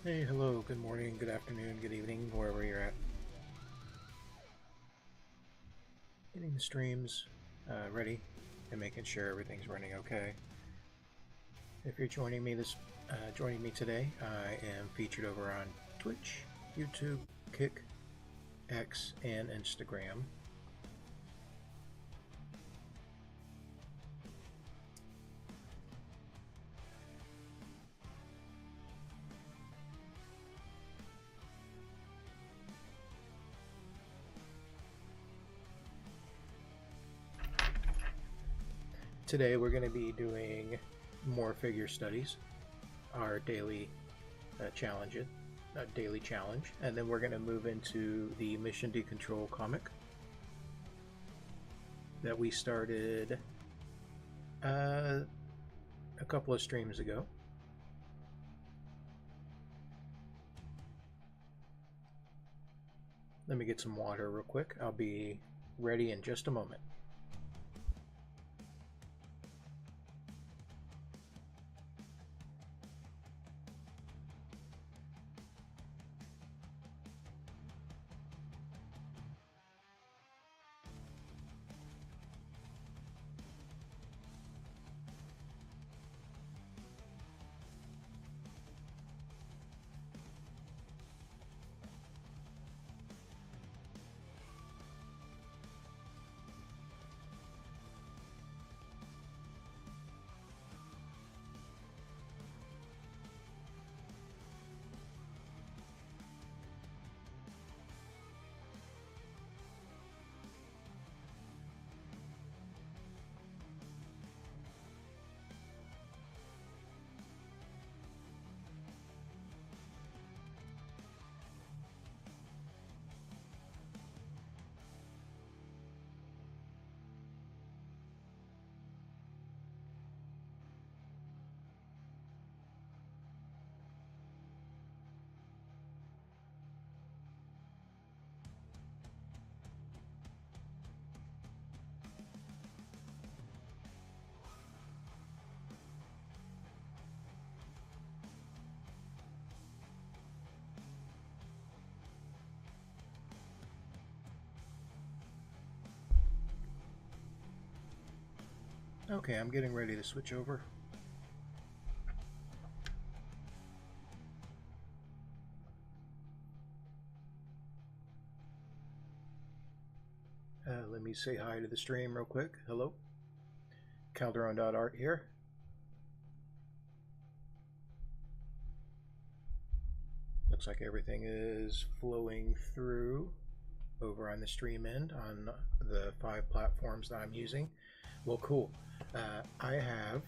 Hey, hello, good morning, good afternoon, good evening, wherever you're at. Getting the streams ready and making sure everything's running okay. If you're joining me today, I am featured over on Twitch, YouTube, Kick, X, and Instagram. Today we're going to be doing more figure studies, our daily challenge, and then we're going to move into the Mission Decontrol comic that we started a couple of streams ago. Let me get some water real quick. I'll be ready in just a moment. Okay, I'm getting ready to switch over. Let me say hi to the stream real quick. Hello. Calderone.art here. Looks like everything is flowing through over on the stream end on the 5 platforms that I'm using. Well, cool. I have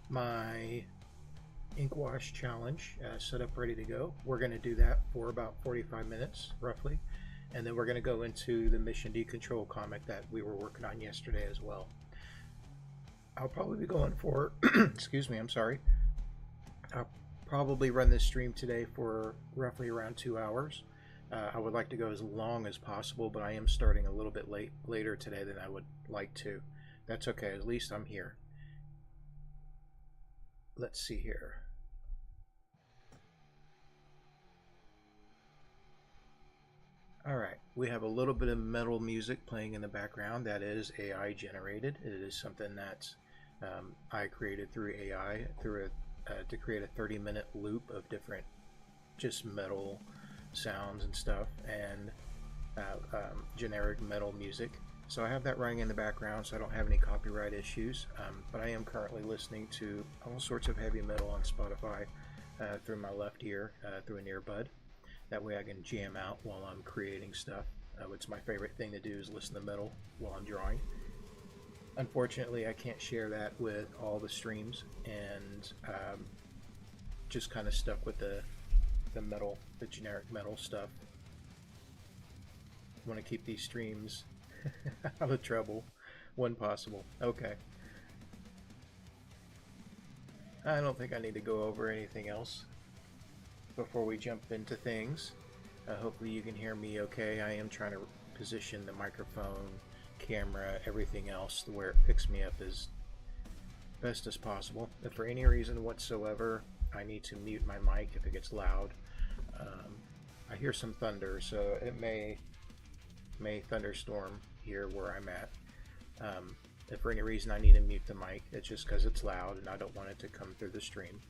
my ink wash challenge set up ready to go. We're going to do that for about 45 minutes roughly, and then we're going to go into the Mission Decontrol comic that we were working on yesterday as well. I'll probably be going for excuse me, I'm sorry. I'll probably run this stream today for roughly around 2 hours. I would like to go as long as possible, but I am starting a little bit later today than I would like to. That's okay, at least I'm here. Let's see here. Alright, we have a little bit of metal music playing in the background. That is AI generated. It is something that I created through AI to create a 30-minute loop of different just metal sounds and stuff, and generic metal music. So I have that running in the background, so I don't have any copyright issues, but I am currently listening to all sorts of heavy metal on Spotify through my left ear, through an earbud. That way I can jam out while I'm creating stuff. It's my favorite thing to do is listen to metal while I'm drawing. Unfortunately, I can't share that with all the streams, and just kind of stuck with the generic metal stuff. I want to keep these streams out of trouble when possible. Okay. I don't think I need to go over anything else before we jump into things. Hopefully you can hear me okay. I am trying to position the microphone, camera, everything else where it picks me up as best as possible. If for any reason whatsoever I need to mute my mic if it gets loud, I hear some thunder, so it may thunderstorm here where I'm at. If for any reason I need to mute the mic, it's just because it's loud and I don't want it to come through the stream.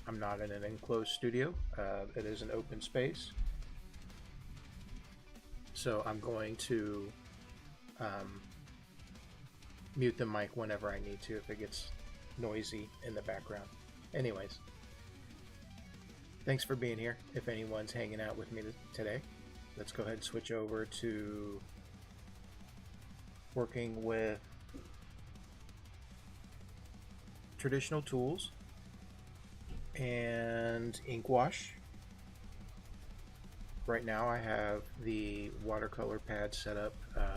I'm not in an enclosed studio. It is an open space. So I'm going to mute the mic whenever I need to if it gets noisy in the background. Anyways, thanks for being here. If anyone's hanging out with me today, let's go ahead and switch over to working with traditional tools and ink wash. Right now I have the watercolor pad set up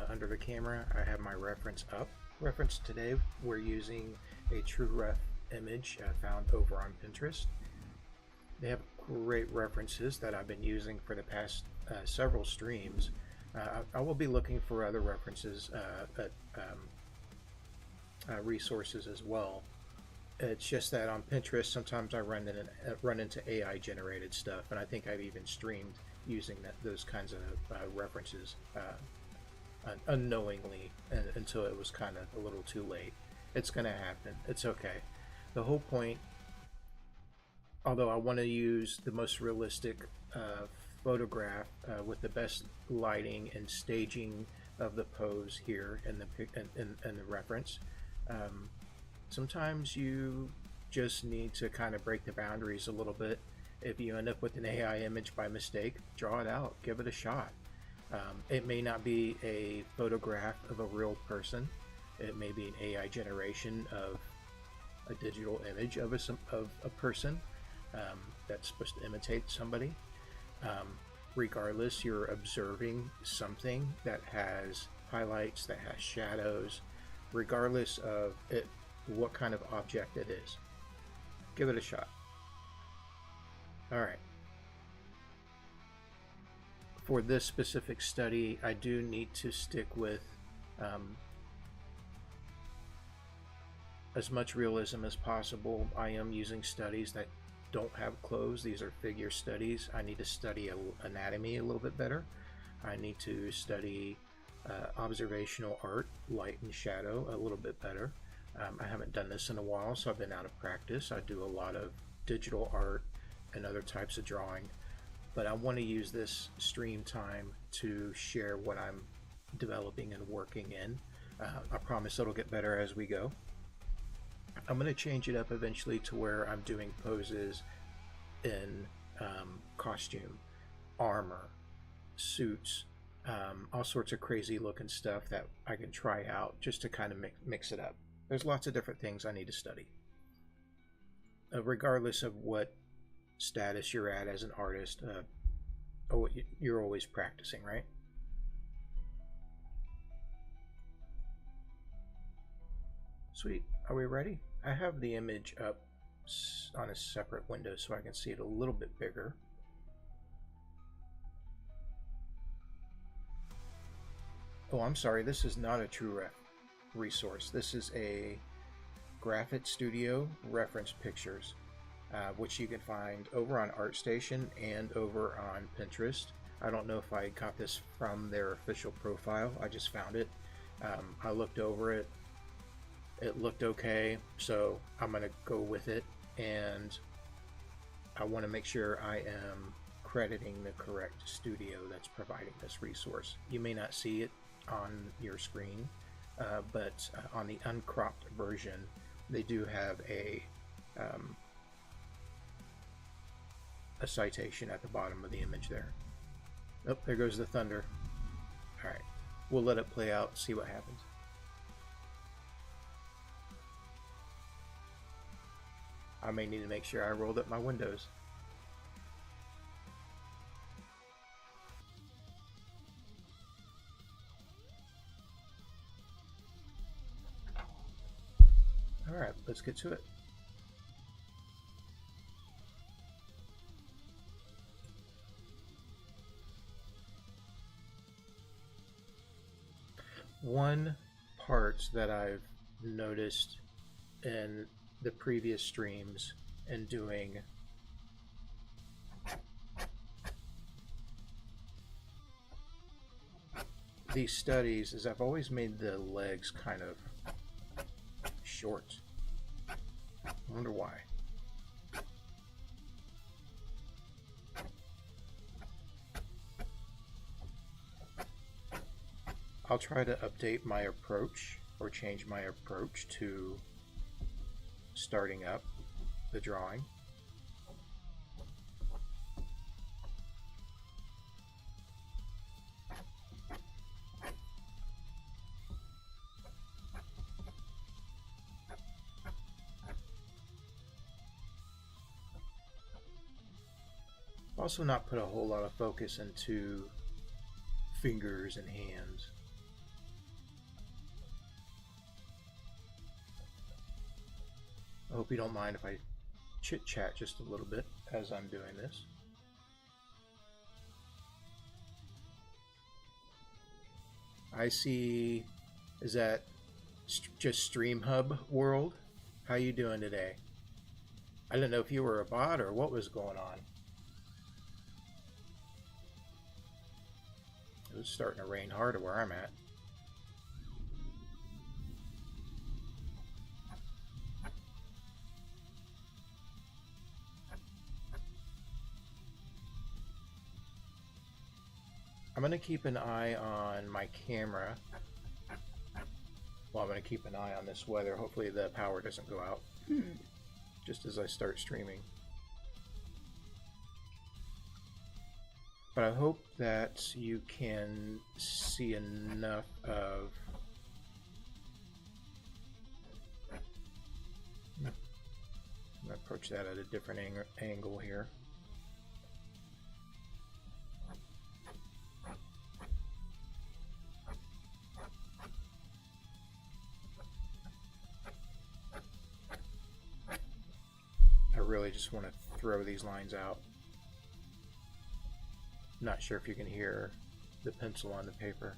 under the camera. I have my reference up. Reference today, we're using a TrueRef image found over on Pinterest. They have great references that I've been using for the past several streams. I will be looking for other references, resources as well. It's just that on Pinterest sometimes I run into AI generated stuff, and I think I've even streamed using those kinds of references unknowingly until it was kind of a little too late. It's going to happen. It's okay. The whole point, although I want to use the most realistic photograph with the best lighting and staging of the pose here in the reference, sometimes you just need to kind of break the boundaries a little bit. If you end up with an AI image by mistake, draw it out, give it a shot. It may not be a photograph of a real person. It may be an AI generation of a digital image of a person that's supposed to imitate somebody. Regardless, you're observing something that has highlights, that has shadows, regardless of what kind of object it is. Give it a shot. All right. For this specific study, I do need to stick with as much realism as possible. I am using studies that don't have clothes. These are figure studies. I need to study anatomy a little bit better. I need to study observational art, light and shadow, a little bit better. I haven't done this in a while, so I've been out of practice. I do a lot of digital art and other types of drawing, but I want to use this stream time to share what I'm developing and working in. I promise it'll get better as we go. I'm going to change it up eventually to where I'm doing poses in costume, armor, suits, all sorts of crazy looking stuff that I can try out just to kind of mix it up. There's lots of different things I need to study. Regardless of what status you're at as an artist, you're always practicing, right? Sweet. Are we ready? I have the image up on a separate window so I can see it a little bit bigger. Oh, I'm sorry. This is not a TrueRef resource. This is a Graphic Studio reference pictures, which you can find over on ArtStation and over on Pinterest. I don't know if I got this from their official profile. I just found it. I looked over it. It looked okay, so I'm going to go with it, and I want to make sure I am crediting the correct studio that's providing this resource. You may not see it on your screen, but on the uncropped version, they do have a citation at the bottom of the image there. Oh, there goes the thunder. All right, we'll let it play out, see what happens. I may need to make sure I rolled up my windows. All right, let's get to it. One part that I've noticed in the previous streams and doing these studies is I've always made the legs kind of short. I wonder why. I'll try to update my approach or change my approach to starting up the drawing. Also not put a whole lot of focus into fingers and hands. I hope you don't mind if I chit-chat just a little bit as I'm doing this. I see, is that just StreamHub World? How you doing today? I didn't know if you were a bot or what was going on. It was starting to rain hard where I'm at. I'm going to keep an eye on my camera. Well, I'm going to keep an eye on this weather. Hopefully the power doesn't go out just as I start streaming. But I hope that you can see enough of... I'm going to approach that at a different angle here. I really just want to throw these lines out. Not sure if you can hear the pencil on the paper.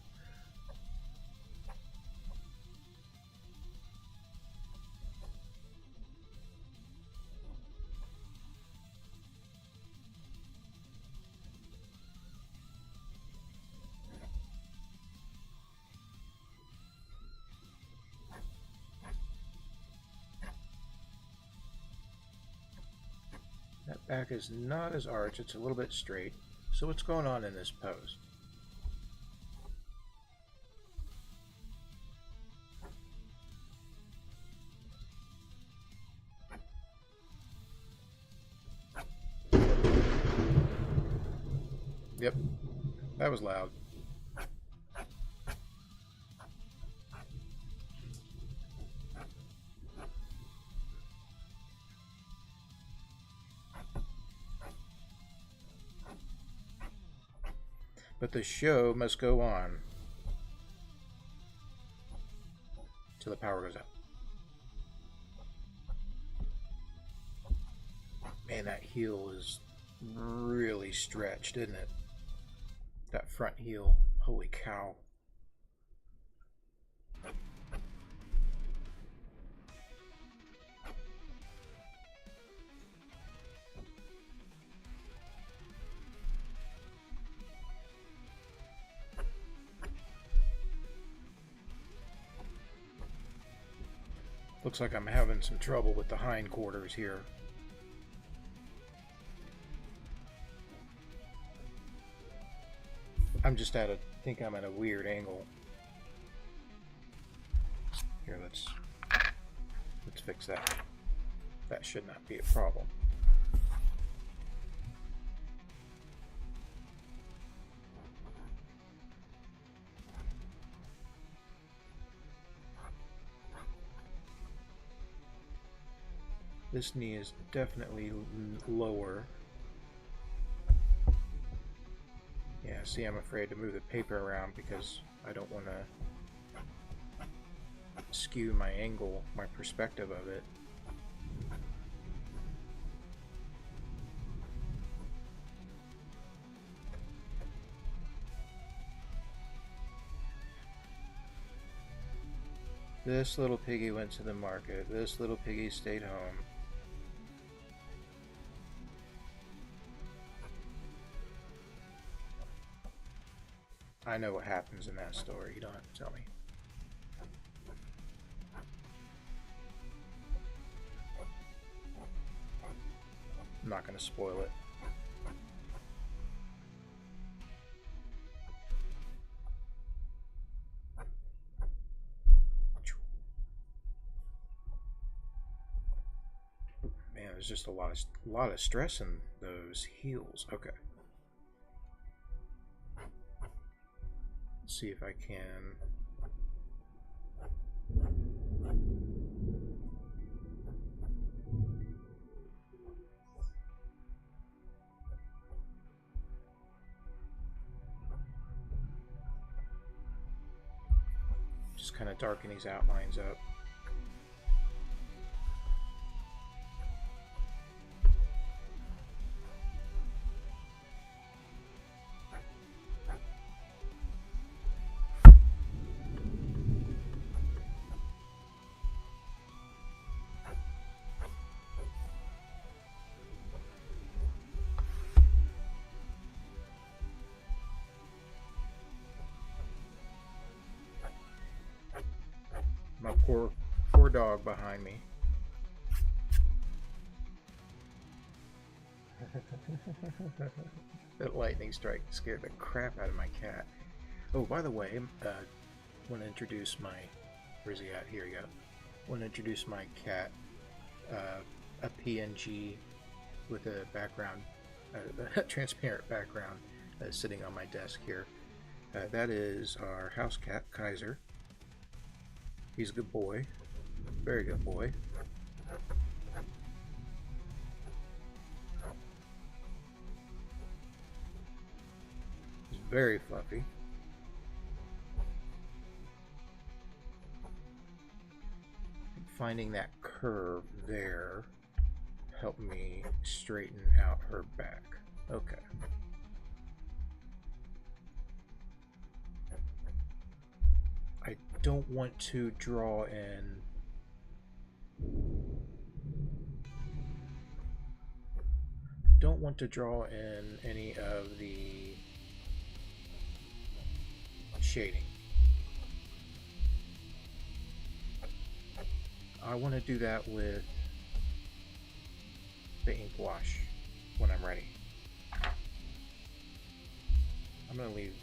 That back is not as arched, it's a little bit straight. So what's going on in this pose? Yep, that was loud. But the show must go on till the power goes out. Man, that heel is really stretched, isn't it? That front heel. Holy cow. Looks like I'm having some trouble with the hindquarters here. I'm just at a, think I'm at a weird angle. Here, let's fix that. That should not be a problem. This knee is definitely lower. Yeah, see, I'm afraid to move the paper around because I don't want to skew my angle, my perspective of it. This little piggy went to the market. This little piggy stayed home. I know what happens in that story. You don't have to tell me. I'm not going to spoil it. Man, there's just a lot of stress in those heels. Okay. Let's see if I can. Just kind of darken these outlines up. My poor dog behind me. That lightning strike scared the crap out of my cat. Oh, by the way, want to introduce my... Where's he at? Here we go. Want to introduce my cat. A PNG with a background, a transparent background, sitting on my desk here. That is our house cat, Kaiser. He's a good boy. Very good boy. He's very fluffy. Finding that curve there helped me straighten out her back. Okay. I don't want to draw in any of the shading. I want to do that with the ink wash when I'm ready. I'm going to leave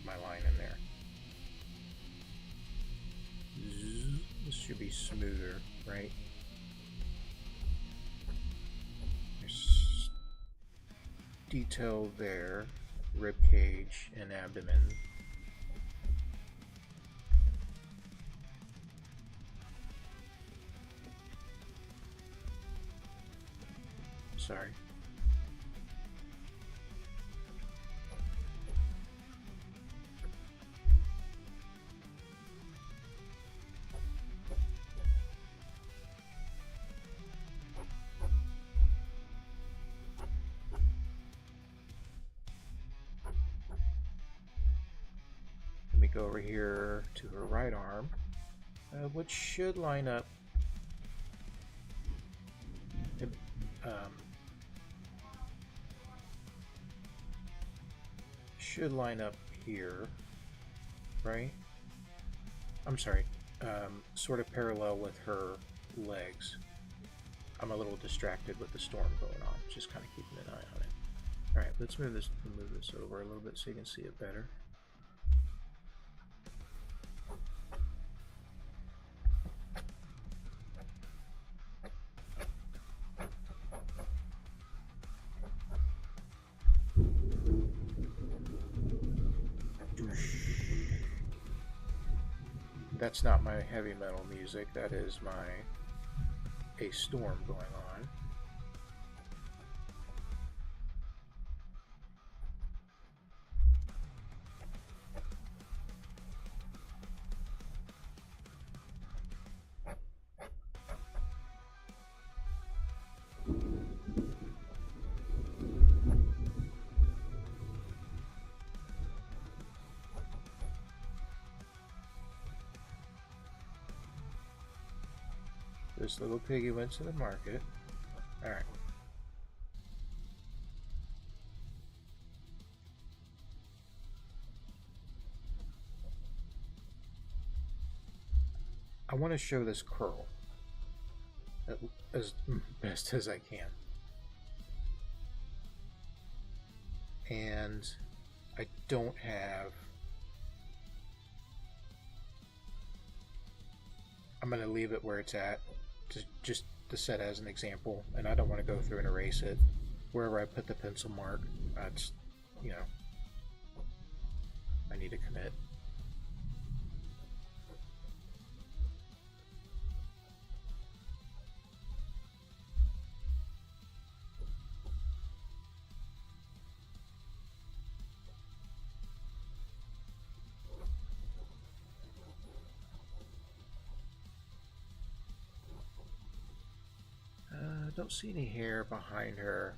my line in there. This should be smoother, right? There's detail there, rib cage and abdomen. Sorry. Let me go over here to her right arm, which should line up. Should line up here, right? I'm sorry, sort of parallel with her legs. I'm a little distracted with the storm going on, just kind of keeping an eye on it. All right, let's move this over a little bit so you can see it better. That's not my heavy metal music, that is a storm going on. This little piggy went to the market. Alright. I want to show this curl as best as I can. And I don't have... I'm going to leave it where it's at, just to set as an example, and I don't want to go through and erase it. Wherever I put the pencil mark, that's, you know, I need to commit. Don't see any hair behind her.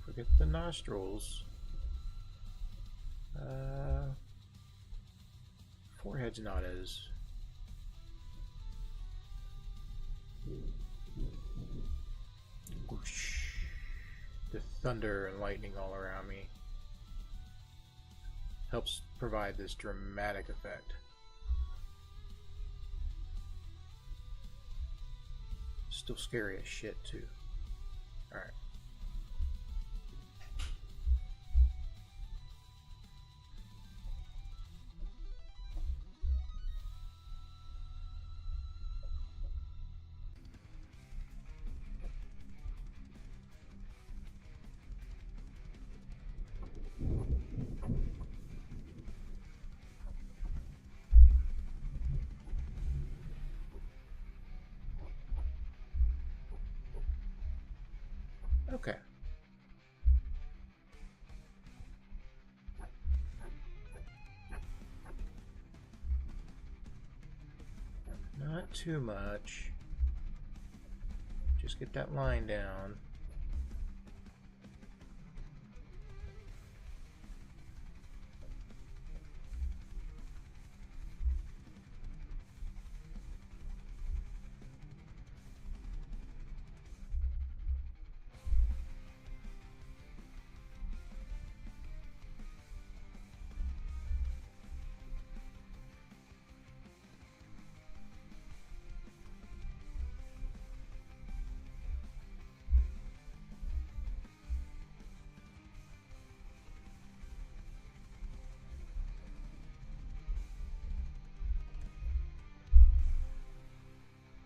Forget the nostrils. Forehead's not as... Whoosh. The thunder and lightning all around me helps provide this dramatic effect. Still scary as shit too. Alright. Okay. Not too much. Just get that line down.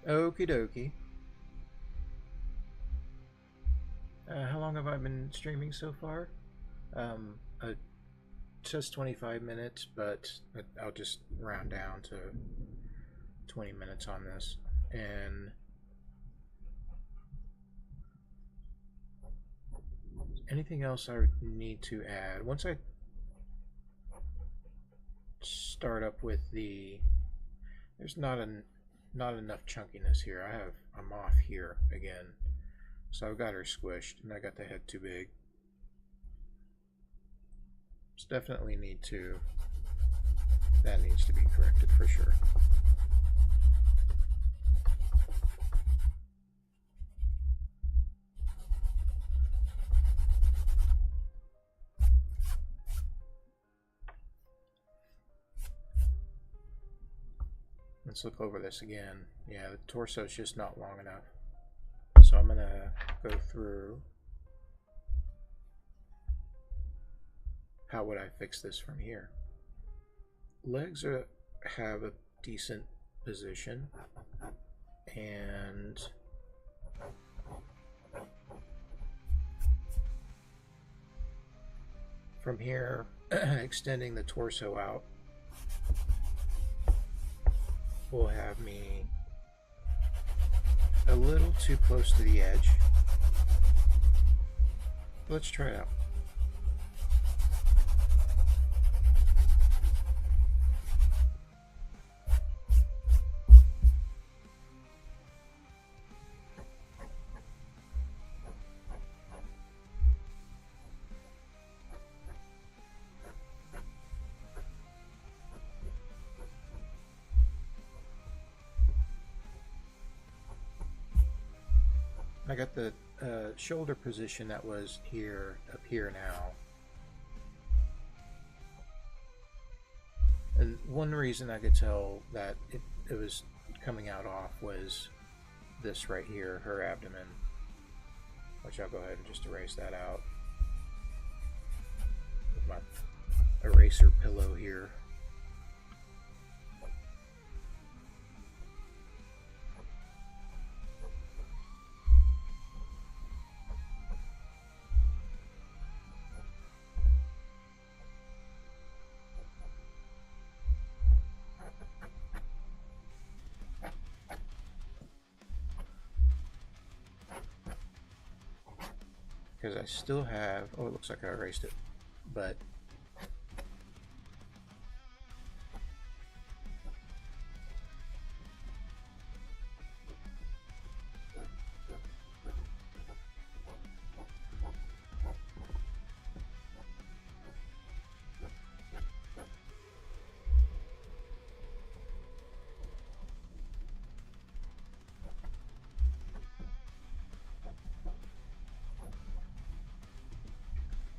Okie dokie. How long have I been streaming so far? It says 25 minutes, but I'll just round down to 20 minutes on this. And anything else I need to add? Once I start up with the... There's not enough chunkiness here. I'm off here again. So I've got her squished and I got the head too big. It's definitely that needs to be corrected for sure. Let's look over this again. Yeah, the torso is just not long enough. So I'm gonna go through. How would I fix this from here? Legs have a decent position, and from here, extending the torso out will have me a little too close to the edge. Let's try it out. I got the shoulder position that was here up here now. And one reason I could tell that it was coming out off was this right here, her abdomen, which I'll go ahead and just erase that out with my eraser pillow here. Because I still have, oh, it looks like I erased it, but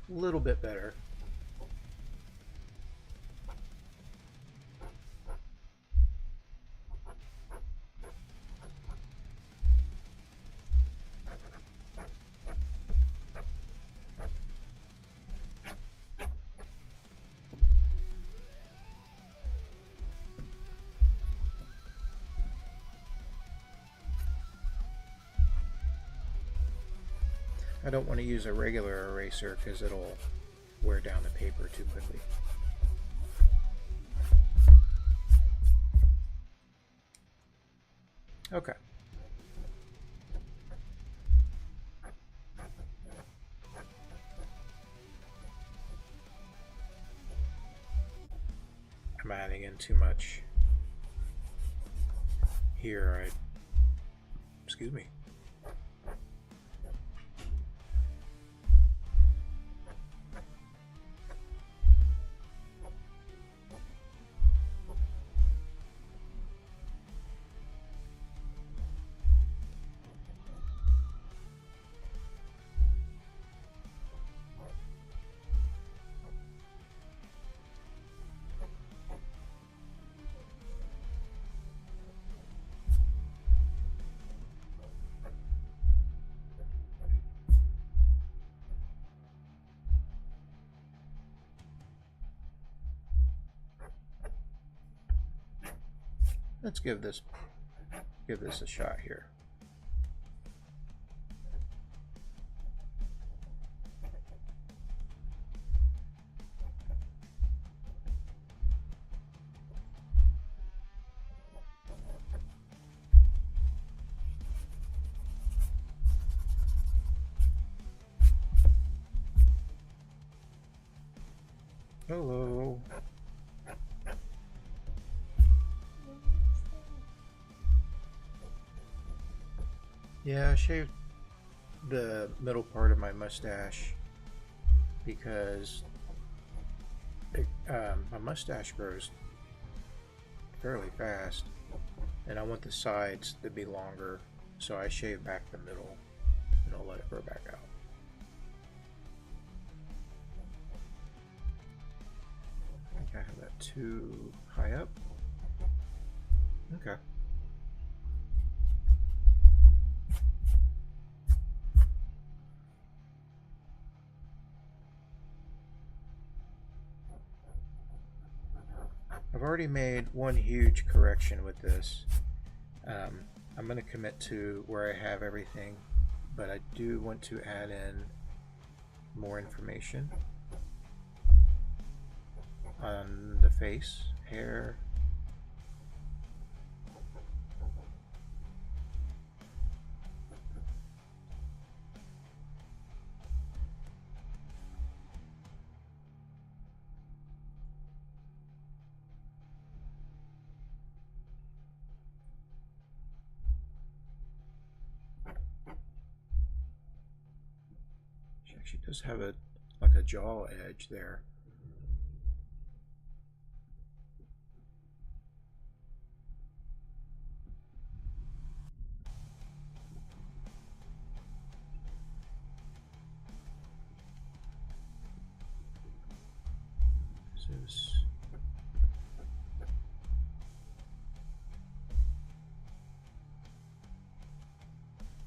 a little bit better. I don't want to use a regular eraser because it'll wear down the paper too quickly. Okay. I'm adding in too much here. Excuse me. Let's give this a shot here. Hello. Yeah, I shaved the middle part of my mustache because my mustache grows fairly fast and I want the sides to be longer, so I shave back the middle and I'll let it grow back out. I think I have that too high up. Okay. I've already made one huge correction with this. I'm going to commit to where I have everything, but I do want to add in more information on the face, hair. She does have like a jaw edge there. This is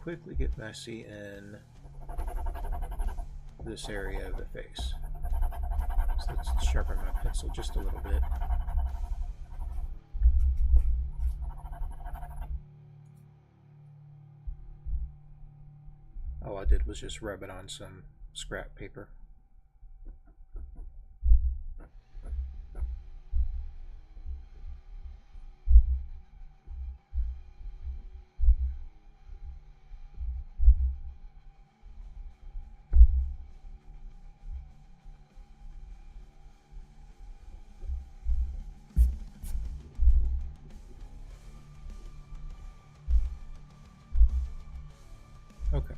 quickly get messy in this area of the face. So let's sharpen my pencil just a little bit. All I did was just rub it on some scrap paper. Okay.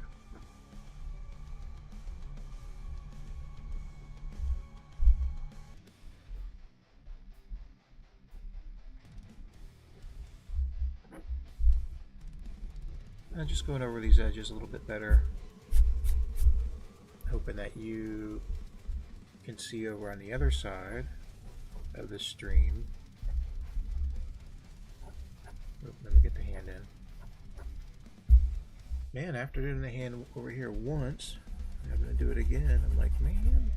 I'm just going over these edges a little bit better, hoping that you can see over on the other side of the stream. Oh, let me get the hand in. Man, after doing the hand over here once, I'm going to do it again. I'm like, man.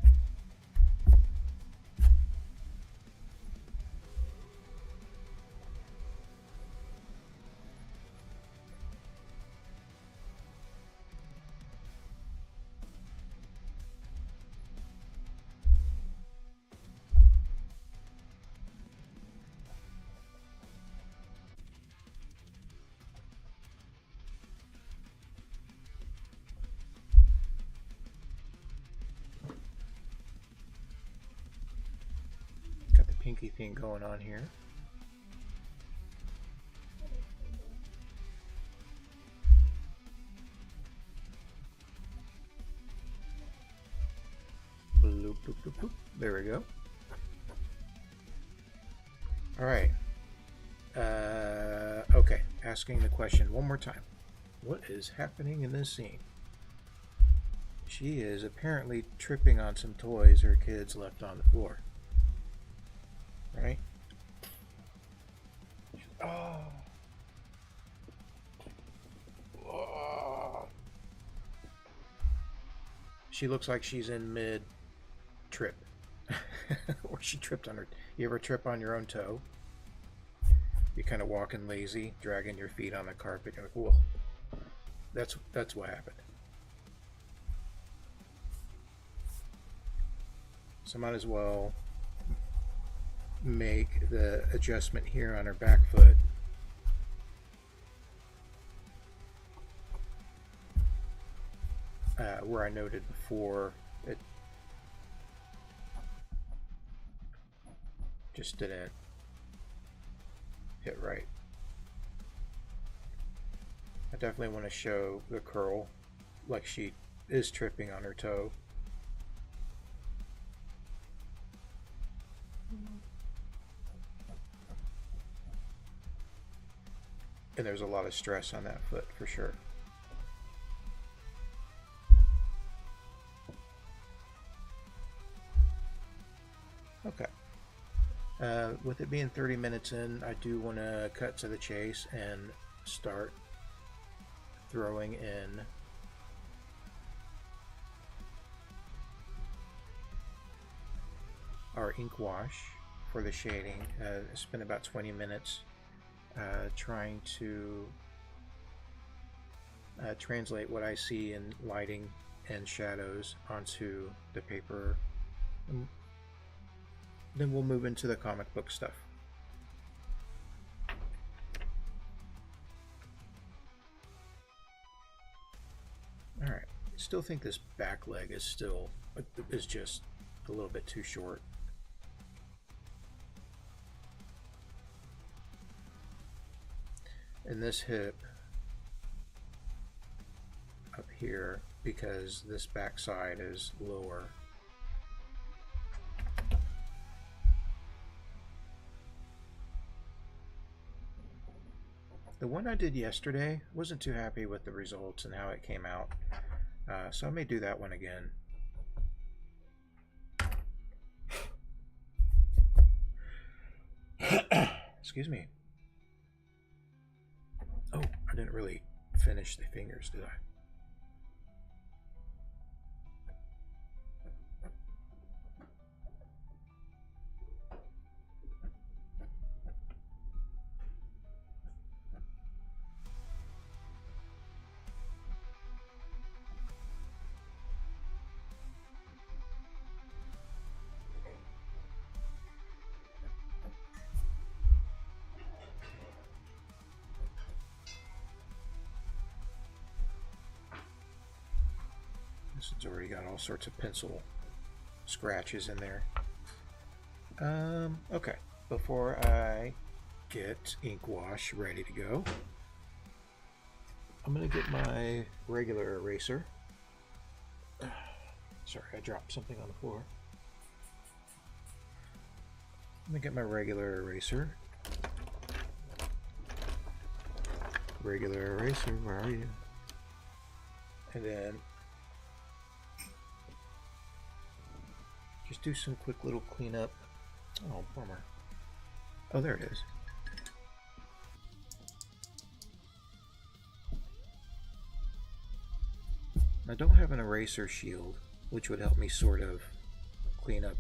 Pinky thing going on here. Bloop, bloop, bloop, bloop. There we go. All right. Okay, asking the question one more time. What is happening in this scene? She is apparently tripping on some toys her kids left on the floor. Right? Oh. Oh. She looks like she's in mid-trip. Or she tripped on her. You ever trip on your own toe? You're kind of walking lazy, dragging your feet on the carpet. You're like, whoa. That's what happened. So might as well make the adjustment here on her back foot. Where I noted before, it just didn't hit right. I definitely want to show the curl like she is tripping on her toe. And there's a lot of stress on that foot for sure. Okay. With it being 30 minutes in, I do want to cut to the chase and start throwing in our ink wash for the shading. I spent about 20 minutes trying to translate what I see in lighting and shadows onto the paper. And then we'll move into the comic book stuff. Alright, I still think this back leg is just a little bit too short. And this hip up here, because this back side is lower. The one I did yesterday, wasn't too happy with the results and how it came out, so I may do that one again. Excuse me. Oh, I didn't really finish the fingers, did I? This one's already got all sorts of pencil scratches in there. Okay, before I get ink wash ready to go, I'm gonna get my regular eraser. Sorry, I dropped something on the floor. I'm gonna get my regular eraser. Regular eraser, where are you? And then just do some quick little cleanup. Oh, bummer. Oh, there it is. I don't have an eraser shield, which would help me sort of clean up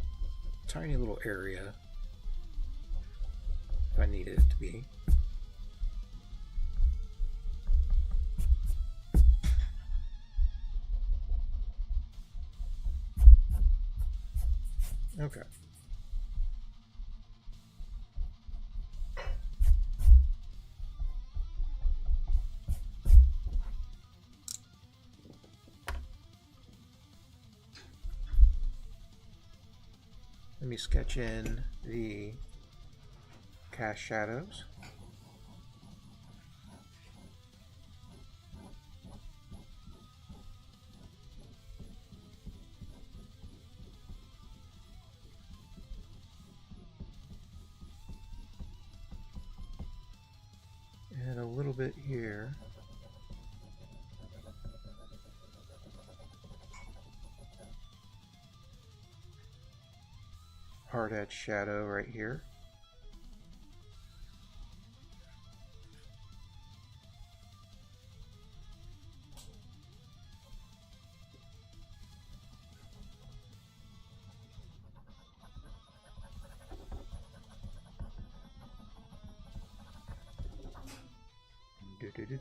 a tiny little area if I needed it to be. Okay. Let me sketch in the cast shadows. And a little bit here. Hard edge shadow right here.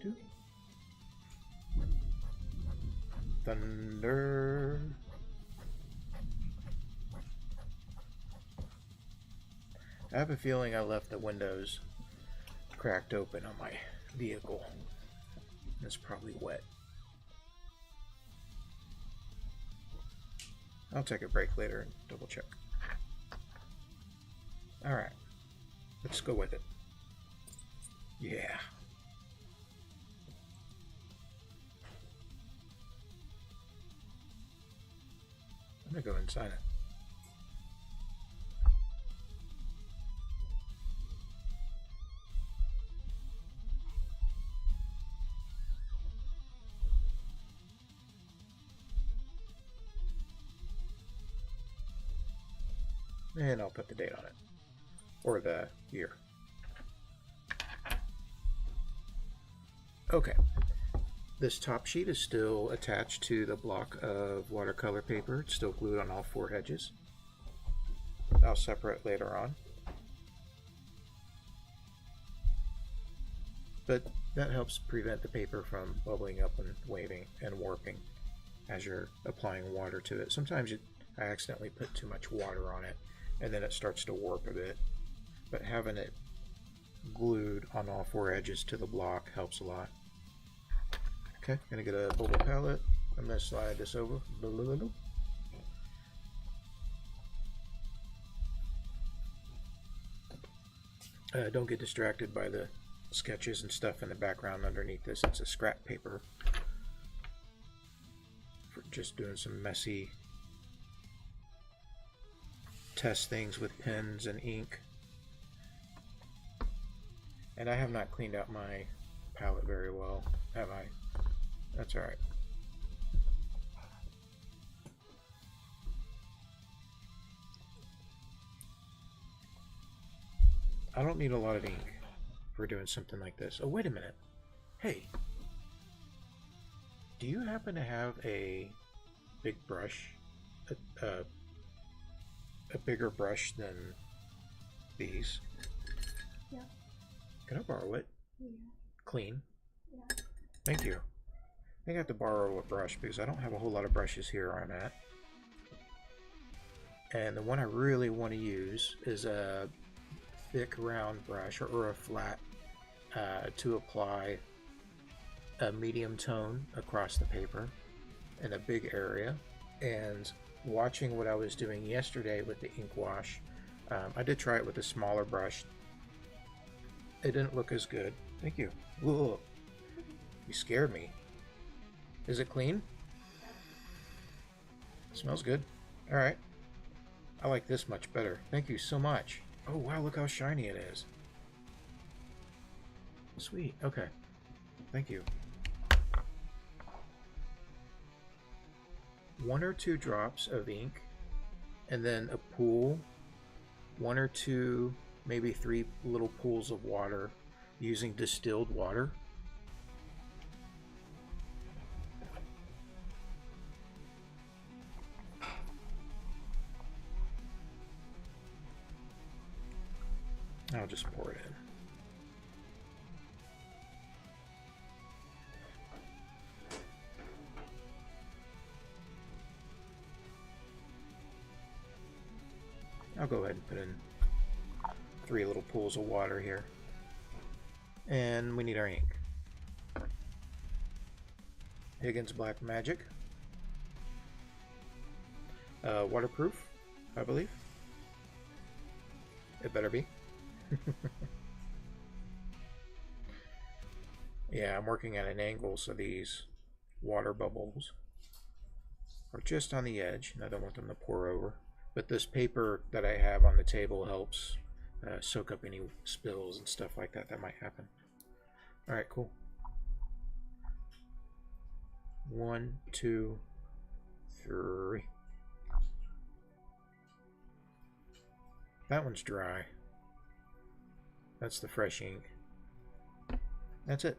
Do. Thunder. I have a feeling I left the windows cracked open on my vehicle. It's probably wet. I'll take a break later and double check. Alright, let's go with it. Yeah. I'm gonna go inside it. And I'll put the date on it, or the year. Okay, this top sheet is still attached to the block of watercolor paper. It's still glued on all four edges. I'll separate later on. but that helps prevent the paper from bubbling up and waving and warping as you're applying water to it. Sometimes I accidentally put too much water on it and then it starts to warp a bit, but having it glued on all four edges to the block helps a lot. Okay, gonna get a bubble palette. I'm gonna slide this over. Don't get distracted by the sketches and stuff in the background underneath this. It's a scrap paper for just doing some messy test things with pens and ink. And I have not cleaned out my palette very well, have I? That's alright. I don't need a lot of ink for doing something like this. Oh, wait a minute. Hey, do you happen to have a big brush? A bigger brush than these? Yeah. Can I borrow it? Yeah. Clean? Yeah. Thank you. I think I have to borrow a brush because I don't have a whole lot of brushes here where I'm at. And the one I really want to use is a thick round brush or a flat to apply a medium tone across the paper in a big area. And watching what I was doing yesterday with the ink wash, I did try it with a smaller brush. It didn't look as good. Thank you. Whoa, you scared me. Is it clean? Smells good. All right. I like this much better. Thank you so much. Oh wow, look how shiny it is. Sweet. Okay. Thank you. 1 or 2 drops of ink, and then a pool, 1 or 2, maybe 3 little pools of water using distilled water. I'll just pour it in. I'll go ahead and put in 3 little pools of water here. And we need our ink. Higgins Black Magic. Waterproof, I believe. It better be. Yeah, I'm working at an angle so these water bubbles are just on the edge and I don't want them to pour over. But this paper that I have on the table helps soak up any spills and stuff like that that might happen. Alright, cool. 1, 2, 3. That one's dry. That's the fresh ink. That's it.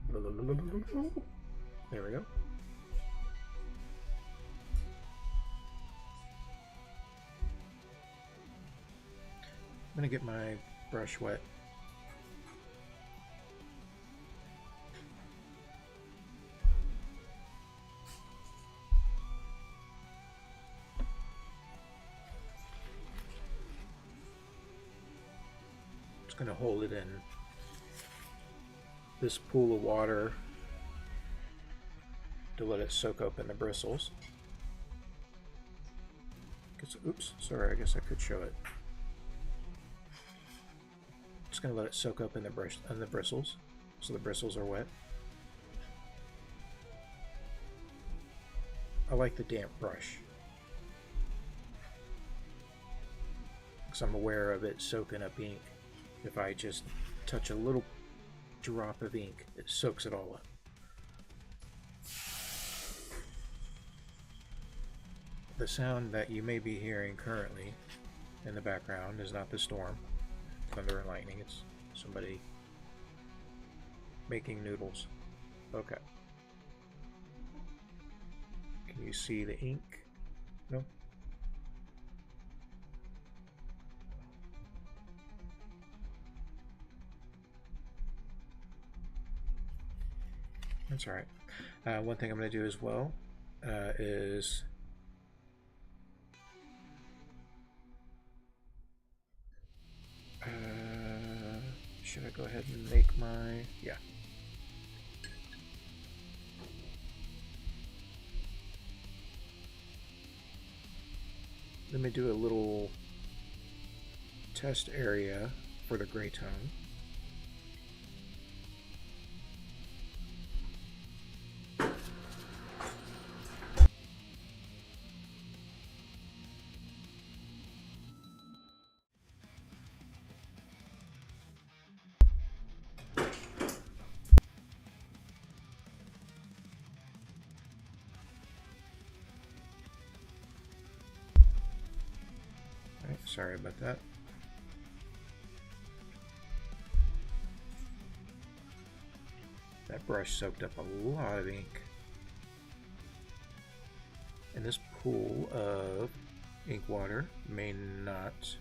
There we go. I'm gonna get my brush wet. Just gonna hold it in this pool of water to let it soak up in the bristles. Oops, sorry, I guess I could show it. Just gonna let it soak up in the bristles, so the bristles are wet. I like the damp brush, because I'm aware of it soaking up ink. If I just touch a little drop of ink, it soaks it all up. The sound that you may be hearing currently in the background is not the storm, thunder and lightning. It's somebody making noodles. Okay. Can you see the ink? No? That's all right. One thing I'm going to do as well is should I go ahead and make my, yeah. Let me do a little test area for the gray tone. Sorry about that. That brush soaked up a lot of ink. And this pool of ink water may not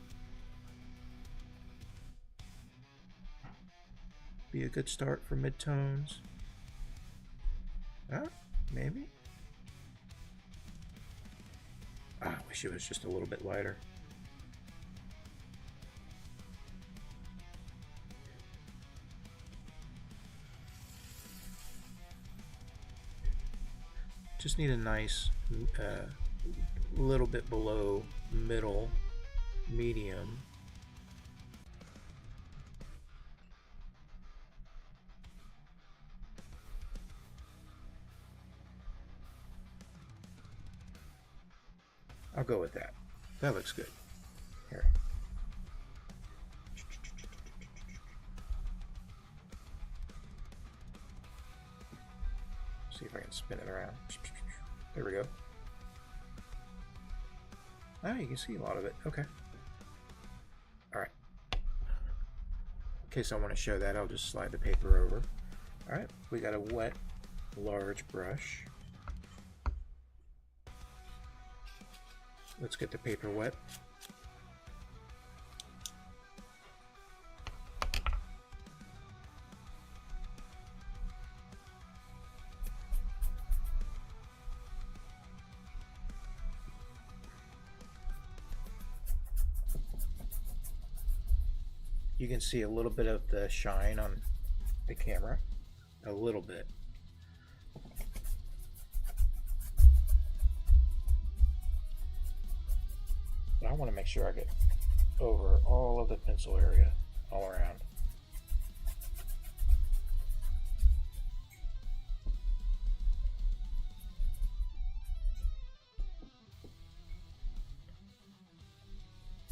be a good start for midtones. Ah, maybe? I wish it was just a little bit lighter. Just need a nice little bit below middle medium. I'll go with that. That looks good. Here. See if I can spin it around. There we go. Ah, you can see a lot of it. Okay. Alright. In case I want to show that, I'll just slide the paper over. Alright, we got a wet, large brush. Let's get the paper wet. You can see a little bit of the shine on the camera, a little bit. But I want to make sure I get over all of the pencil area all around.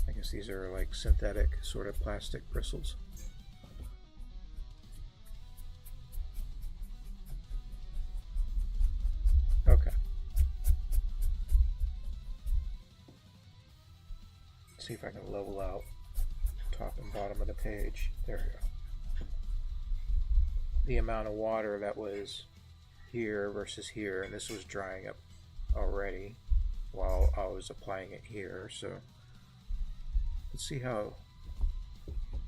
I guess these are like synthetic sort of plastic bristles. Okay. See if I can level out top and bottom of the page. There we go. The amount of water that was here versus here, and this was drying up already while I was applying it here, so let's see how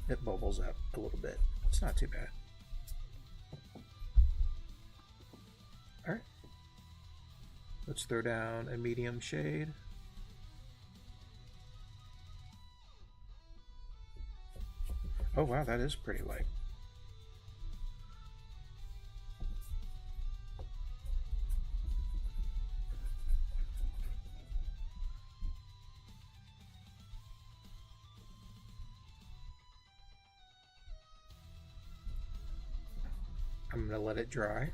it bubbles up a little bit. It's not too bad. Alright. Let's throw down a medium shade. Oh wow, that is pretty light. I'm going to let it dry.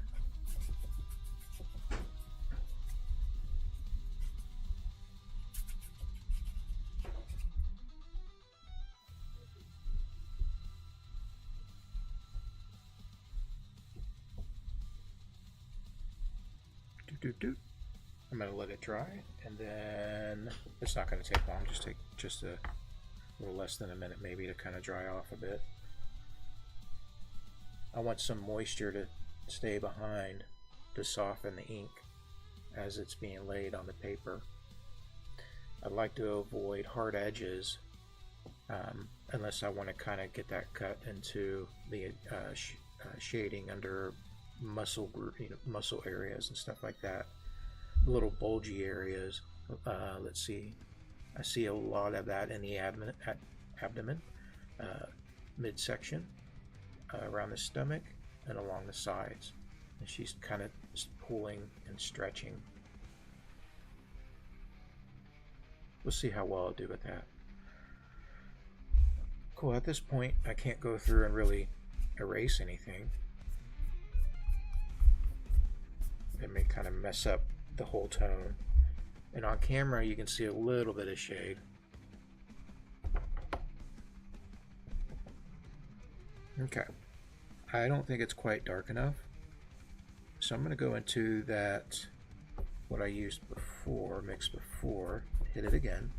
I'm going to let it dry, and then it's not going to take long. Just take just a little less than a minute maybe to kind of dry off a bit. I want some moisture to stay behind to soften the ink as it's being laid on the paper. I'd like to avoid hard edges unless I want to kind of get that cut into the shading under muscle muscle areas and stuff like that. Little bulgy areas. Let's see. I see a lot of that in the abdomen, uh, midsection, around the stomach, and along the sides. And she's kind of pulling and stretching. We'll see how well I'll do with that. Cool, at this point I can't go through and really erase anything. It may kind of mess up the whole tone. And on camera you can see a little bit of shade. Okay, I don't think it's quite dark enough. So I'm going to go into that, what I used before, mixed before, hit it again.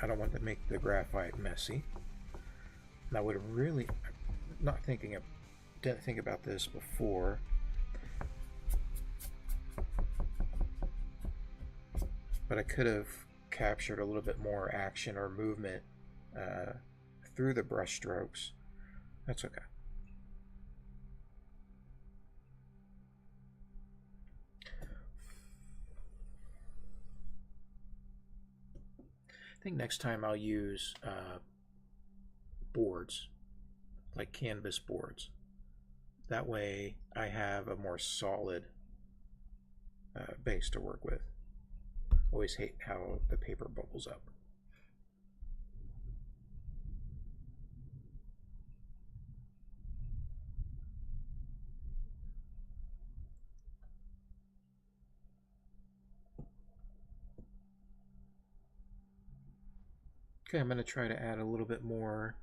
I don't want to make the graphite messy. And I would have really didn't think about this before. But I could have captured a little bit more action or movement through the brush strokes. That's okay. I think next time I'll use boards, like canvas boards. That way I have a more solid base to work with. Always hate how the paper bubbles up. Okay, I'm going to try to add a little bit more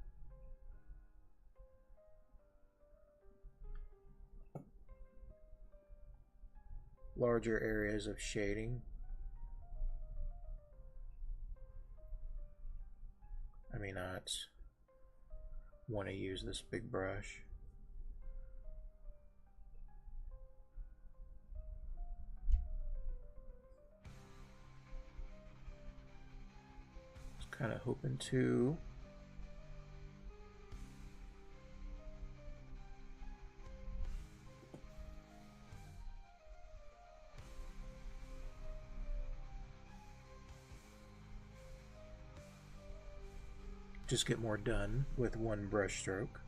larger areas of shading. I may not want to use this big brush. Just kind of hoping to just get more done with one brush stroke.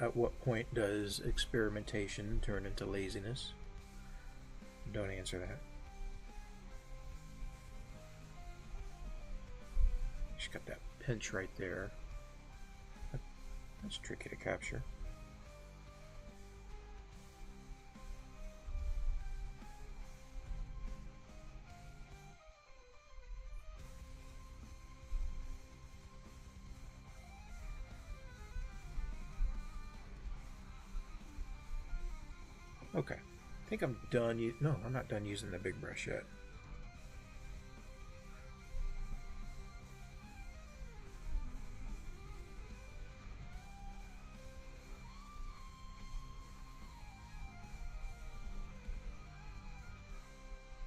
At what point does experimentation turn into laziness? Don't answer that. Just got that pinch right there. That's tricky to capture. Okay, I think I'm done. No, I'm not done using the big brush yet.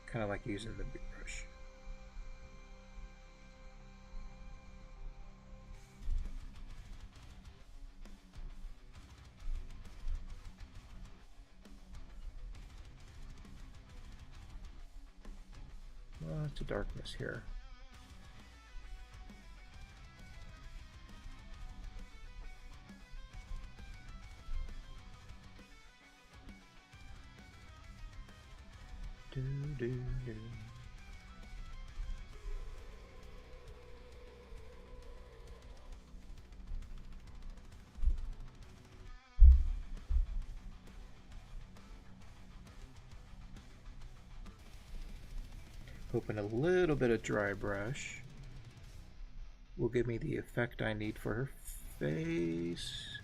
Kind of like using the big brush. Lots of darkness here. Do, do, do. Hoping a little bit of dry brush will give me the effect I need for her face.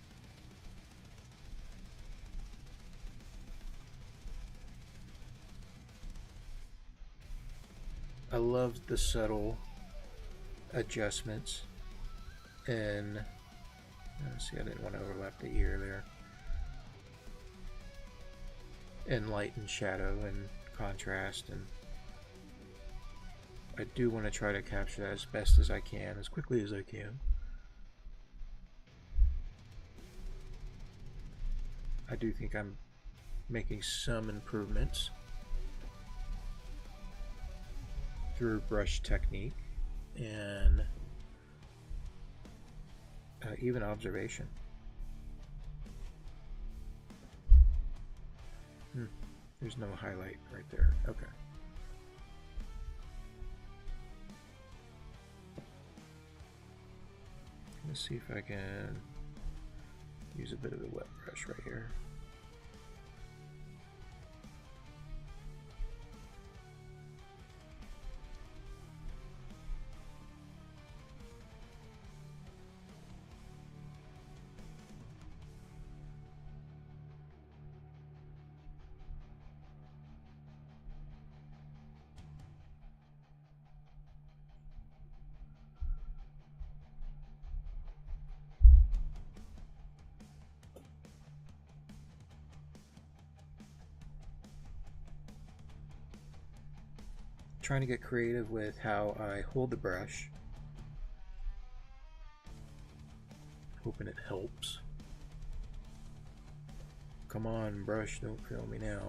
I love the subtle adjustments in, let's see, I didn't want to overlap the ear there, in light and shadow and contrast, and I do want to try to capture that as best as I can, as quickly as I can. I do think I'm making some improvements through brush technique and even observation. There's no highlight right there. Okay. Let's see if I can use a bit of a wet brush right here. Trying to get creative with how I hold the brush, hoping it helps. Come on, brush, don't fail me now.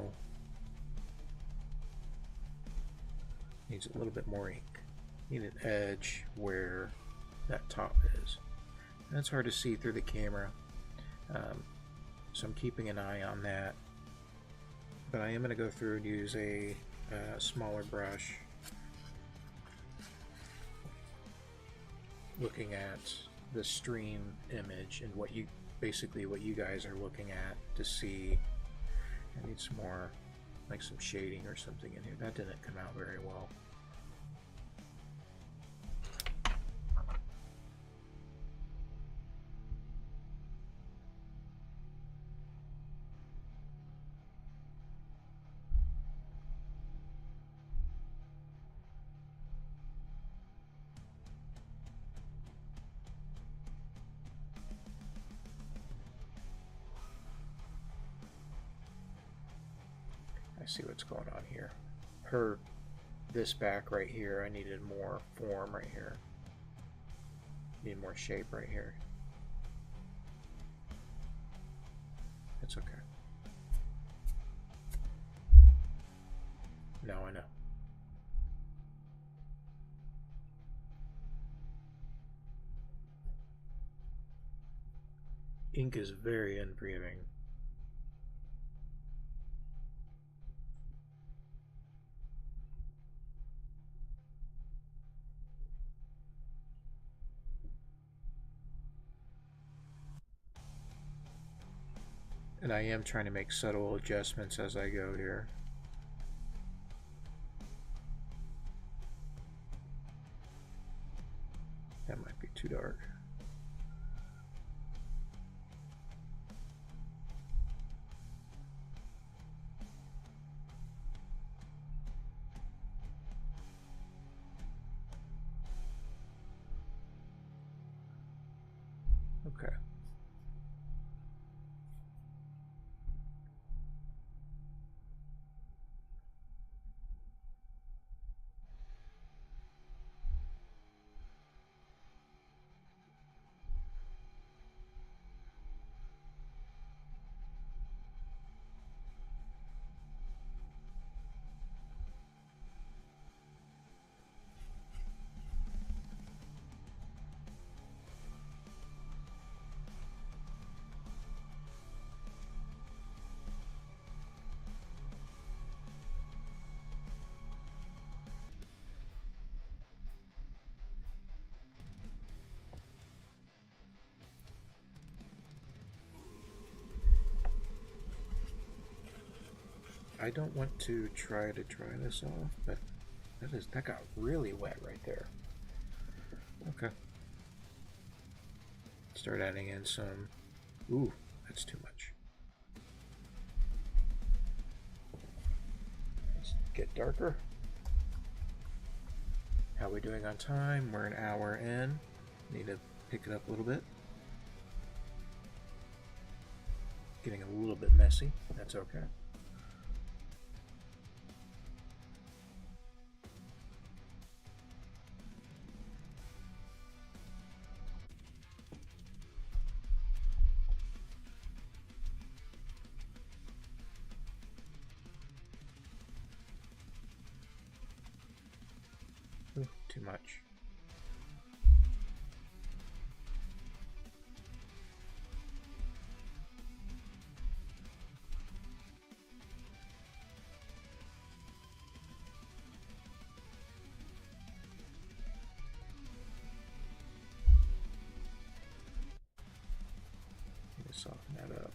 Needs a little bit more ink. Need an edge where that top is. And that's hard to see through the camera, so I'm keeping an eye on that. But I am going to go through and use a smaller brush, looking at the stream image and what you guys are looking at to see. I need some more, like some shading or something in here. That didn't come out very well. I see what's going on here. This back right here, I needed more form right here. Need more shape right here. It's okay. Now I know. Ink is very unforgiving. And I am trying to make subtle adjustments as I go here. That might be too dark. Okay. I don't want to try dry this off, but that got really wet right there. Okay. Start adding in some. Ooh, that's too much. Let's get darker. How are we doing on time? We're an hour in. Need to pick it up a little bit. Getting a little bit messy. That's okay. Ooh, too much. Soften that up.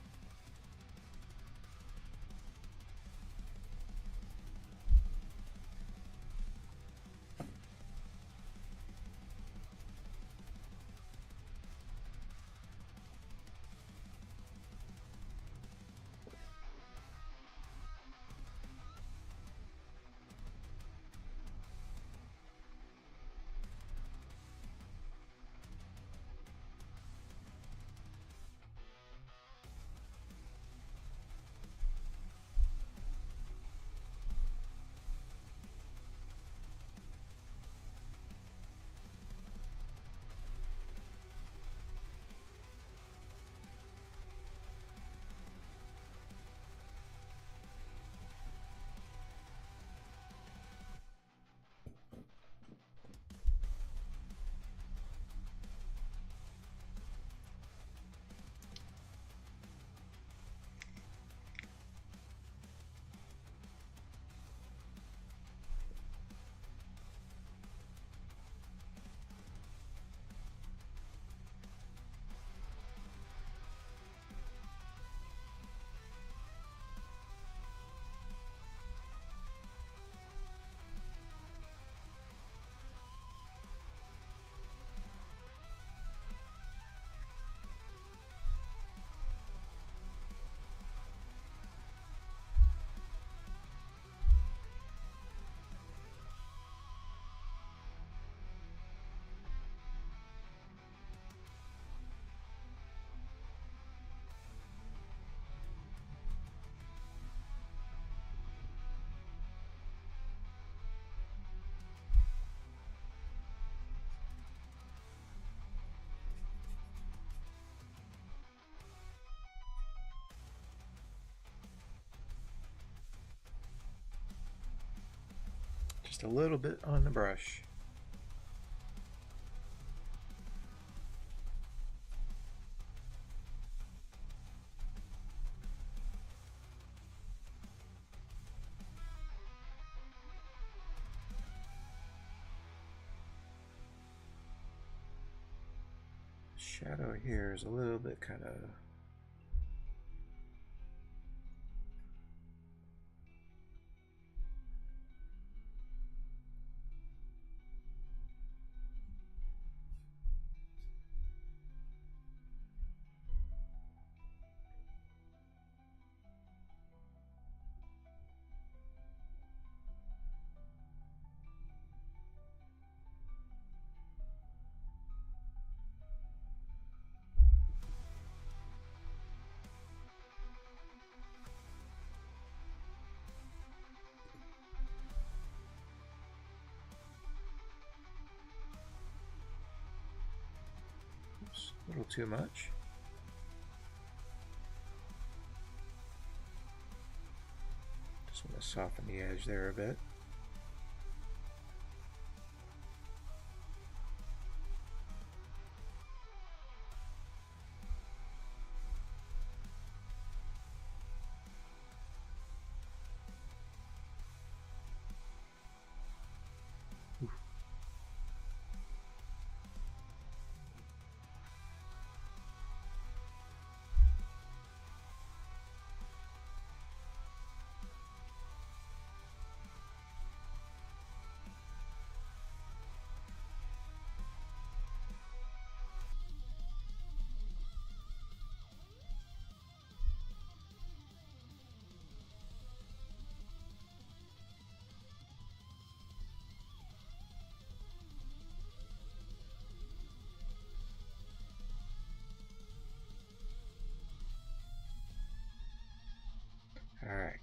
Just a little bit on the brush. Shadow here is a little bit kind of a little too much. Just want to soften the edge there a bit.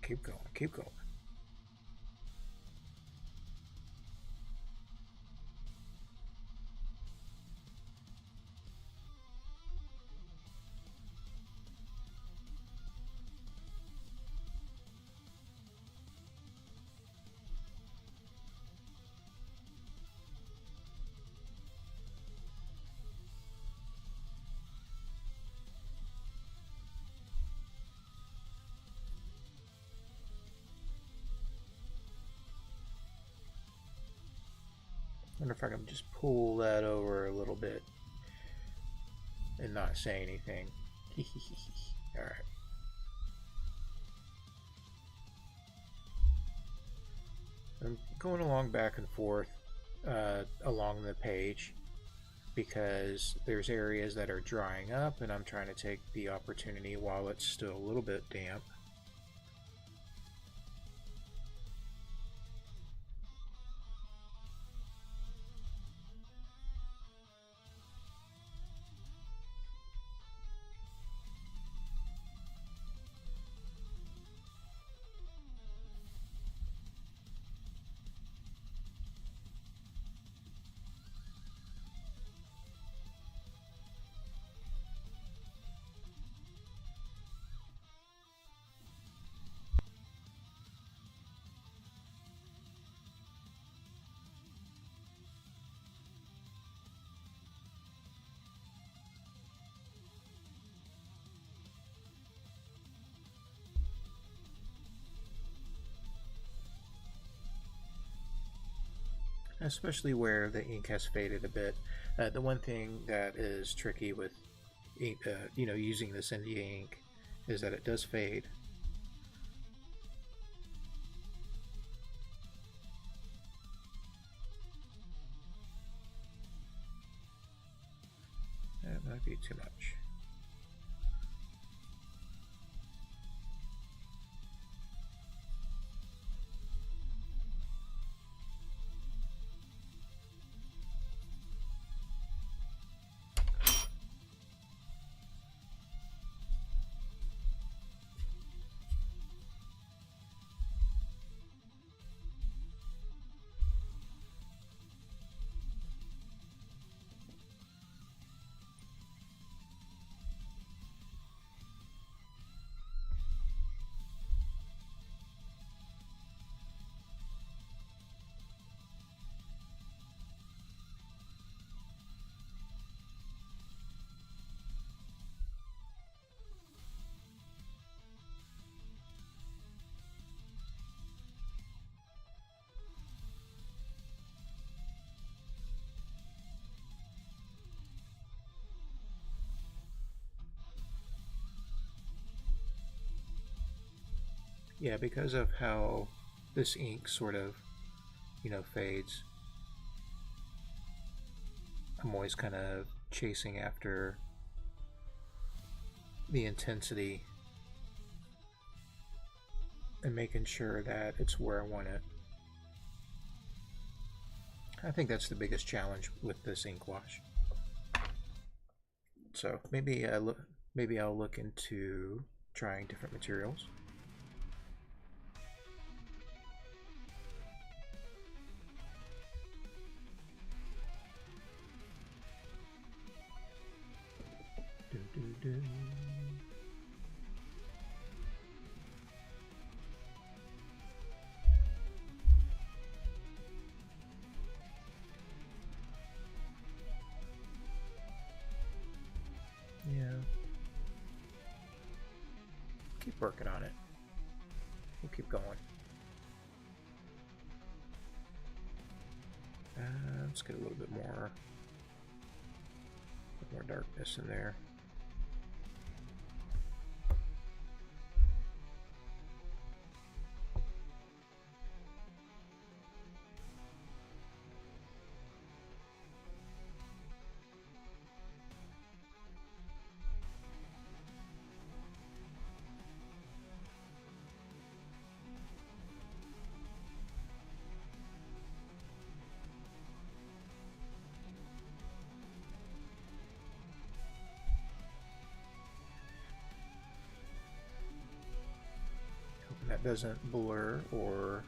Keep going. Keep going. I wonder if I can just pull that over a little bit and not say anything. Alright. I'm going along back and forth along the page because there's areas that are drying up and I'm trying to take the opportunity while it's still a little bit damp. Especially where the ink has faded a bit. The one thing that is tricky with ink, using this India ink is that it does fade. That might be too much. Yeah, because of how this ink sort of, fades, I'm always kind of chasing after the intensity and making sure that it's where I want it. I think that's the biggest challenge with this ink wash. So maybe I'll look into trying different materials. Yeah. Keep working on it. We'll keep going. Let's get a little bit more darkness in there. that doesn't blur or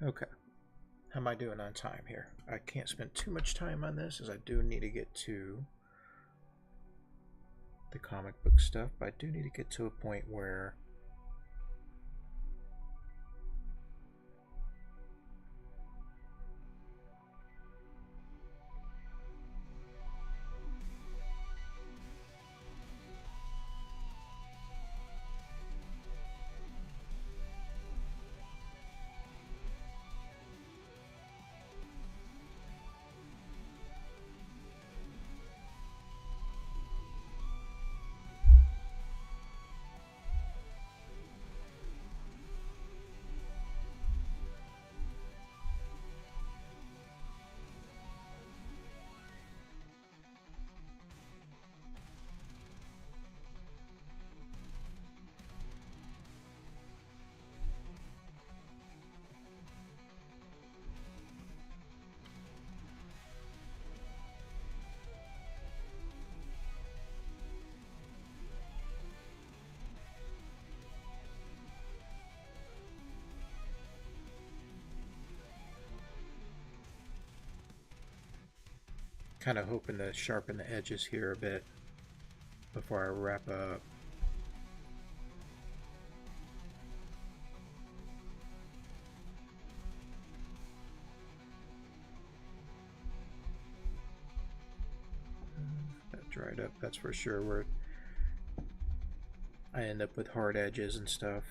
okay. How am I doing on time here? I can't spend too much time on this as I do need to get to the comic book stuff, but I do need to get to a point where kind of hoping to sharpen the edges here a bit before I wrap up. That dried up, that's for sure, where I end up with hard edges and stuff.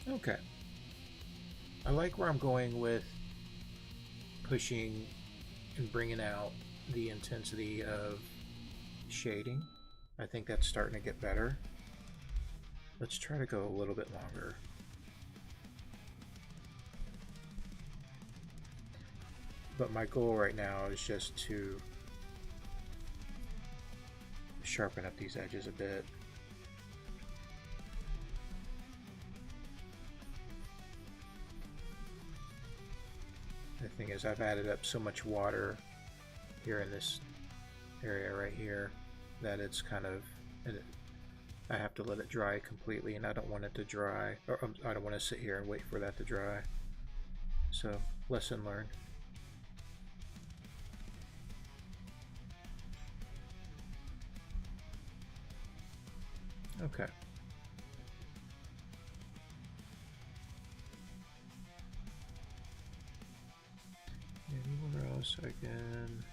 Okay. I like where I'm going with pushing and bringing out the intensity of shading. I think that's starting to get better. Let's try to go a little bit longer. But my goal right now is just to sharpen up these edges a bit. The thing is, I've added up so much water here in this area right here that it's kind of, I have to let it dry completely, and I don't want it to dry, or I don't want to sit here and wait for that to dry. So, lesson learned. Okay. Anywhere else I can?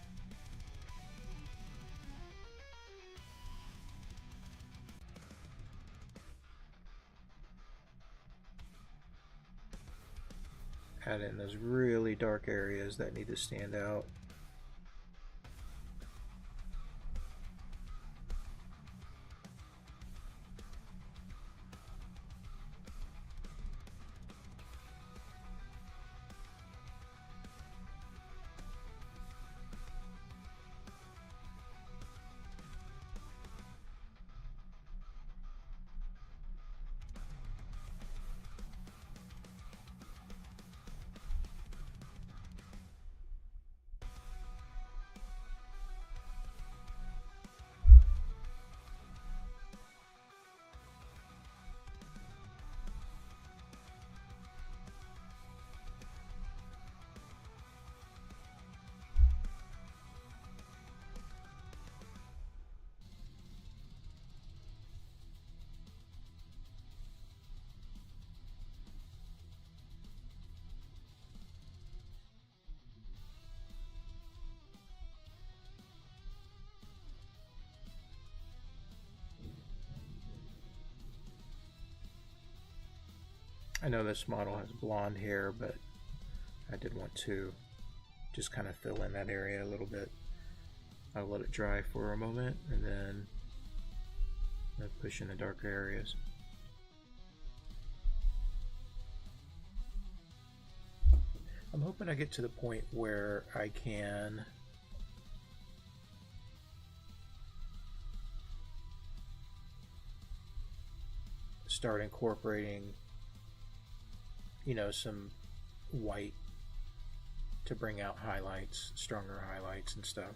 Add in those really dark areas that need to stand out. I know this model has blonde hair, but I did want to just kind of fill in that area a little bit. I'll let it dry for a moment and then push in the darker areas. I'm hoping I get to the point where I can start incorporating, you know, some white to bring out highlights, stronger highlights and stuff.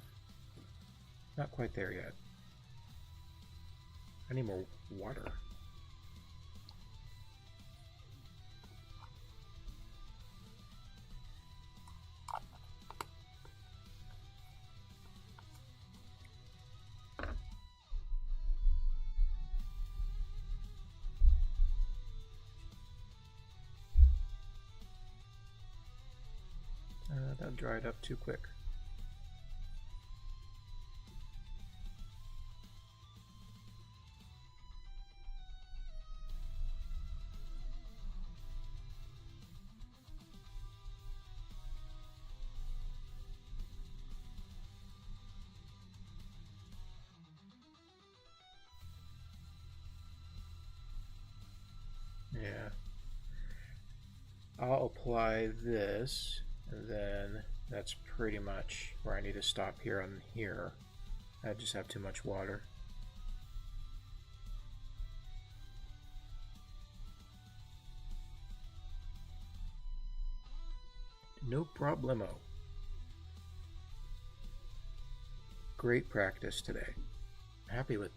Not quite there yet. I need more water. That dried up too quick. Yeah. I'll apply this, and then that's pretty much where I need to stop here on here. I just have too much water. No problemo. Great practice today. Happy with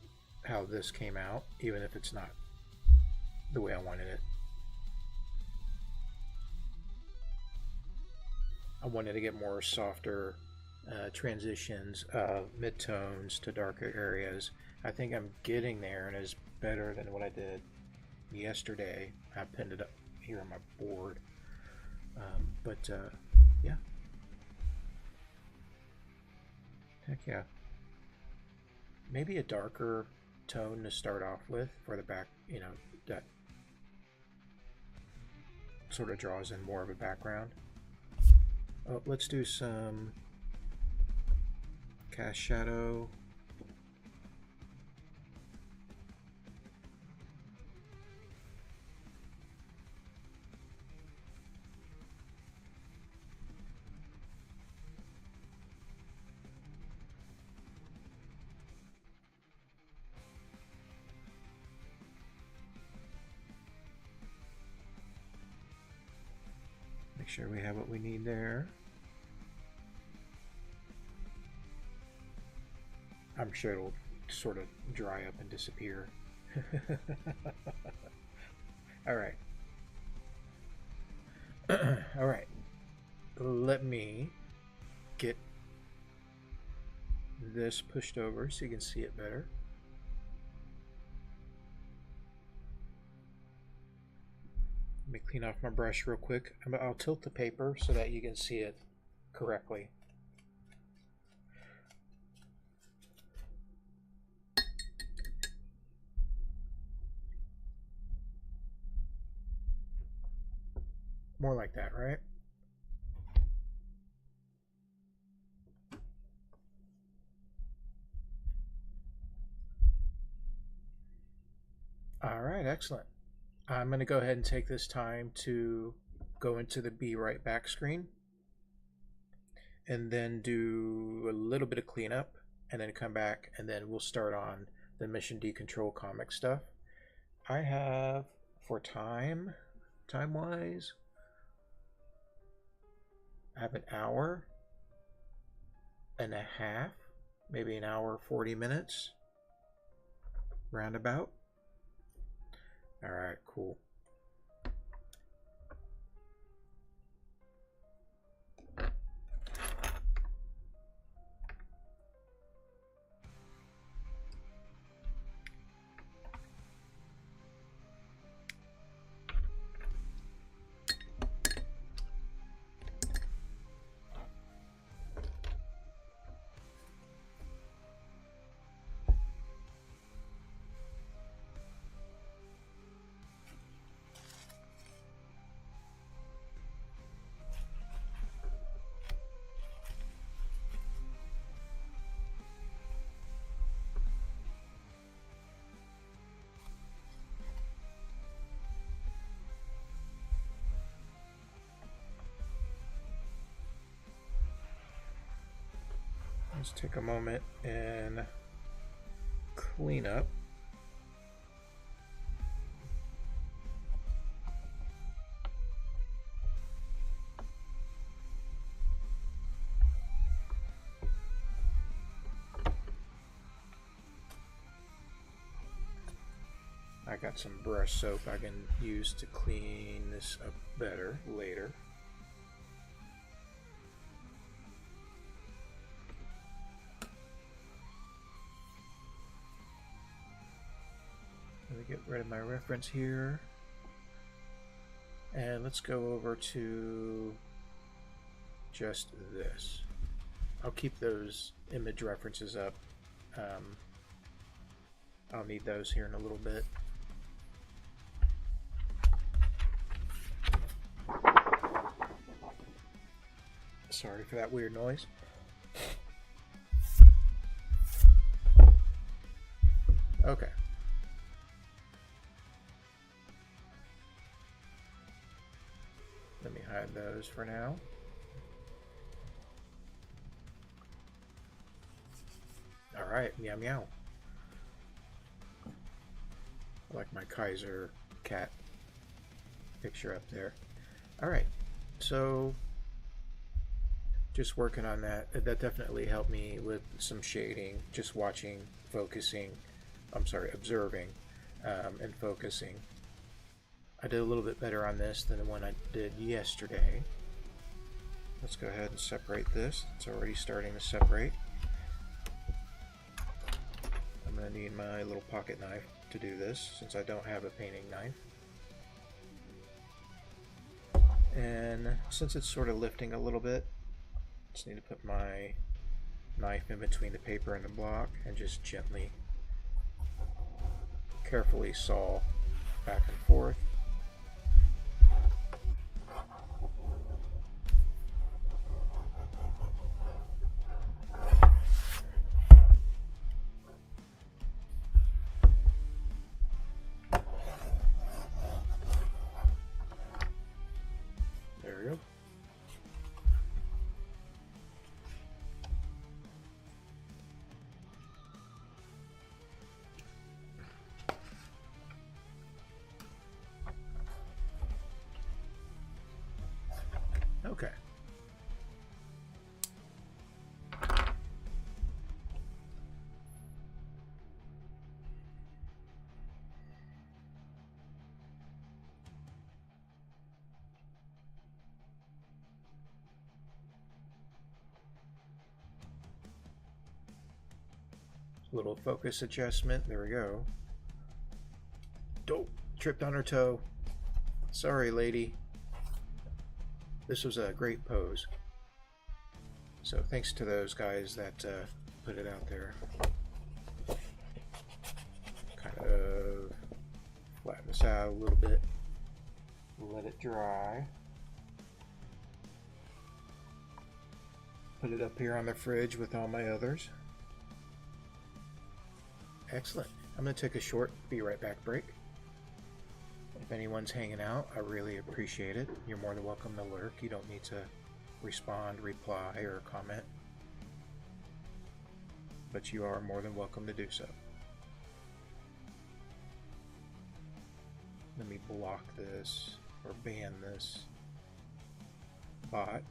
how this came out, even if it's not the way I wanted it. I wanted to get more softer transitions of midtones to darker areas. I think I'm getting there, and it's better than what I did yesterday. I pinned it up here on my board. Yeah. Heck yeah. Maybe a darker tone to start off with for the back, you know, that sort of draws in more of a background. Oh, let's do some cast shadow. Make sure we have what we need there. I'm sure it'll sort of dry up and disappear. All right. All right. Let me get this pushed over so you can see it better. Let me clean off my brush real quick. I'll tilt the paper so that you can see it correctly. More like that, right? All right, excellent. I'm going to go ahead and take this time to go into the Be Right Back screen and then do a little bit of cleanup and then come back, and then we'll start on the Mission D Control comic stuff. I have, for time-wise, I have an hour and a half, maybe an hour 40 minutes, roundabout. All right, cool. Let's take a moment and clean up. I got some brush soap I can use to clean this up better later. Let me get rid of my reference here. And let's go over to just this. I'll keep those image references up. I'll need those here in a little bit. Sorry for that weird noise. Okay. Let me hide those for now. Alright, meow meow. I like my Kaiser cat picture up there. Alright, so just working on that. That definitely helped me with some shading, just watching, focusing, observing, and focusing. I did a little bit better on this than the one I did yesterday. Let's go ahead and separate this. It's already starting to separate. I'm going to need my little pocket knife to do this since I don't have a painting knife. And since it's sort of lifting a little bit, just need to put my knife in between the paper and the block and just gently, carefully saw back and forth. There we go. Okay. Little focus adjustment. There we go. Dope. Tripped on her toe. Sorry, lady. This was a great pose. So thanks to those guys that put it out there. Kind of flatten this out a little bit. Let it dry. Put it up here on the fridge with all my others. Excellent. I'm going to take a short be right back break. If anyone's hanging out, I really appreciate it. You're more than welcome to lurk. You don't need to respond, reply, or comment. But you are more than welcome to do so. Let me block this or ban this bot.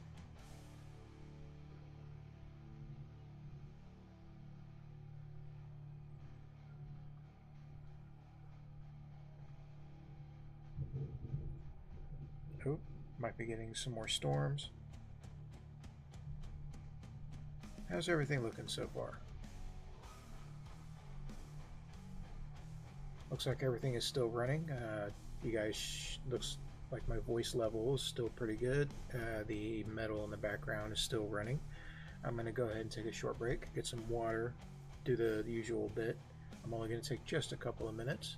Oh, might be getting some more storms. How's everything looking so far? Looks like everything is still running. You guys, looks like my voice level is still pretty good. The metal in the background is still running. I'm going to go ahead and take a short break, get some water, do the usual bit. I'm only going to take just a couple of minutes.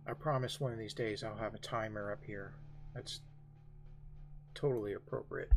I promise one of these days I'll have a timer up here. That's totally appropriate.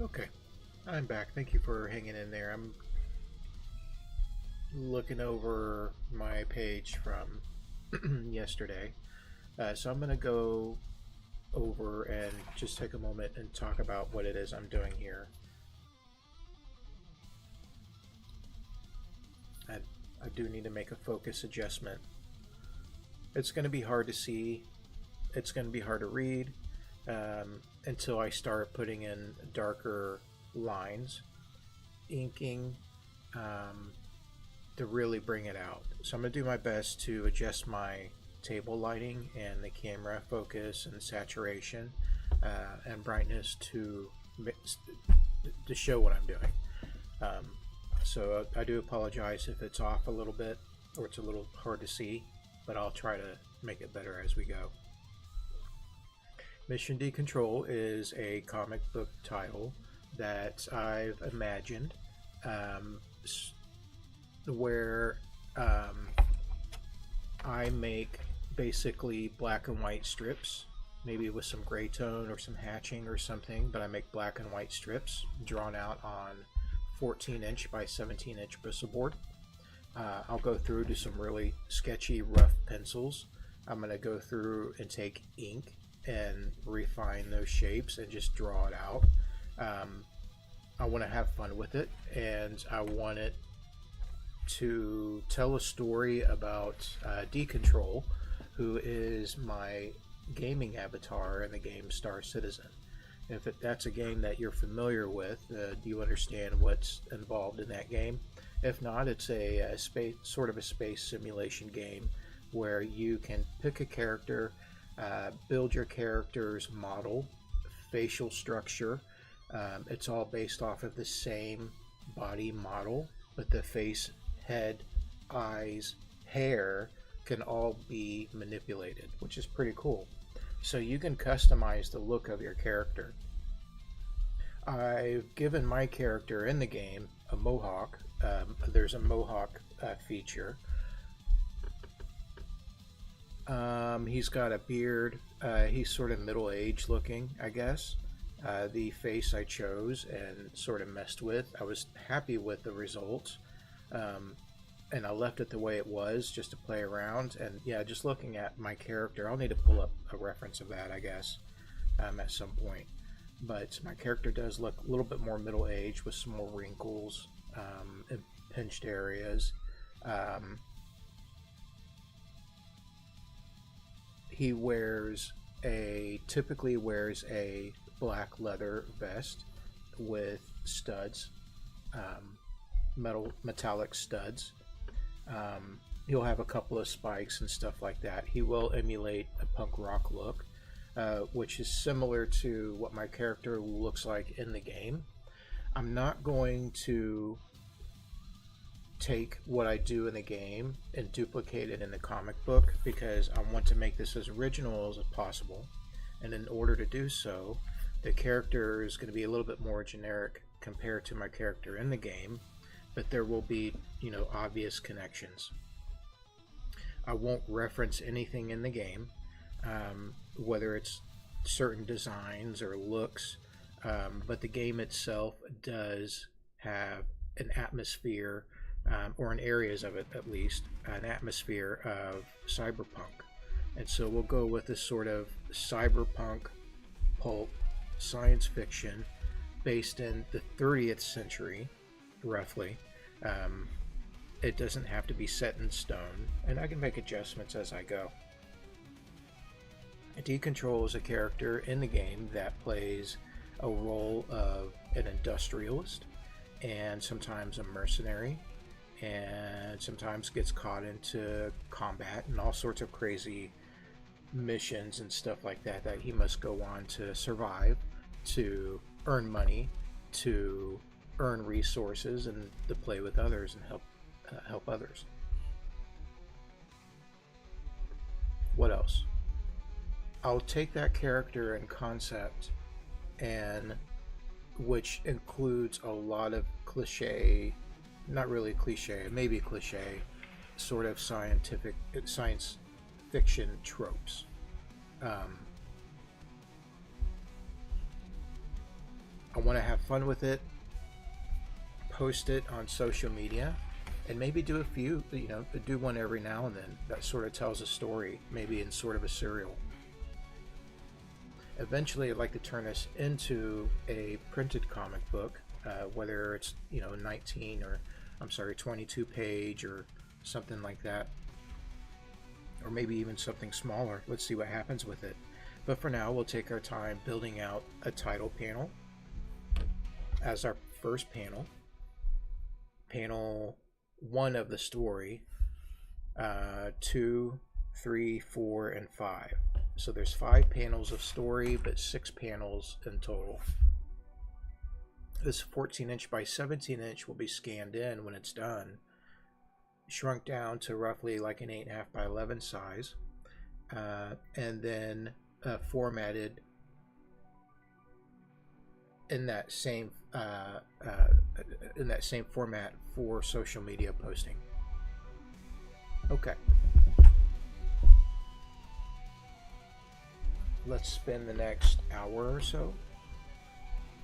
Okay, I'm back. Thank you for hanging in there. I'm looking over my page from yesterday. So I'm going to go over and just take a moment and talk about what it is I'm doing here. I, I do need to make a focus adjustment. It's going to be hard to see, it's going to be hard to read until I start putting in darker lines, inking, to really bring it out. So I'm going to do my best to adjust my table lighting and the camera focus and saturation and brightness to show what I'm doing. So I do apologize if it's off a little bit or it's a little hard to see, but I'll try to make it better as we go. Mission Decontrol is a comic book title that I've imagined where I make basically black and white strips, maybe with some gray tone or some hatching or something, but I make black and white strips drawn out on 14-inch by 17-inch bristle board. I'll go through to some really sketchy rough pencils. I'm going to go through and take ink and refine those shapes and just draw it out. I want to have fun with it, and I want it to tell a story about Decontrol, who is my gaming avatar in the game Star Citizen. If that's a game that you're familiar with, do you understand what's involved in that game? If not, it's a space, sort of a space simulation game where you can pick a character, build your character's model, facial structure. It's all based off of the same body model, but the face, head, eyes, hair can all be manipulated, which is pretty cool. So you can customize the look of your character. I've given my character in the game a mohawk. There's a mohawk feature. He's got a beard. He's sort of middle-aged looking, I guess. The face I chose and sort of messed with. I was happy with the results. And I left it the way it was just to play around. And yeah, just looking at my character, I'll need to pull up a reference of that, I guess, at some point. But my character does look a little bit more middle-aged with some more wrinkles and pinched areas. He typically wears a black leather vest with studs, metallic studs. He'll have a couple of spikes and stuff like that. He will emulate a punk rock look, which is similar to what my character looks like in the game. I'm not going to take what I do in the game and duplicate it in the comic book because I want to make this as original as possible. And in order to do so, the character is going to be a little bit more generic compared to my character in the game, but there will be, obvious connections. I won't reference anything in the game, whether it's certain designs or looks, but the game itself does have an atmosphere, or in areas of it at least, an atmosphere of cyberpunk. And so we'll go with this sort of cyberpunk pulp science fiction based in the 30th century, roughly. It doesn't have to be set in stone, and I can make adjustments as I go. Decontrol is a character in the game that plays a role of an industrialist and sometimes a mercenary, and sometimes gets caught into combat and all sorts of crazy missions and stuff like that he must go on to survive, to earn money, to earn resources, and to play with others and help others. What else? I'll take that character and concept, and which includes a lot of cliche, not really cliche, maybe cliche, sort of science fiction tropes. I want to have fun with it, post it on social media, and maybe do a few, do one every now and then that sort of tells a story, maybe in sort of a serial. Eventually, I'd like to turn this into a printed comic book, whether it's 22 page or something like that, or maybe even something smaller. Let's see what happens with it. But for now, we'll take our time building out a title panel as our first panel. Panel 1 of the story, 2, 3, 4, and 5. So there's 5 panels of story, but 6 panels in total. This 14-inch by 17-inch will be scanned in when it's done, shrunk down to roughly like an 8.5 by 11 size, and then formatted in that same format for social media posting. Okay. Let's spend the next hour or so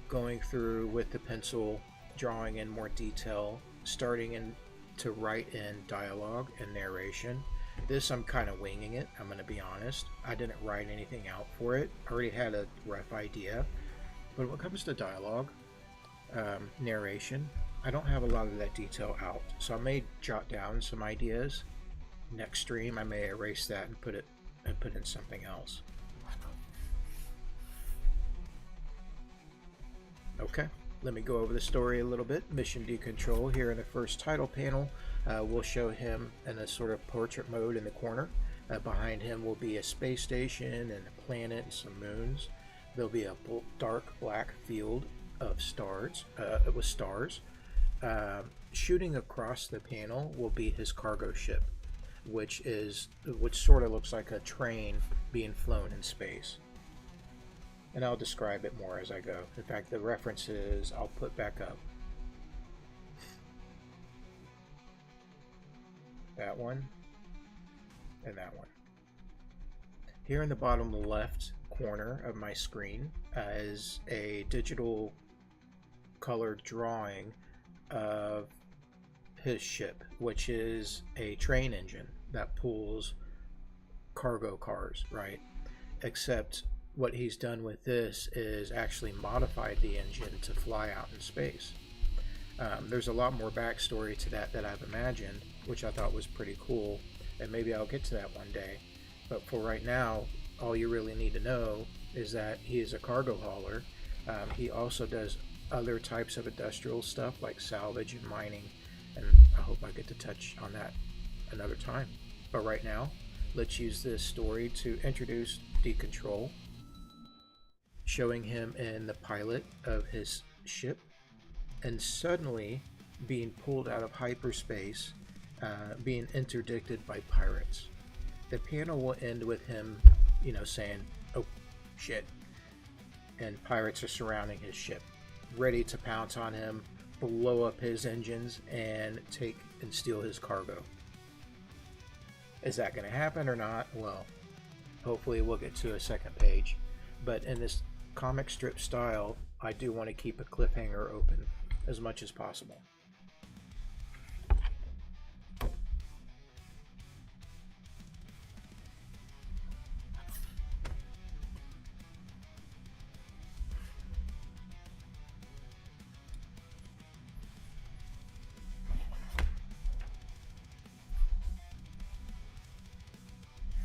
going through with the pencil, drawing in more detail, starting to write in dialogue and narration. This I'm kind of winging it, I'm going to be honest. I didn't write anything out for it. I already had a rough idea. But when it comes to dialogue, narration, I don't have a lot of that detail out. So I may jot down some ideas. Next stream I may erase that and put in something else. Okay, let me go over the story a little bit. Mission Decontrol here in the first title panel. We'll show him in a sort of portrait mode in the corner. Behind him will be a space station and a planet and some moons. There'll be a dark black field of stars, with stars. Shooting across the panel will be his cargo ship, which sort of looks like a train being flown in space. And I'll describe it more as I go. In fact, the references I'll put back up. That one and that one. Here in the bottom left corner of my screen is a digital colored drawing of his ship, which is a train engine that pulls cargo cars, right? Except what he's done with this is actually modified the engine to fly out in space. There's a lot more backstory to that I've imagined, which I thought was pretty cool, and maybe I'll get to that one day. But for right now, all you really need to know is that he is a cargo hauler. He also does other types of industrial stuff like salvage and mining, and I hope I get to touch on that another time. But right now, let's use this story to introduce Decontrol, showing him in the pilot of his ship, and suddenly being pulled out of hyperspace, being interdicted by pirates. The panel will end with him, saying, "Oh, shit," and pirates are surrounding his ship, ready to pounce on him, blow up his engines, and take and steal his cargo. Is that going to happen or not? Well, hopefully we'll get to a second page. But in this comic strip style, I do want to keep a cliffhanger open as much as possible.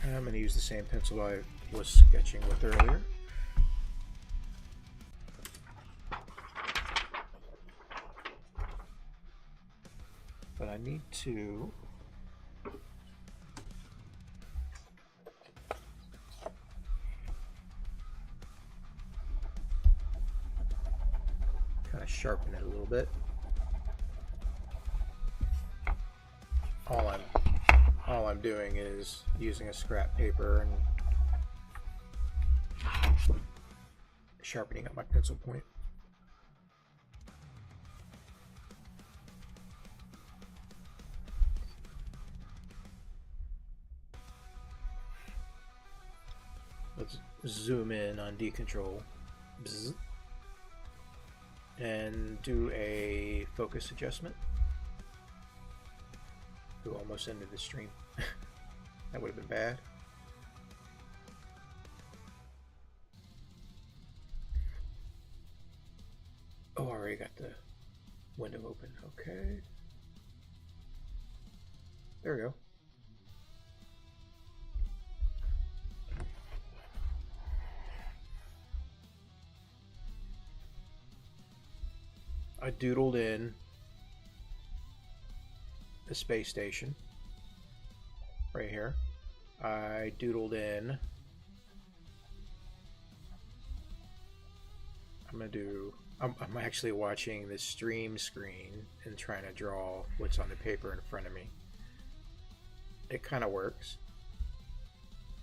I'm going to use the same pencil I was sketching with earlier. But I need to kind of sharpen it a little bit. All I'm doing is using a scrap paper and sharpening up my pencil point. Let's zoom in on Decontrol. Bzz. and do a focus adjustment. Who almost ended the stream. That would have been bad. Oh, I already got the window open. Okay. There we go. I doodled in the space station right here. I doodled in. I'm actually watching the stream screen and trying to draw what's on the paper in front of me. It kind of works.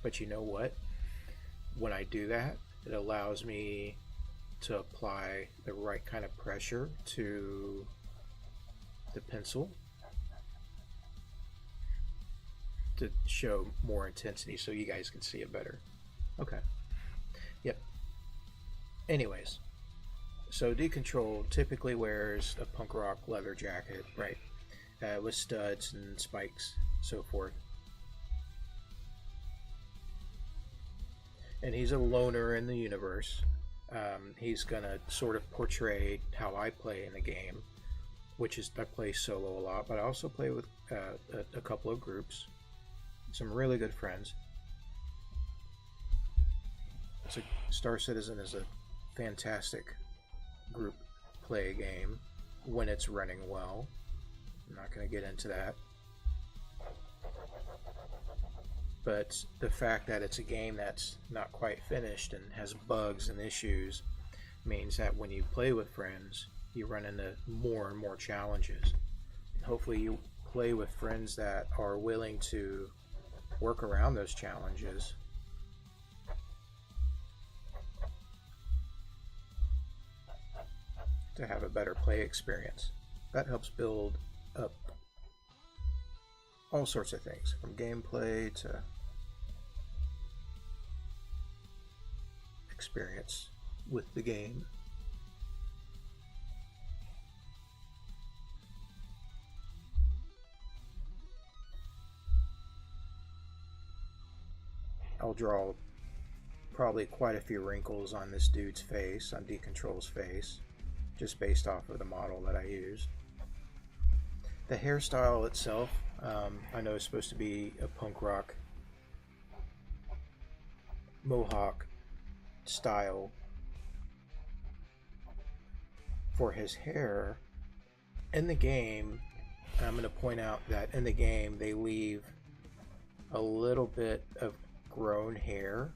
But you know what? When I do that, it allows me to apply the right kind of pressure to the pencil to show more intensity so you guys can see it better. Okay. Yep. Anyways, so Decontrol typically wears a punk rock leather jacket, right? With studs and spikes, so forth. And he's a loner in the universe. He's gonna sort of portray how I play in the game, which is I play solo a lot, but I also play with a couple of groups, some really good friends. So Star Citizen is a fantastic group play game when it's running well. I'm not going to get into that. But the fact that it's a game that's not quite finished and has bugs and issues means that when you play with friends, you run into more and more challenges. Hopefully you play with friends that are willing to work around those challenges. To have a better play experience. That helps build up all sorts of things, from gameplay to experience with the game. I'll draw probably quite a few wrinkles on this dude's face, on Decontrol's face, just based off of the model that I used. The hairstyle itself, I know is supposed to be a punk rock mohawk style for his hair. In the game, I'm going to point out that in the game they leave a little bit of grown hair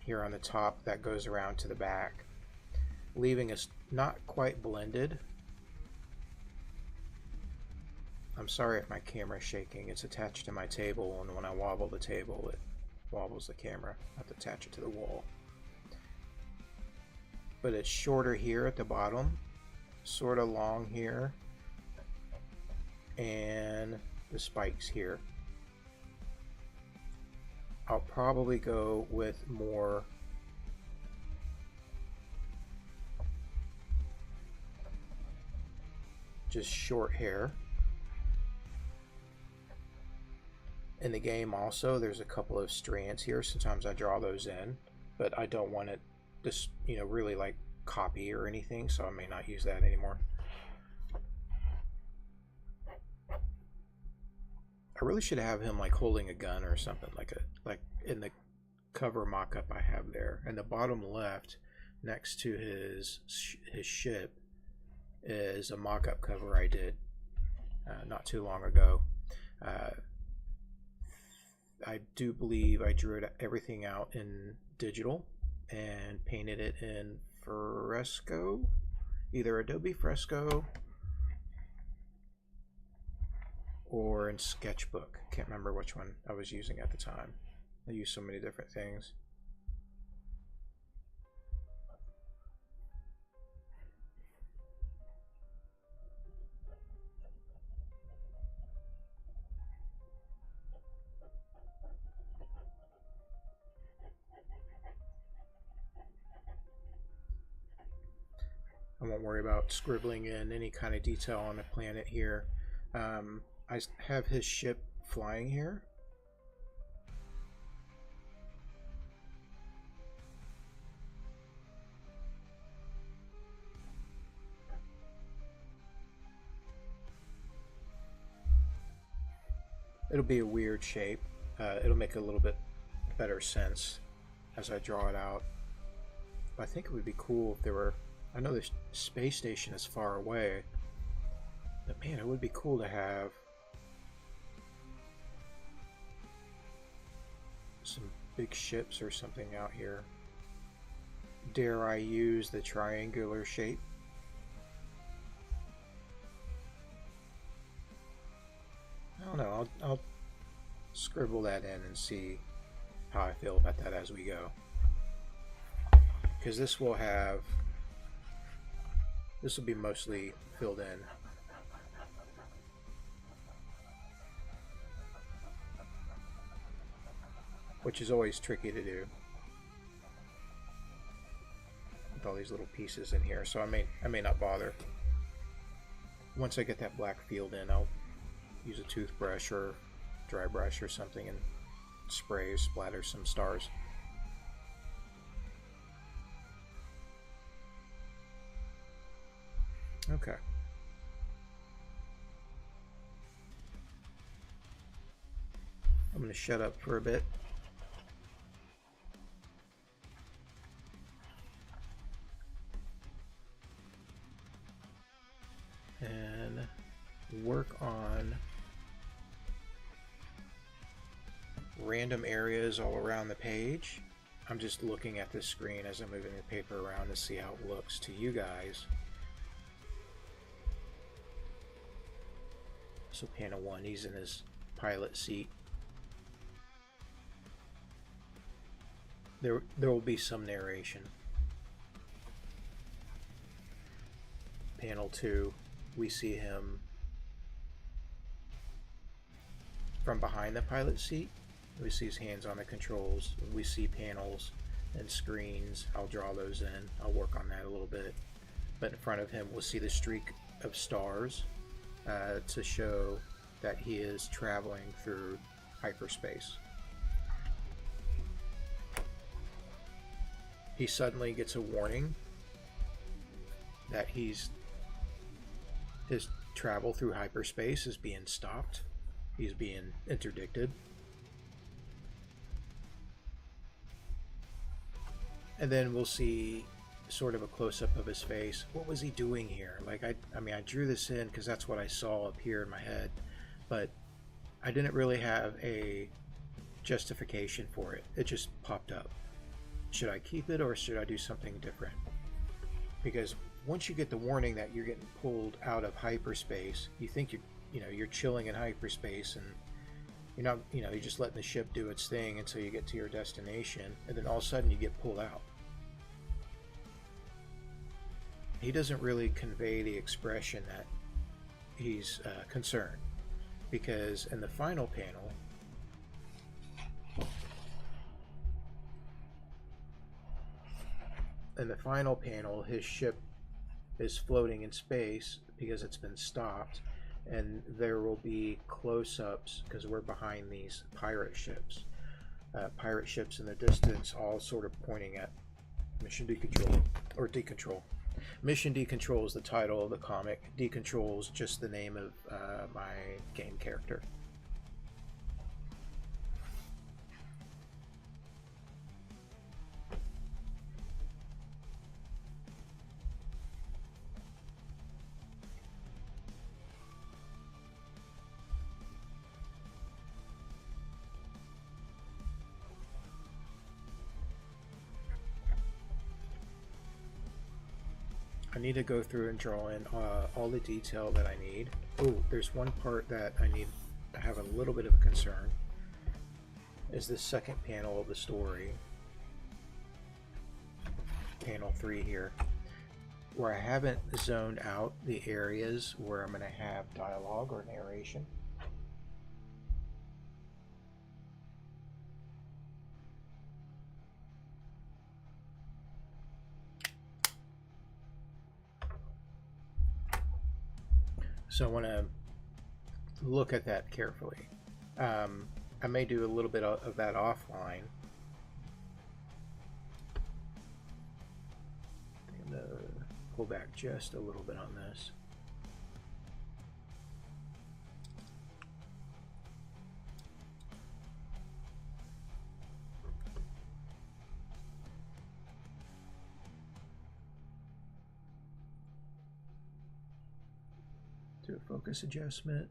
here on the top that goes around to the back, leaving us not quite blended. I'm sorry if my camera is shaking. It's attached to my table, and when I wobble the table, it wobbles the camera. I have to attach it to the wall. But it's shorter here at the bottom, sort of long here, and the spikes here. I'll probably go with more just short hair. In the game also, there's a couple of strands here. Sometimes I draw those in, but I don't want it just, really like copy or anything, so I may not use that anymore. I really should have him like holding a gun or something, like in the cover mock-up I have there. In the bottom left, next to his ship, is a mock-up cover I did not too long ago. I do believe I drew everything out in digital and painted it in Fresco, either Adobe Fresco or in Sketchbook. Can't remember which one I was using at the time. I used so many different things. don't worry about scribbling in any kind of detail on the planet here. I have his ship flying here. It'll be a weird shape. It'll make a little bit better sense as I draw it out. But I think it would be cool if there were... I know the space station is far away, but man, it would be cool to have some big ships or something out here. Dare I use the triangular shape? I don't know. I'll scribble that in and see how I feel about that as we go. Because this will be mostly filled in. Which is always tricky to do. With all these little pieces in here. So I may not bother. Once I get that black field in, I'll use a toothbrush or dry brush or something and spray or splatter some stars. Okay. I'm going to shut up for a bit. And work on random areas all around the page. I'm just looking at this screen as I'm moving the paper around to see how it looks to you guys. So panel 1, he's in his pilot seat. There will be some narration. Panel 2, we see him from behind the pilot seat. We see his hands on the controls. We see panels and screens. I'll draw those in. I'll work on that a little bit. But in front of him, we'll see the streak of stars to show that he is traveling through hyperspace. He suddenly gets a warning that his travel through hyperspace is being stopped. He's being interdicted. And then we'll see sort of a close-up of his face. What was he doing here? Like, I mean, I drew this in because that's what I saw up here in my head, but I didn't really have a justification for it. It just popped up. Should I keep it or should I do something different? Because once you get the warning that you're getting pulled out of hyperspace, you think you're chilling in hyperspace and you're not, you're just letting the ship do its thing until you get to your destination, and then all of a sudden you get pulled out. He doesn't really convey the expression that he's concerned, because in the final panel, his ship is floating in space because it's been stopped, and there will be close-ups because we're behind these pirate ships. Pirate ships in the distance, all sort of pointing at Mission Decontrol, or Decontrol. Mission Decontrol is the title of the comic. Decontrol is just the name of my game character. I need to go through and draw in all the detail that I need. Oh, there's one part that I have a little bit of a concern. Is the second panel of the story, panel 3 here, where I haven't zoned out the areas where I'm going to have dialogue or narration. So I want to look at that carefully. I may do a little bit of that offline. I'm going to pull back just a little bit on this. Do a focus adjustment.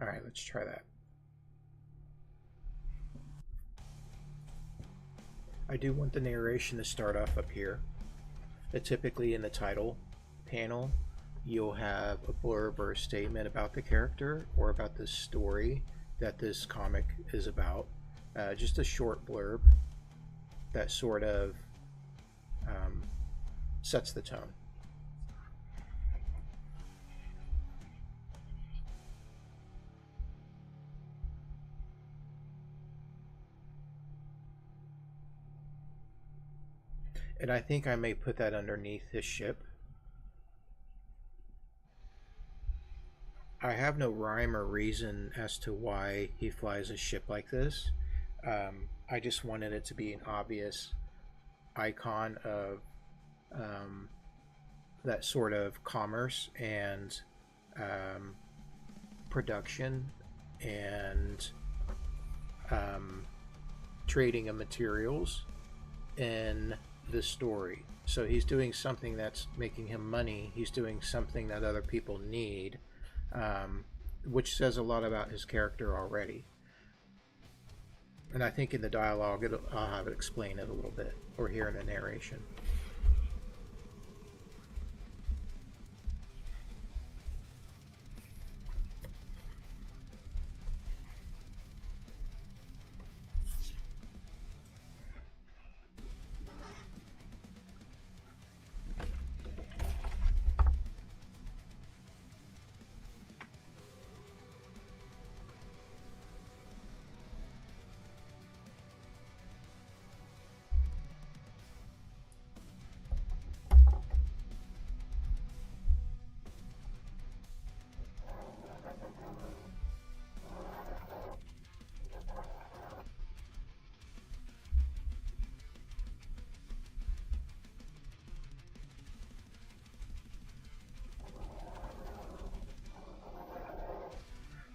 All right, let's try that. I do want the narration to start off up here. Typically in the title panel, you'll have a blurb or a statement about the character or about the story that this comic is about. Just a short blurb that sort of sets the tone. And I think I may put that underneath his ship. I have no rhyme or reason as to why he flies a ship like this. I just wanted it to be an obvious icon of that sort of commerce and production and trading of materials in the story. So he's doing something that's making him money. He's doing something that other people need, which says a lot about his character already. And I think in the dialogue, I'll have it explain it a little bit, or here in the narration.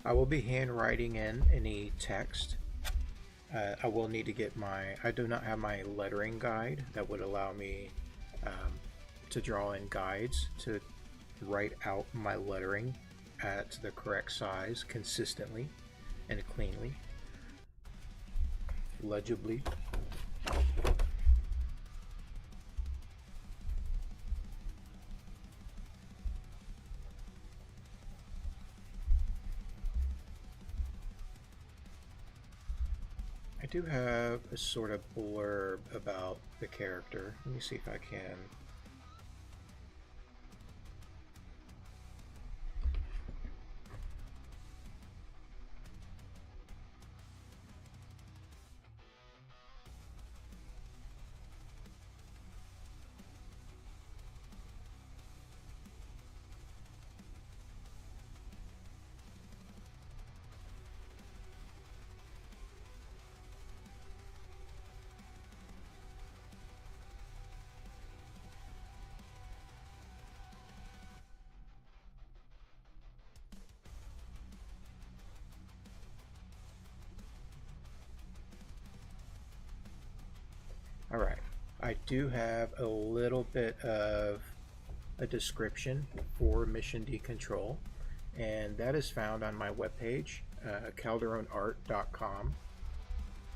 I will be handwriting in any text. I will need to get I do not have my lettering guide that would allow me to draw in guides to write out my lettering at the correct size consistently and cleanly, legibly. I do have a sort of blurb about the character. Let me see if I can. All right, I do have a little bit of a description for Mission Decontrol, and that is found on my webpage, Calderone.art.com.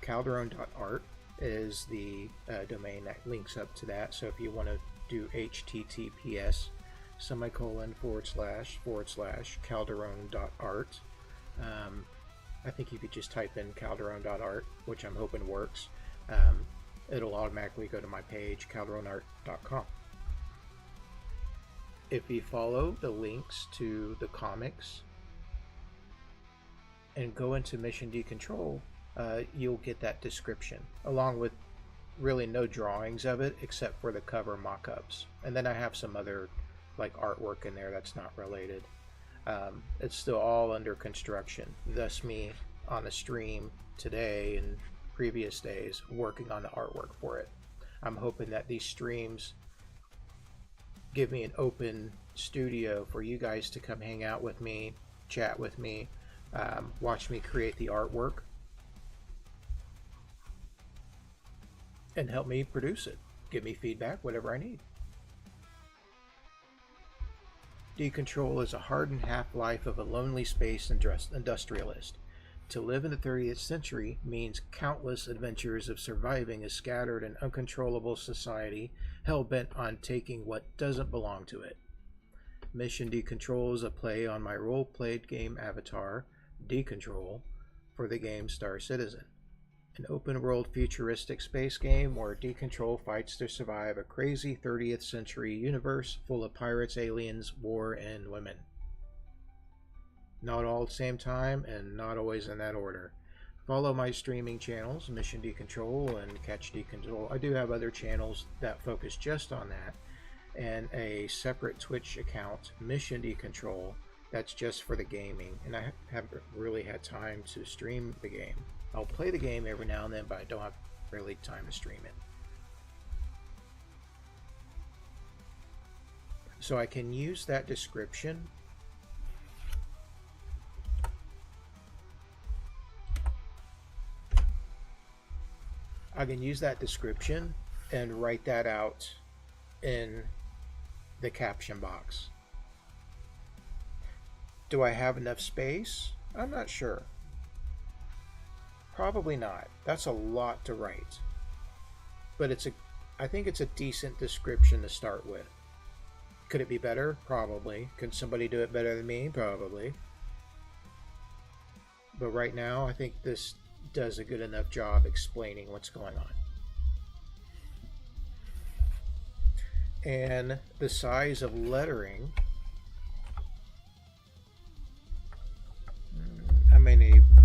Calderone.art is the domain that links up to that. So if you want to do https // Calderone.art, I think you could just type in Calderone.art, which I'm hoping works. It'll automatically go to my page, Calderone.art.com. If you follow the links to the comics and go into Mission D Control, you'll get that description along with really no drawings of it except for the cover mock-ups. And then I have some other like artwork in there that's not related. It's still all under construction, thus me on the stream today and previous days working on the artwork for it. I'm hoping that these streams give me an open studio for you guys to come hang out with me, chat with me, watch me create the artwork, and help me produce it. Give me feedback, whatever I need. Decontrol is a hardened half-life of a lonely space industrialist. To live in the 30th century means countless adventures of surviving a scattered and uncontrollable society hell-bent on taking what doesn't belong to it. Mission Decontrol is a play on my role-played game avatar, Decontrol, for the game Star Citizen. An open-world futuristic space game where Decontrol fights to survive a crazy 30th century universe full of pirates, aliens, war, and women. Not all at the same time, and not always in that order. Follow my streaming channels, Mission Decontrol and Catch Decontrol. I do have other channels that focus just on that, and a separate Twitch account, Mission Decontrol, that's just for the gaming. And I haven't really had time to stream the game. I'll play the game every now and then, but I don't have really time to stream it. So I can use that description and write that out in the caption box. Do I have enough space? I'm not sure. Probably not. That's a lot to write. But I think it's a decent description to start with. Could it be better? Probably. Can somebody do it better than me? Probably. But right now, I think this does a good enough job explaining what's going on. And the size of lettering, I may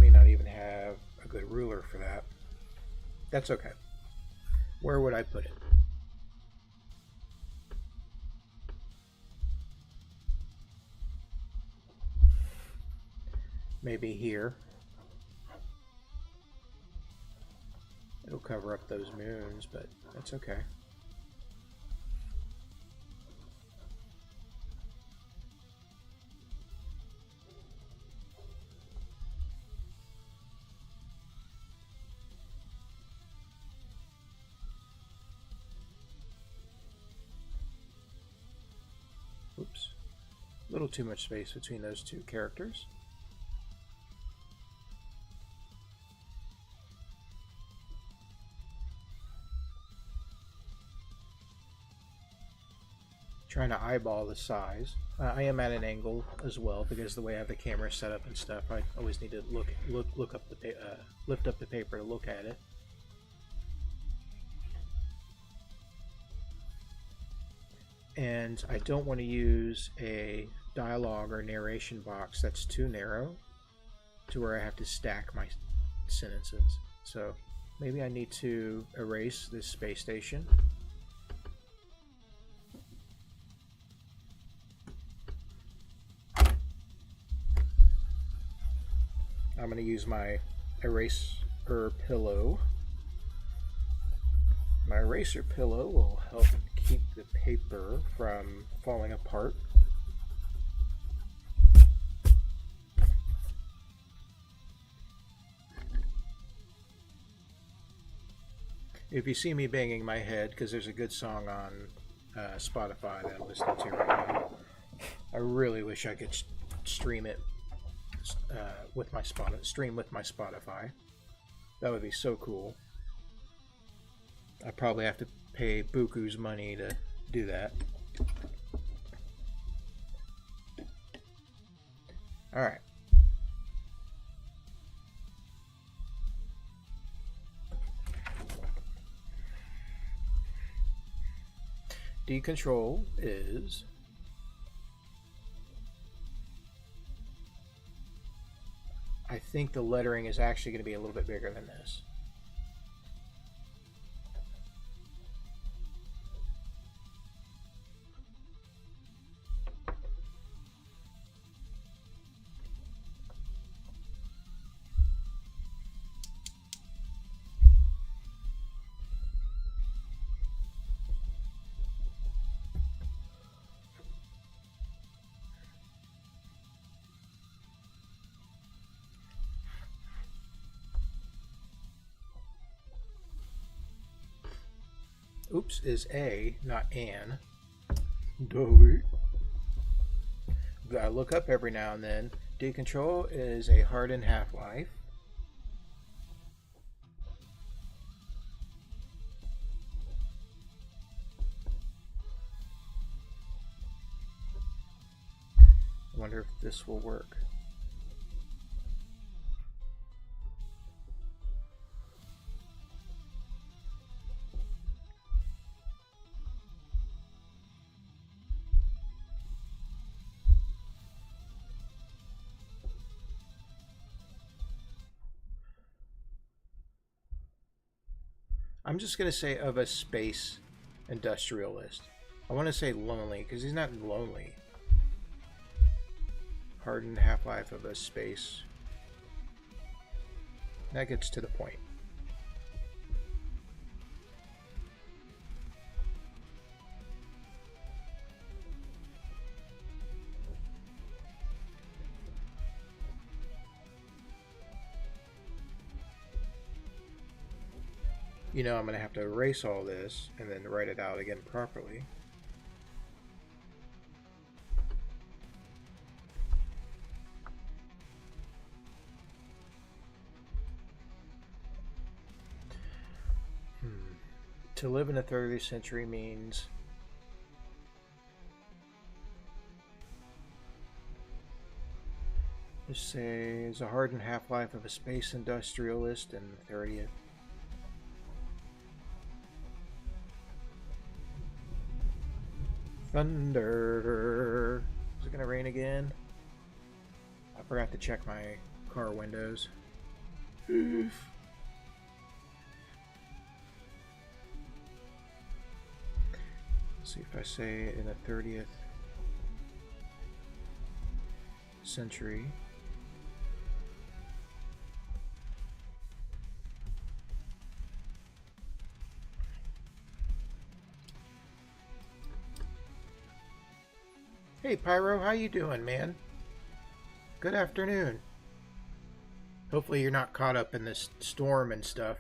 not even have a good ruler for that. That's okay. Where would I put it? Maybe here. It'll cover up those moons, but that's okay. Oops. A little too much space between those two characters. Trying to eyeball the size. I am at an angle as well because the way I have the camera set up and stuff. I always need to look up the lift up the paper to look at it. And I don't want to use a dialogue or narration box that's too narrow to where I have to stack my sentences. So maybe I need to erase this space station. I'm going to use my eraser pillow. My eraser pillow will help keep the paper from falling apart. If you see me banging my head, because there's a good song on Spotify that I'm listening to right now, I really wish I could stream it with my Spotify. That would be so cool. I probably have to pay buku's money to do that. All right. Decontrol is I think the lettering is actually going to be a little bit bigger than this. Oops is A, not an. Duh. Gotta look up every now and then. Decontrol is a hardened half-life. I wonder if this will work. I'm just going to say of a space industrialist. I want to say lonely because he's not lonely. Hardened half-life of a space. That gets to the point. You know, I'm going to have to erase all this and then write it out again properly. To live in the 30th century means just say is a hardened half-life of a space industrialist in the 30th. Thunder. Is it gonna rain again? I forgot to check my car windows. Oof. Let's see if I say in the 30th century. Hey Pyro, how you doing, man? Good afternoon. Hopefully you're not caught up in this storm and stuff.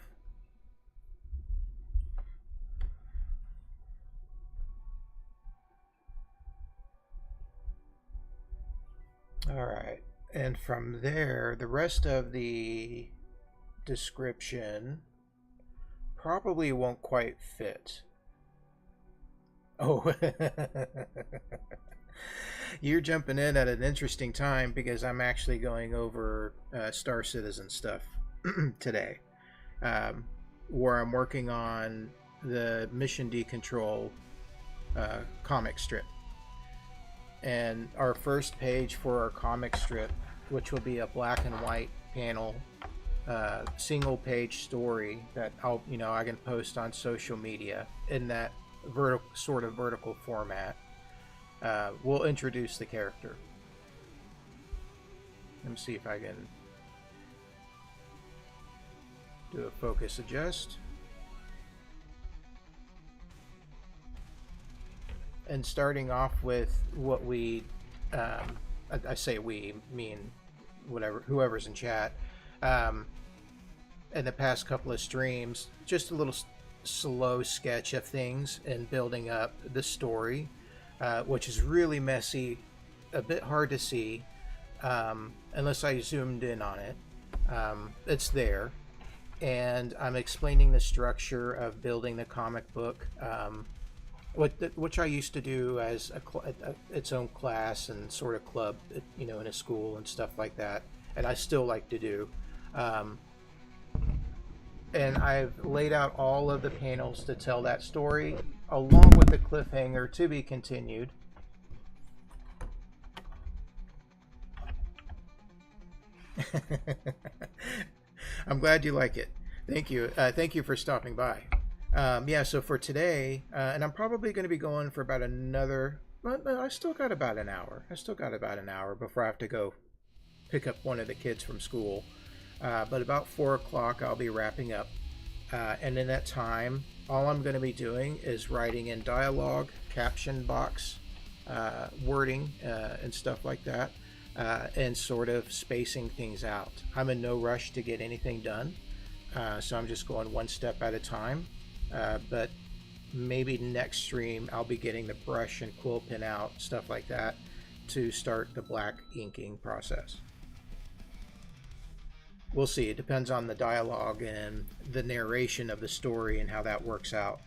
Alright, and from there, the rest of the description probably won't quite fit. Oh, you're jumping in at an interesting time because I'm actually going over Star Citizen stuff today, where I'm working on the Mission Decontrol comic strip. And our first page for our comic strip, which will be a black and white panel, single page story that I can post on social media in that vertical format. We'll introduce the character. Let me see if I can do a focus adjust. And starting off with what we, I say we, mean whoever's in chat, in the past couple of streams, just a little slow sketch of things and building up the story, which is really messy, a bit hard to see, unless I zoomed in on it. It's there, and I'm explaining the structure of building the comic book, which I used to do as its own class and sort of club, in a school and stuff like that, and I still like to do. And I've laid out all of the panels to tell that story, along with the cliffhanger to be continued. I'm glad you like it. Thank you. Thank you for stopping by. Yeah, so for today, and I'm probably going to be going for about another. Well, I still got about an hour. I still got about an hour before I have to go pick up one of the kids from school. But about 4 o'clock, I'll be wrapping up. And in that time, all I'm going to be doing is writing in dialogue, caption box, wording, and stuff like that, and sort of spacing things out. I'm in no rush to get anything done, so I'm just going one step at a time. But maybe next stream, I'll be getting the brush and quill pen out, stuff like that, to start the black inking process. We'll see. It depends on the dialogue and the narration of the story and how that works out.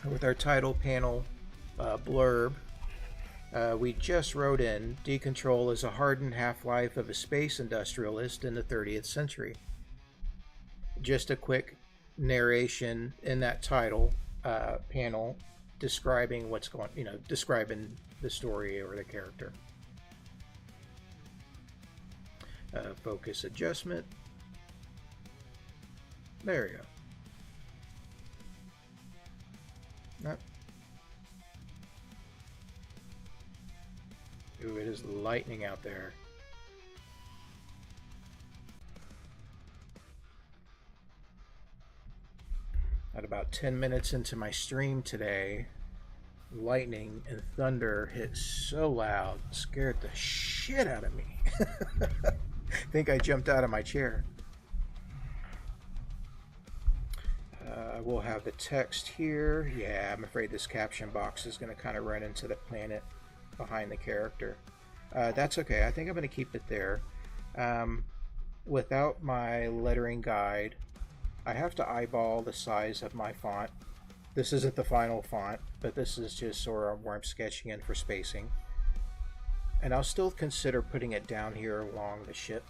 With our title panel blurb, we just wrote in, Decontrol is a hardened half-life of a space industrialist in the 30th century. Just a quick narration in that title panel describing what's going, describing the story or the character. Focus adjustment. There you go. Nope. Ooh, it is lightning out there. At about 10 minutes into my stream today, lightning and thunder hit so loud, scared the shit out of me. I think I jumped out of my chair. We'll have the text here. Yeah, I'm afraid this caption box is going to kind of run into the planet behind the character. That's okay. I think I'm going to keep it there. Without my lettering guide, I have to eyeball the size of my font. This isn't the final font, but this is just sort of where I'm sketching in for spacing. And I'll still consider putting it down here along the ship.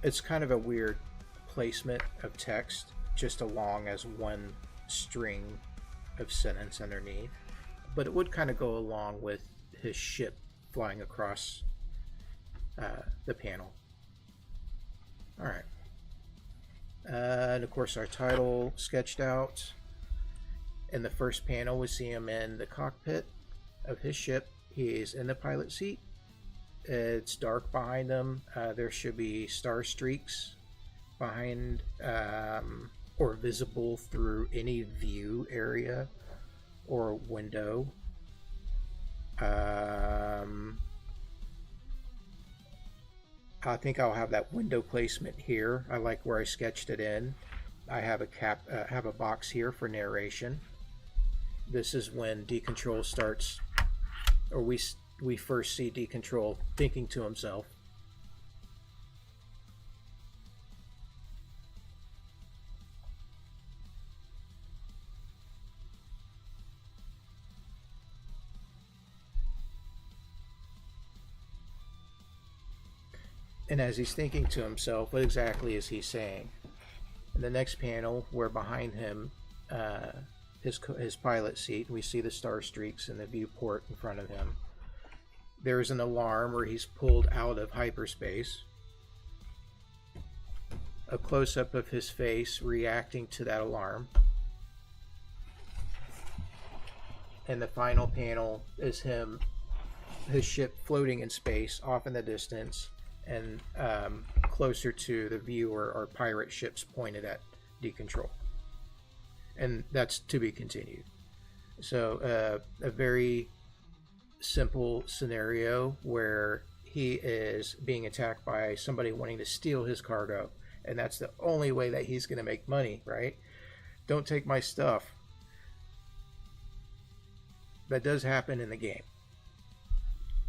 It's kind of a weird placement of text, just along as one string of sentence underneath. But it would kind of go along with his ship flying across the panel. Alright. And of course our title sketched out. In the first panel we see him in the cockpit of his ship. He's in the pilot seat. It's dark behind him. There should be star streaks behind or visible through any view area or window. I think I'll have that window placement here. I like where I sketched it in. I have a box here for narration. This is when Decontrol starts, or we first see Decontrol thinking to himself. And as he's thinking to himself, what exactly is he saying? In the next panel, we're behind him, his pilot seat, we see the star streaks in the viewport in front of him. There is an alarm where he's pulled out of hyperspace. A close-up of his face reacting to that alarm. And the final panel is his ship floating in space off in the distance and closer to the viewer or pirate ships pointed at Decontrol. And that's to be continued. So a very simple scenario where he is being attacked by somebody wanting to steal his cargo, and that's the only way that he's going to make money, right? Don't take my stuff. That does happen in the game,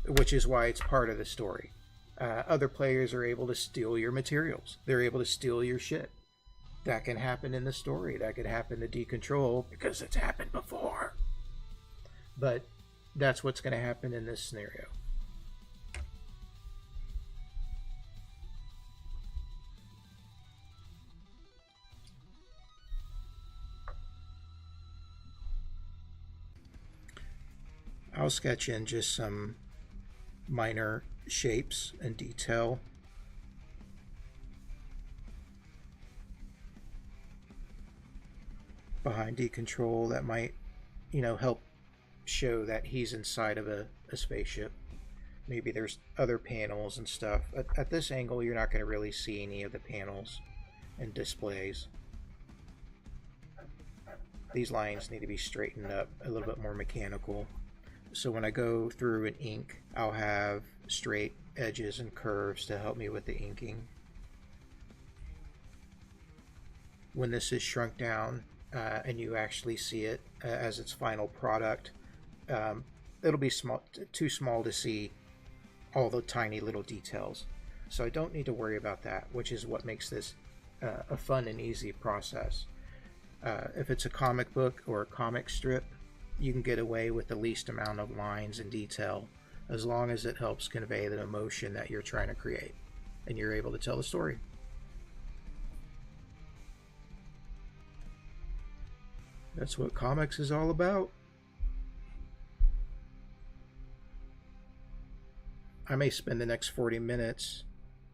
which is why it's part of the story. Other players are able to steal your materials. They're able to steal your shit. That can happen in the story. That could happen to Decontrol because it's happened before. But that's what's going to happen in this scenario. I'll sketch in just some minor shapes and detail. Behind decontrol that might, help show that he's inside of a spaceship. Maybe there's other panels and stuff. At this angle, you're not going to really see any of the panels and displays. These lines need to be straightened up, a little bit more mechanical. So when I go through and ink, I'll have straight edges and curves to help me with the inking. When this is shrunk down and you actually see it as its final product, it'll be too small to see all the tiny little details. So I don't need to worry about that, which is what makes this a fun and easy process. If it's a comic book or a comic strip, you can get away with the least amount of lines and detail as long as it helps convey the emotion that you're trying to create and you're able to tell the story. That's what comics is all about. I may spend the next 40 minutes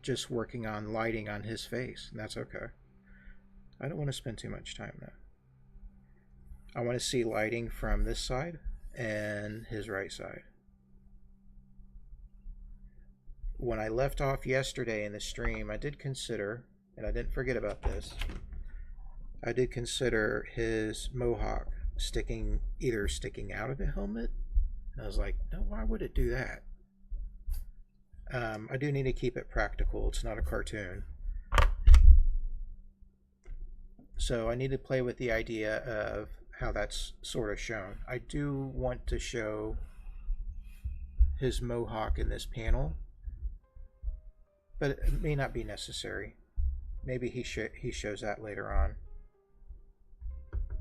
just working on lighting on his face, and that's okay. I don't want to spend too much time there. I want to see lighting from this side and his right side. When I left off yesterday in the stream, I did consider, and I didn't forget about this, I did consider his mohawk either sticking out of the helmet. And I was like, no, why would it do that? I do need to keep it practical. It's not a cartoon. So I need to play with the idea of how that's sort of shown. I do want to show his mohawk in this panel, but it may not be necessary. Maybe he shows that later on,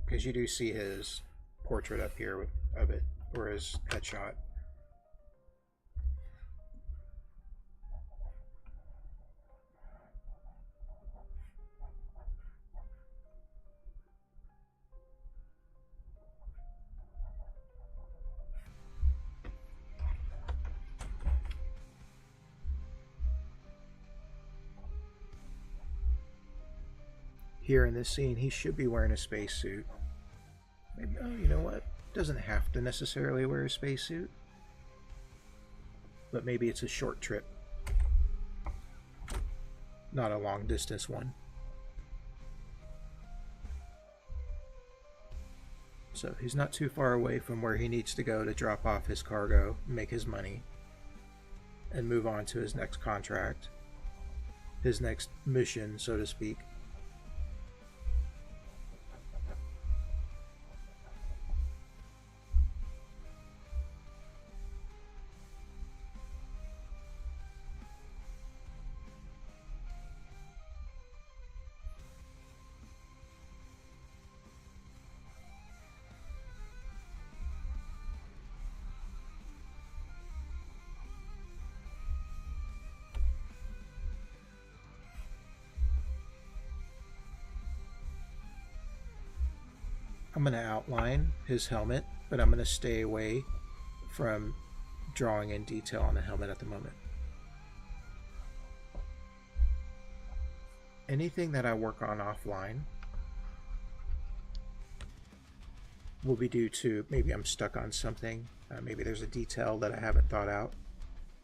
because you do see his portrait up here of it, or his headshot. Here in this scene, he should be wearing a spacesuit. Maybe, oh, you know what? Doesn't have to necessarily wear a spacesuit. But maybe it's a short trip. Not a long distance one. So he's not too far away from where he needs to go to drop off his cargo, make his money, and move on to his next contract. His next mission, so to speak. I'm going to outline his helmet, but I'm going to stay away from drawing in detail on the helmet at the moment. Anything that I work on offline will be due to maybe I'm stuck on something. Maybe there's a detail that I haven't thought out,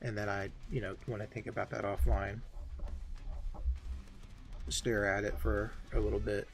and then I, when I think about that offline, stare at it for a little bit.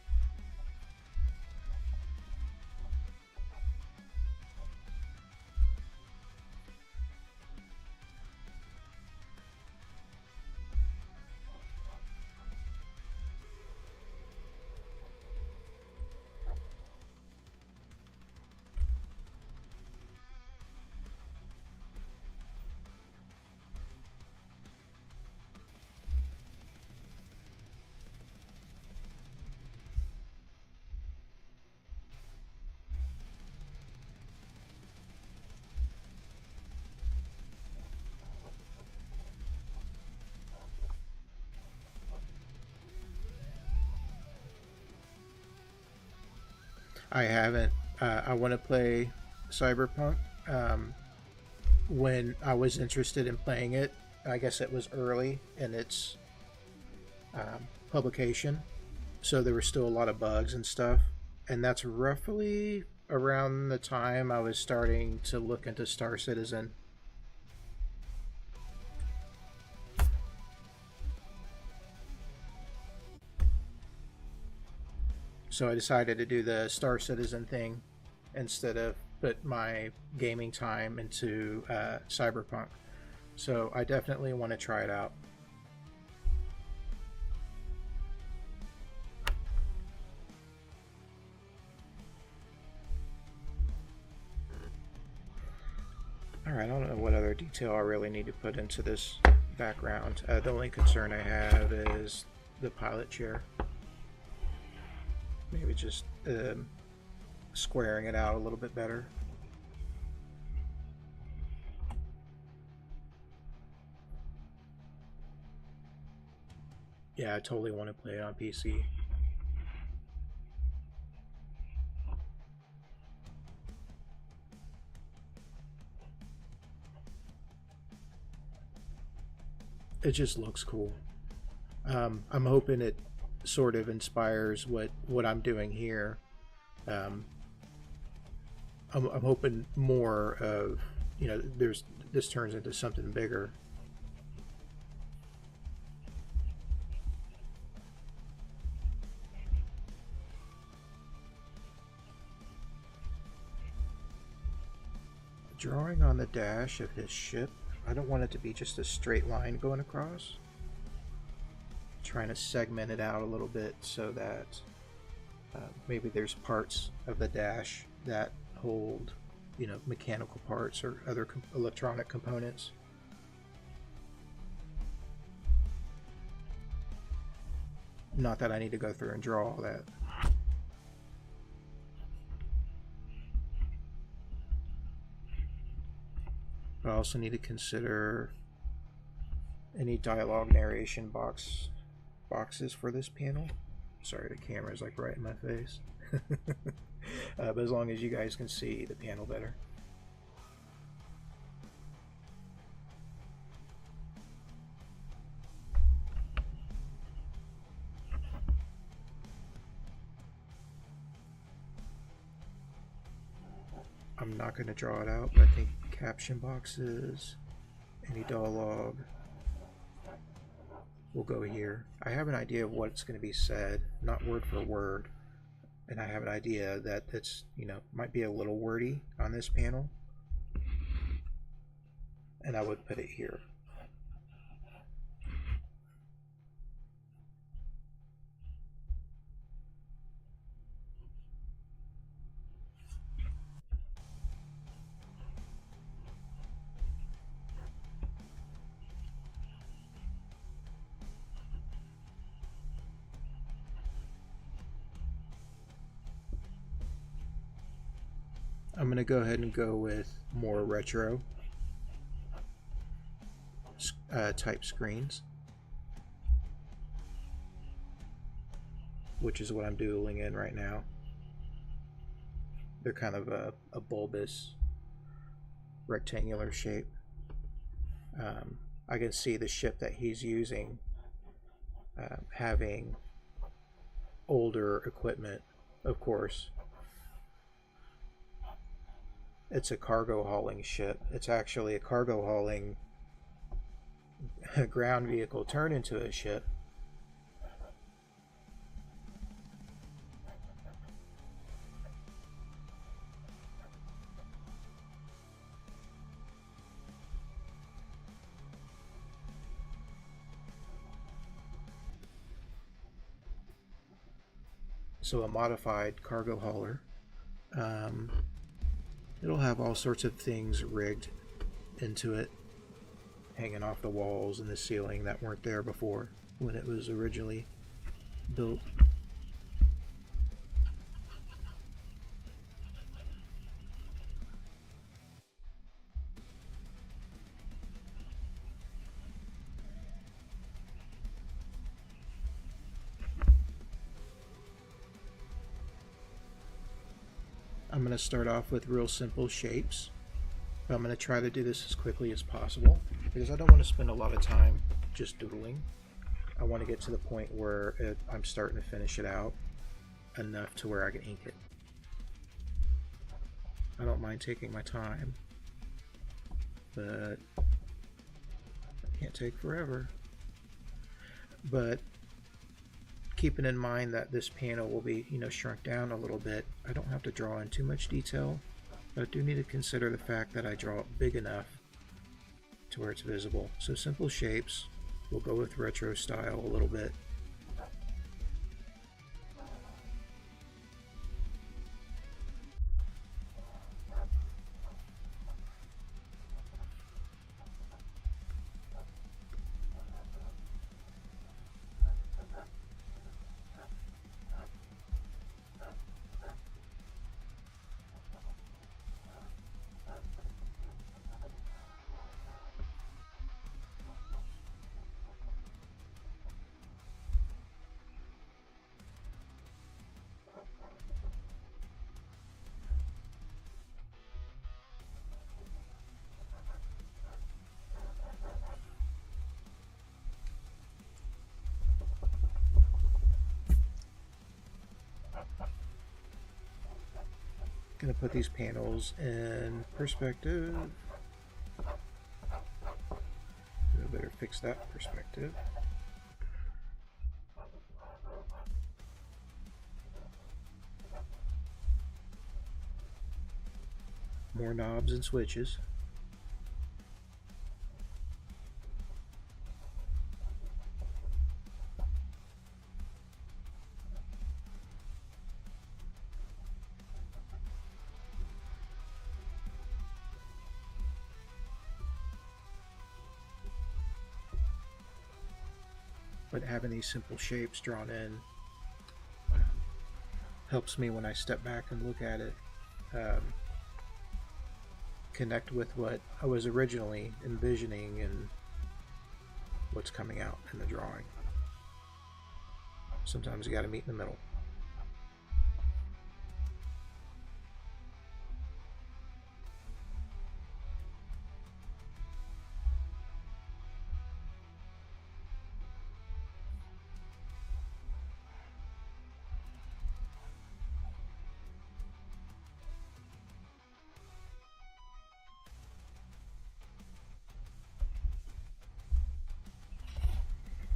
I haven't. I want to play Cyberpunk. when I was interested in playing it, I guess it was early in its publication, so there were still a lot of bugs and stuff. And that's roughly around the time I was starting to look into Star Citizen. So I decided to do the Star Citizen thing instead of put my gaming time into Cyberpunk. So I definitely want to try it out. Alright, I don't know what other detail I really need to put into this background. The only concern I have is the pilot chair. Maybe just squaring it out a little bit better. Yeah, I totally want to play it on PC. It just looks cool. I'm hoping it sort of inspires what I'm doing here. Um, I'm hoping more of, you know, this turns into something bigger. Drawing on the dash of his ship, I don't want it to be just a straight line going across. Trying to segment it out a little bit so that maybe there's parts of the dash that hold, you know, mechanical parts or other electronic components. Not that I need to go through and draw all that. But I also need to consider any dialogue narration boxes for this panel. Sorry, the camera's like right in my face. But as long as you guys can see the panel better. I'm not going to draw it out, but I think caption boxes, any dialogue will go here. I have an idea of what's going to be said, not word for word, and I have an idea that it's, you know, might be a little wordy on this panel, and I would put it here. I'm going to go ahead and go with more retro type screens, which is what I'm doodling in right now. They're kind of a bulbous rectangular shape. I can see the ship that he's using having older equipment, of course. It's a cargo hauling ship. It's actually a cargo hauling ground vehicle turned into a ship. So a modified cargo hauler. It'll have all sorts of things rigged into it, hanging off the walls and the ceiling that weren't there before when it was originally built. I'm going to start off with real simple shapes. But I'm going to try to do this as quickly as possible because I don't want to spend a lot of time just doodling. I want to get to the point where I'm starting to finish it out enough to where I can ink it. I don't mind taking my time, but it can't take forever. But keeping in mind that this panel will be, shrunk down a little bit, I don't have to draw in too much detail, but I do need to consider the fact that I draw it big enough to where it's visible. So simple shapes, we'll go with retro style a little bit. Gonna put these panels in perspective. I better fix that perspective. More knobs and switches. But having these simple shapes drawn in helps me when I step back and look at it, connect with what I was originally envisioning and what's coming out in the drawing. Sometimes you got to meet in the middle.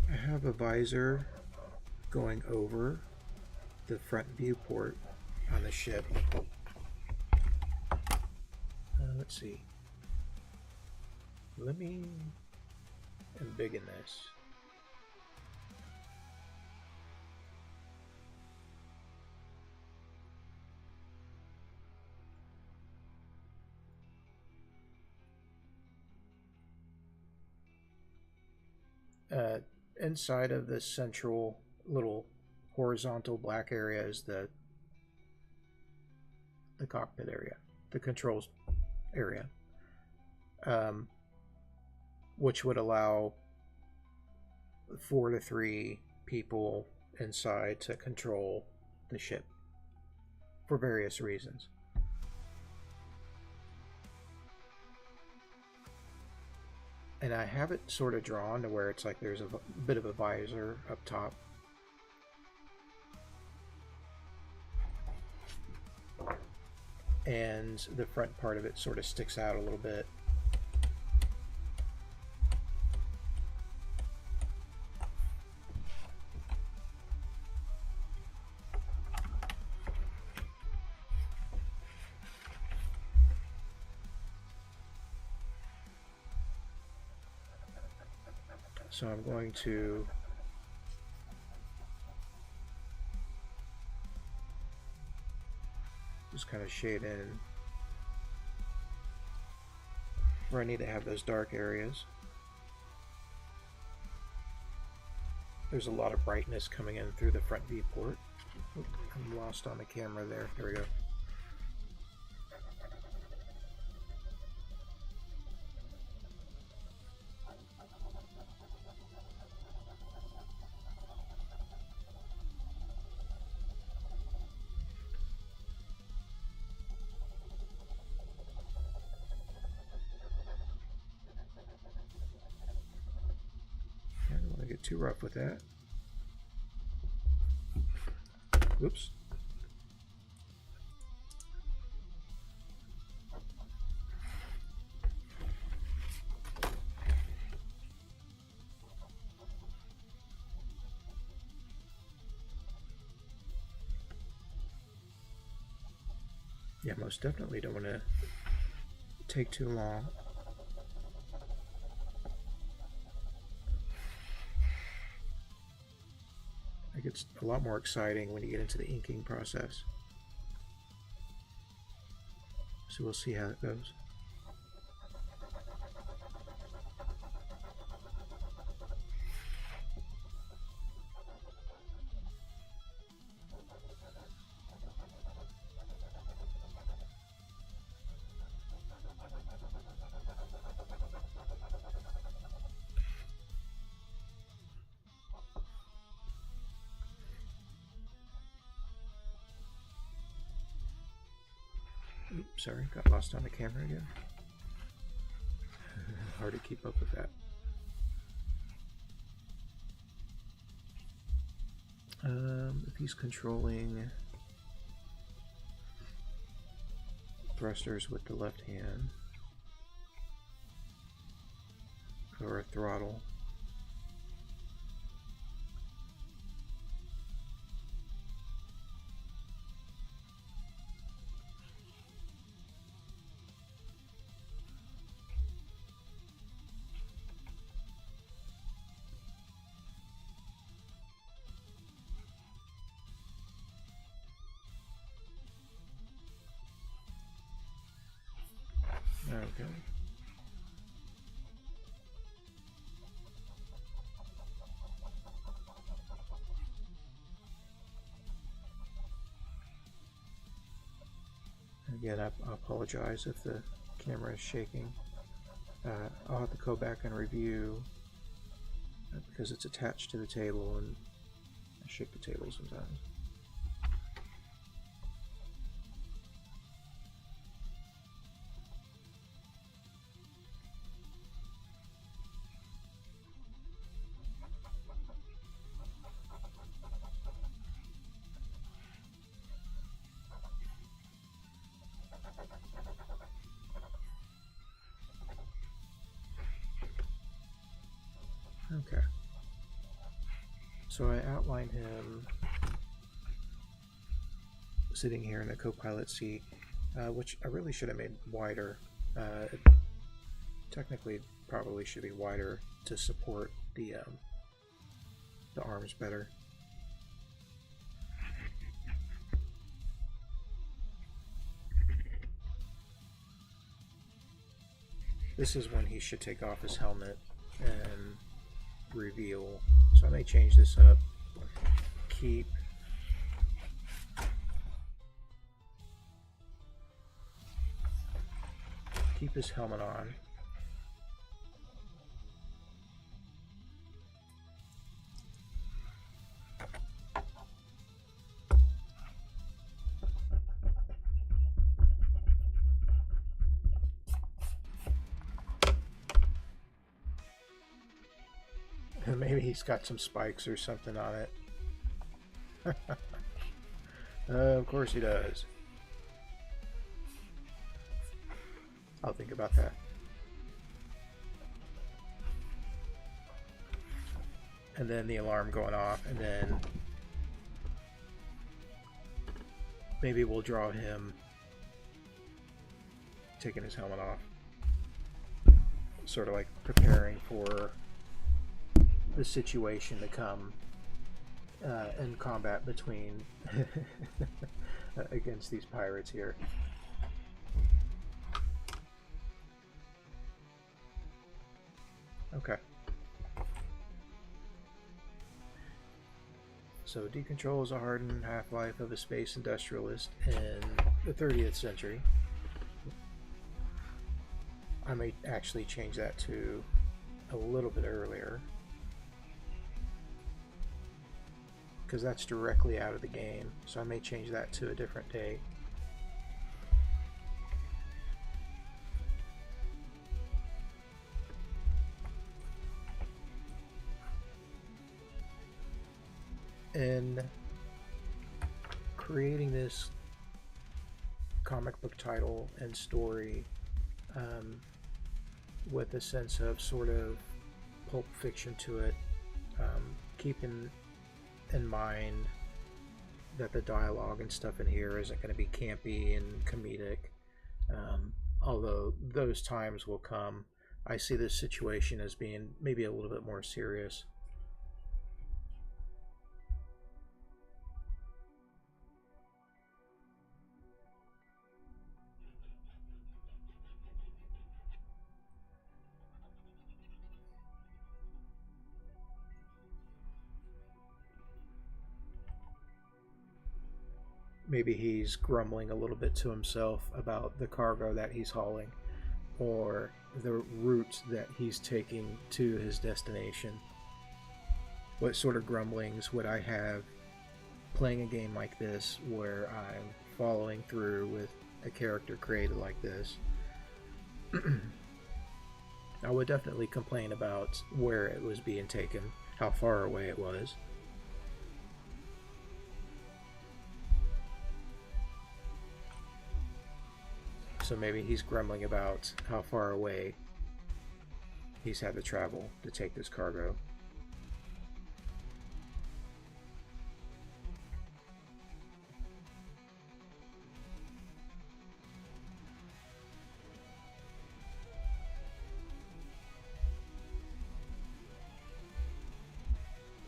I have a visor going over the front viewport on the ship. Let's see. Let me embiggen this. Inside of this central little horizontal black area is the cockpit area, the controls area, which would allow 4 to 3 people inside to control the ship for various reasons. And I have it sort of drawn to where it's like there's a bit of a visor up top. And the front part of it sort of sticks out a little bit. So I'm going to just kind of shade in where I need to have those dark areas. There's a lot of brightness coming in through the front viewport. Oop, I'm lost on the camera there. There we go. too rough with that. Oops. Yeah, most definitely don't want to take too long. It gets a lot more exciting when you get into the inking process. So we'll see how it goes. Oops, sorry, got lost on the camera again. Hard to keep up with that. If he's controlling thrusters with the left hand or a throttle, okay. Again, I apologize if the camera is shaking. I'll have to go back and review because it's attached to the table and I shake the table sometimes. Okay. So I outlined him sitting here in the co-pilot seat, which I really should have made wider. It technically probably should be wider to support the arms better. This is when he should take off his helmet and reveal. So I may change this up. Keep his helmet on. Maybe he's got some spikes or something on it. Of course he does. I'll think about that. And then the alarm going off, and then maybe we'll draw him taking his helmet off. Sort of like preparing for the situation to come in combat between against these pirates here. Okay. So decontrol is a hardened half-life of a space industrialist in the 30th century. I may actually change that to a little bit earlier, because that's directly out of the game, so I may change that to a different date. in creating this comic book title and story, with a sense of sort of pulp fiction to it, keeping in mind that the dialogue and stuff in here isn't going to be campy and comedic, although those times will come. I see this situation as being maybe a little bit more serious. Maybe he's grumbling a little bit to himself about the cargo that he's hauling, or the route that he's taking to his destination. What sort of grumblings would I have playing a game like this where I'm following through with a character created like this? I would definitely complain about where it was being taken, how far away it was. So maybe he's grumbling about how far away he's had to travel to take this cargo.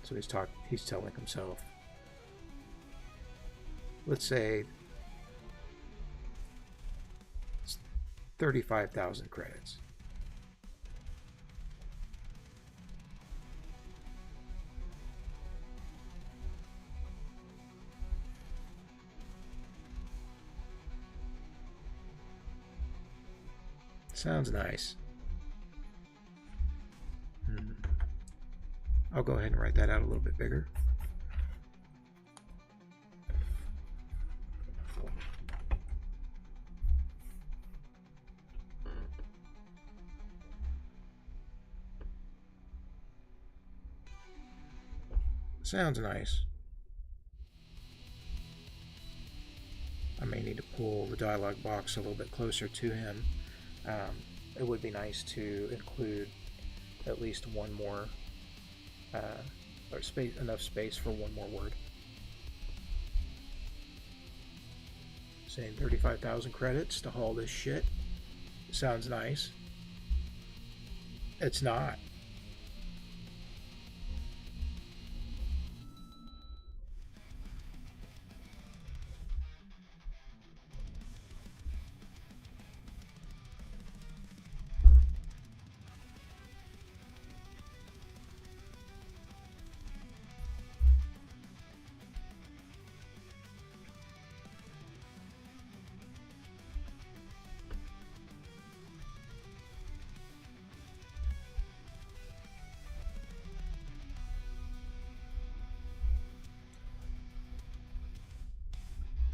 So he's telling himself, let's say it's 35,000 credits. Sounds nice. I'll go ahead and write that out a little bit bigger. Sounds nice. I may need to pull the dialogue box a little bit closer to him. It would be nice to include at least one more, or enough space for one more word. Saying 35,000 credits to haul this shit. Sounds nice. It's not.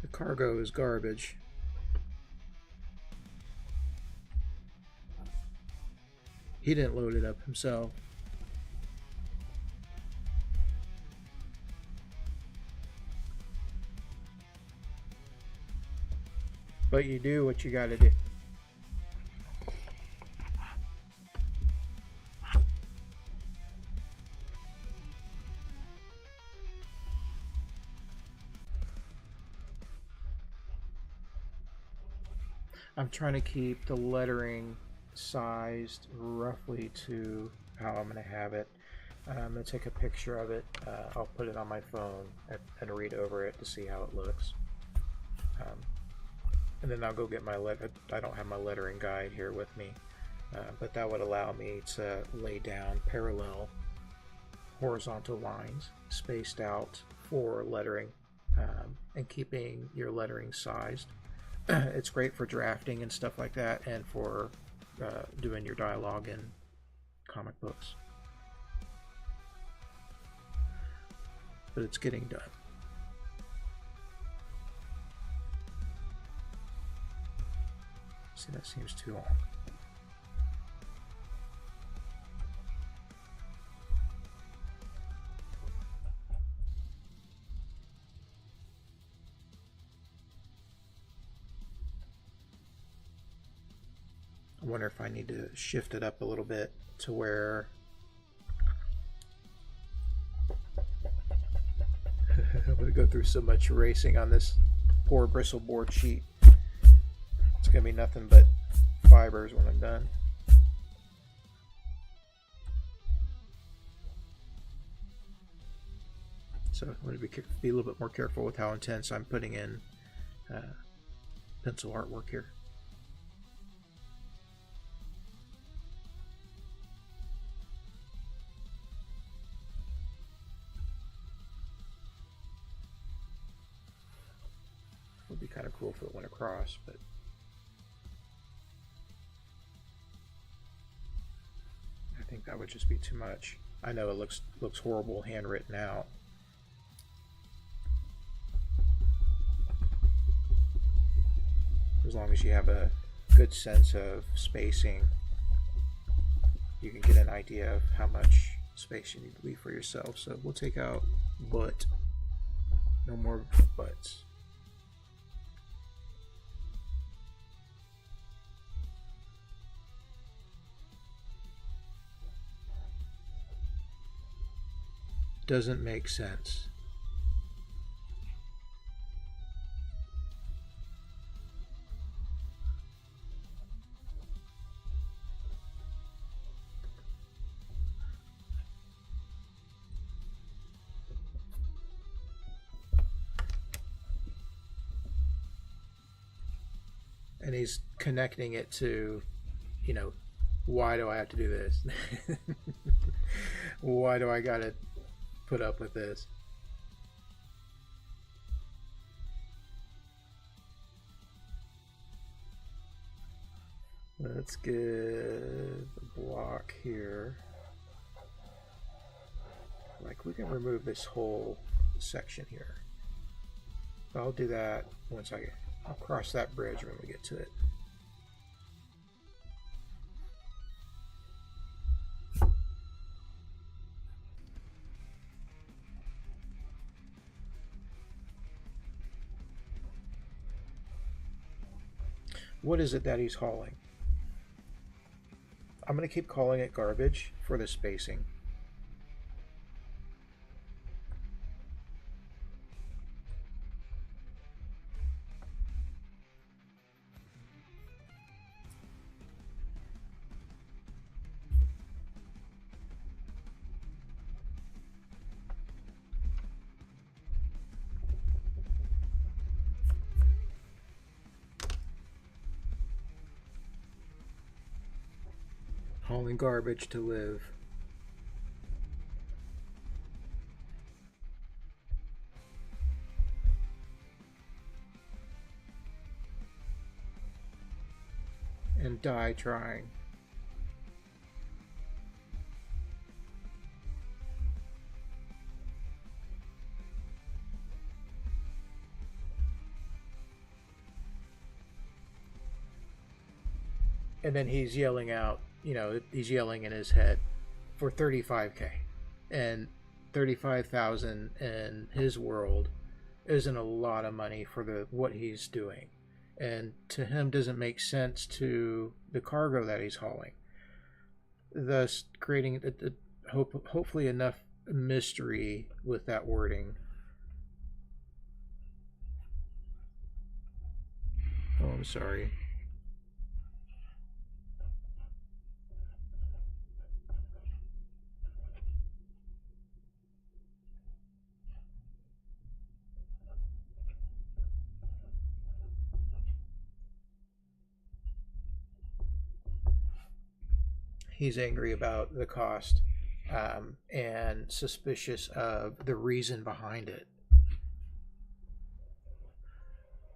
The cargo is garbage. He didn't load it up himself. But you do what you gotta do. I'm trying to keep the lettering sized roughly to how I'm going to have it. I'm going to take a picture of it. I'll put it on my phone and read over it to see how it looks. And then I'll go get my I don't have my lettering guide here with me, but that would allow me to lay down parallel horizontal lines spaced out for lettering, and keeping your lettering sized. It's great for drafting and stuff like that, and for doing your dialogue in comic books. But it's getting done. See, that seems too long. wonder if I need to shift it up a little bit to where I'm going to go through so much erasing on this poor bristle board sheet. It's going to be nothing but fibers when I'm done. So I'm going to be a little bit more careful with how intense I'm putting in pencil artwork here. It would be kind of cool if it went across, but I think that would just be too much. I know it looks horrible handwritten out. As long as you have a good sense of spacing, you can get an idea of how much space you need to leave for yourself. So we'll take out but. No more buts. Doesn't make sense. And he's connecting it to, you know, why do I have to do this? Why do I gotta put up with this? Let's get the block here. Like, we can remove this whole section here. I'll do that once I'll cross that bridge when we get to it. What is it that he's hauling? I'm going to keep calling it garbage for the spacing. Hauling garbage to live. And die trying. And then he's yelling out, you know, he's yelling in his head for 35K. And 35,000 in his world isn't a lot of money for what he's doing. And to him doesn't make sense to the cargo that he's hauling. Thus creating hopefully enough mystery with that wording. Oh, I'm sorry. He's angry about the cost and suspicious of the reason behind it.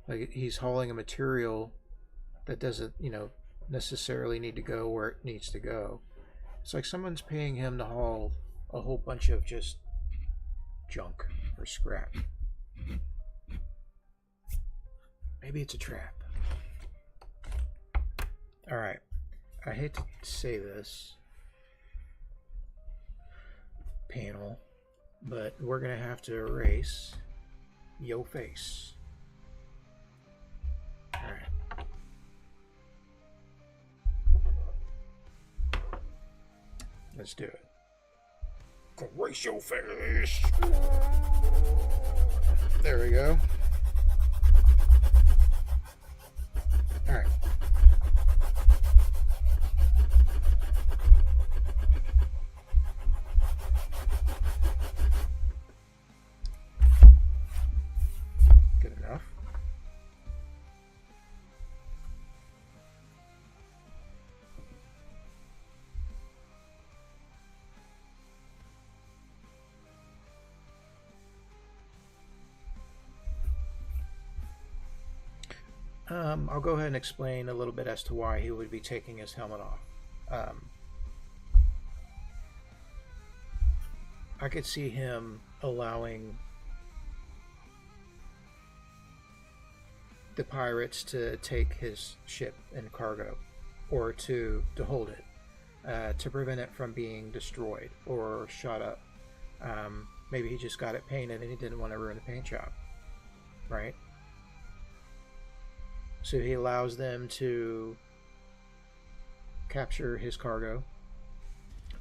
Like, he's hauling a material that doesn't, you know, necessarily need to go where it needs to go. It's like someone's paying him to haul a whole bunch of just junk or scrap. Maybe it's a trap. All right. I hate to say this, panel, but we're going to have to erase yo face. All right. Let's do it. Grace your face. There we go. All right. Good enough. I'll go ahead and explain a little bit as to why he would be taking his helmet off. I could see him allowing the pirates to take his ship and cargo, or to hold it, to prevent it from being destroyed or shot up. Maybe he just got it painted and he didn't want to ruin the paint job, right? So he allows them to capture his cargo,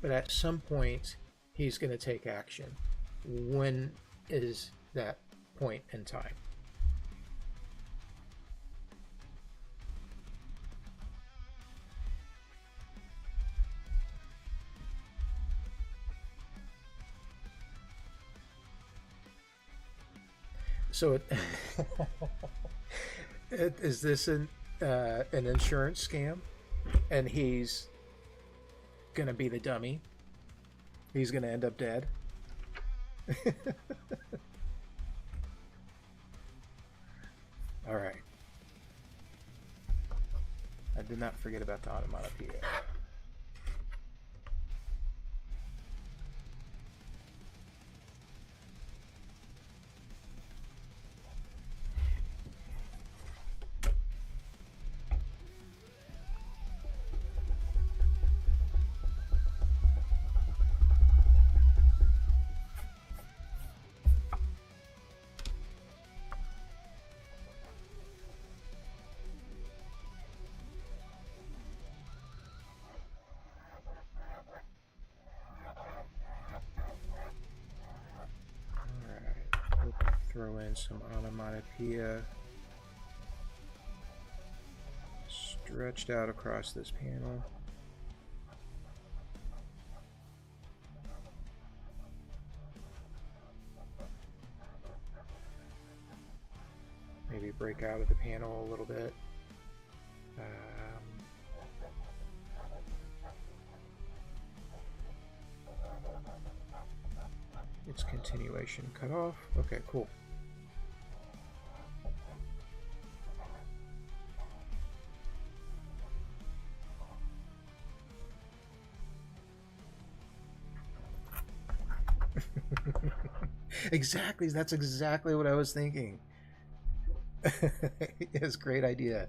but at some point he's going to take action. When is that point in time? So is this an insurance scam, and he's gonna be the dummy? He's gonna end up dead. All right. I did not forget about the onomatopoeia. Throw in some onomatopoeia stretched out across this panel. Maybe break out of the panel a little bit. Its continuation cut off. Okay, cool. Exactly. That's exactly what I was thinking. It's a great idea.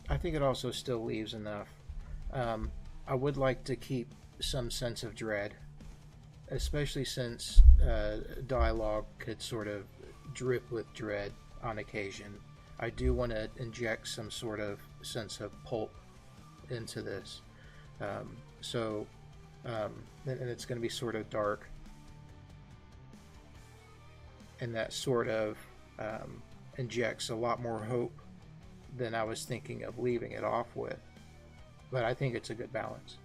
I think it also still leaves enough. I would like to keep some sense of dread, especially since dialogue could sort of drip with dread on occasion. I do want to inject some sort of sense of pulp into this. And it's going to be sort of dark, and that sort of injects a lot more hope than I was thinking of leaving it off with. But I think it's a good balance.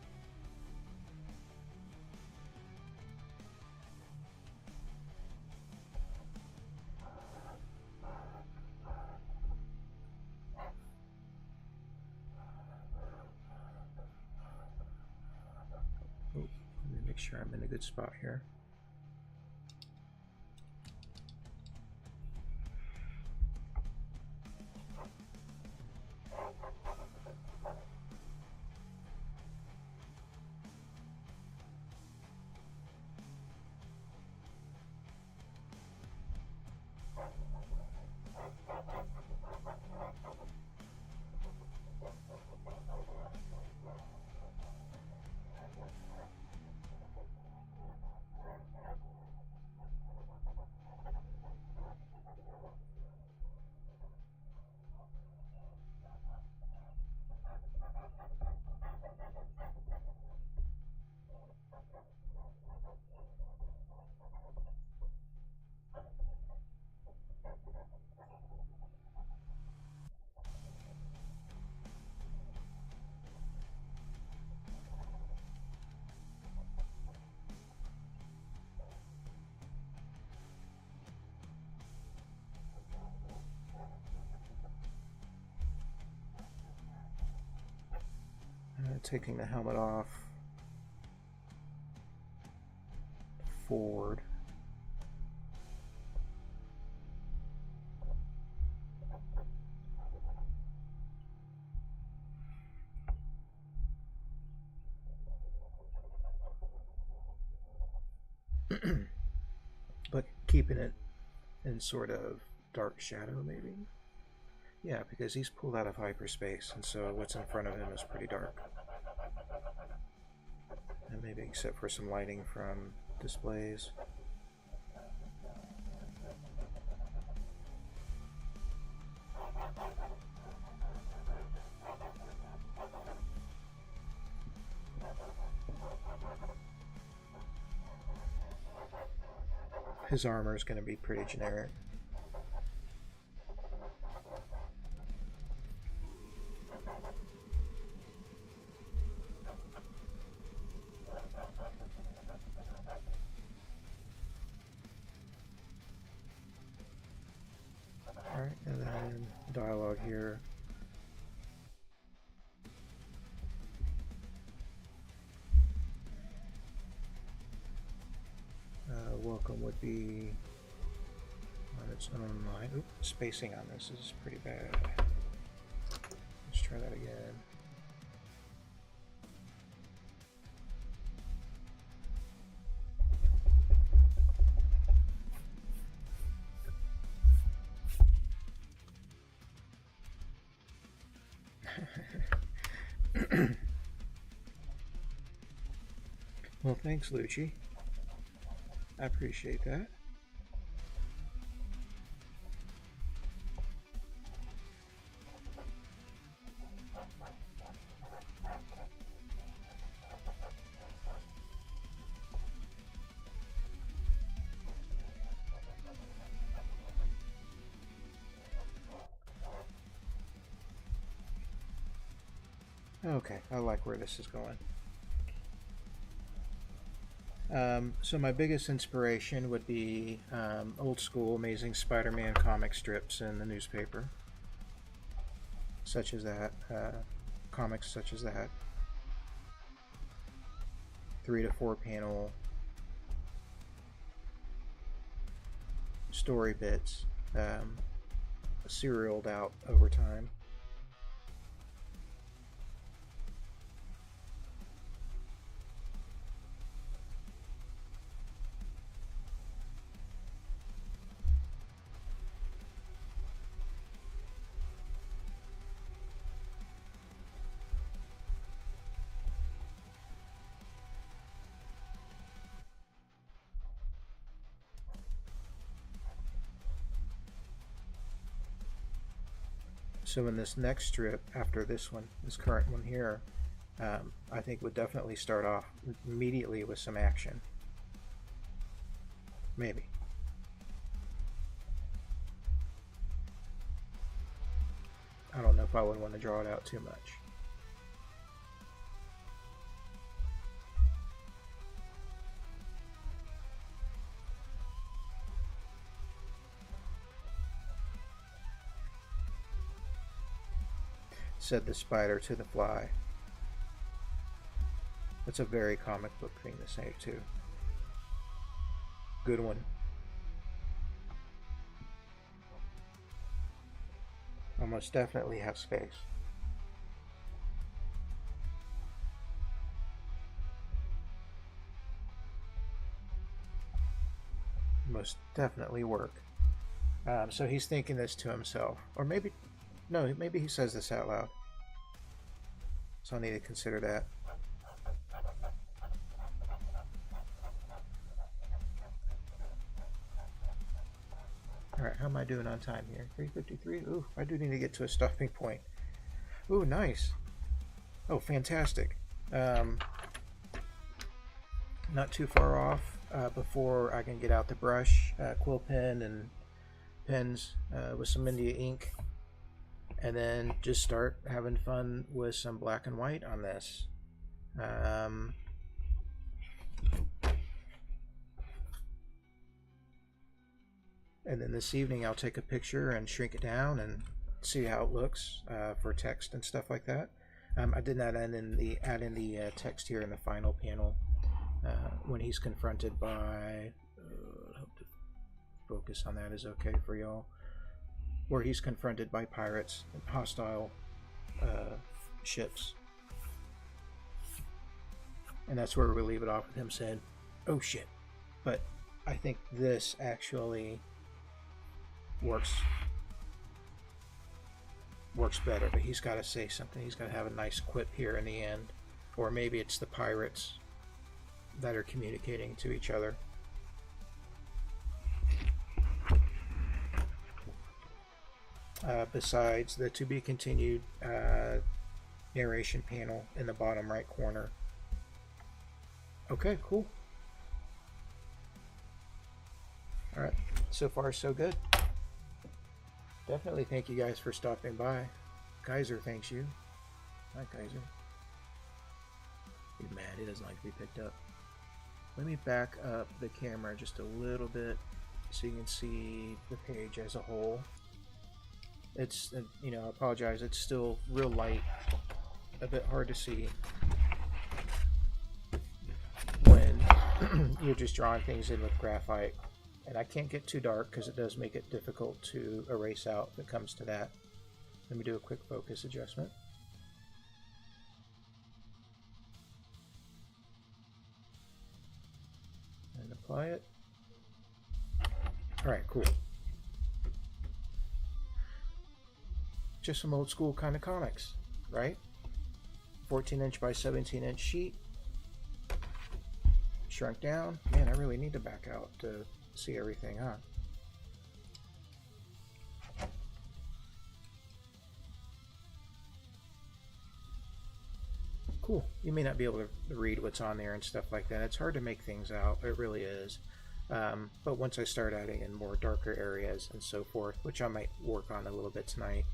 Oh, let me make sure I'm in a good spot here. Taking the helmet off, forward. But keeping it in sort of dark shadow, maybe? Yeah, because he's pulled out of hyperspace, and so what's in front of him is pretty dark. And maybe except for some lighting from displays. His armor is going to be pretty generic. Alright, and then dialogue here. Welcome would be on its own line. Oop, spacing on this is pretty bad. Let's try that again. Well, thanks, Lucci. I appreciate that. Okay, I like where this is going. So my biggest inspiration would be old school Amazing Spider-Man comic strips in the newspaper, such as that, comics such as that, 3 to 4 panel story bits, serialed out over time. So in this next strip, after this one, this current one here, I think would definitely start off immediately with some action. Maybe. I don't know if I would want to draw it out too much. Said the spider to the fly. That's a very comic book thing to say too. Good one. Almost definitely have space. Most definitely work. So he's thinking this to himself, or maybe, no, maybe he says this out loud. So I need to consider that. Alright, how am I doing on time here? 3:53? Ooh, I do need to get to a stopping point. Ooh, nice. Oh, fantastic. Not too far off before I can get out the brush, quill pen, and pens with some India ink. And then just start having fun with some black and white on this. And then this evening I'll take a picture and shrink it down and see how it looks for text and stuff like that. I did not add in the text here in the final panel when he's confronted by. I hope to focus on that is okay for y'all. Where he's confronted by pirates and hostile ships, and that's where we leave it off with him saying, "Oh shit!" But I think this actually works better. But he's got to say something. He's got to have a nice quip here in the end, or maybe it's the pirates that are communicating to each other. Besides the to be continued narration panel in the bottom right corner. Okay, cool. Alright, so far so good. Definitely thank you guys for stopping by. Kaiser thanks you. Hi Kaiser. He's mad, he doesn't like to be picked up. Let me back up the camera just a little bit so you can see the page as a whole. It's, you know, I apologize, it's still real light, a bit hard to see when you're just drawing things in with graphite. And I can't get too dark because it does make it difficult to erase out if it comes to that. Let me do a quick focus adjustment. And apply it. Alright, cool. Just some old school kind of comics, right? 14-inch by 17-inch sheet. Shrunk down. Man, I really need to back out to see everything, huh? Cool. You may not be able to read what's on there and stuff like that. It's hard to make things out. It really is. But once I start adding in more darker areas and so forth, which I might work on a little bit tonight,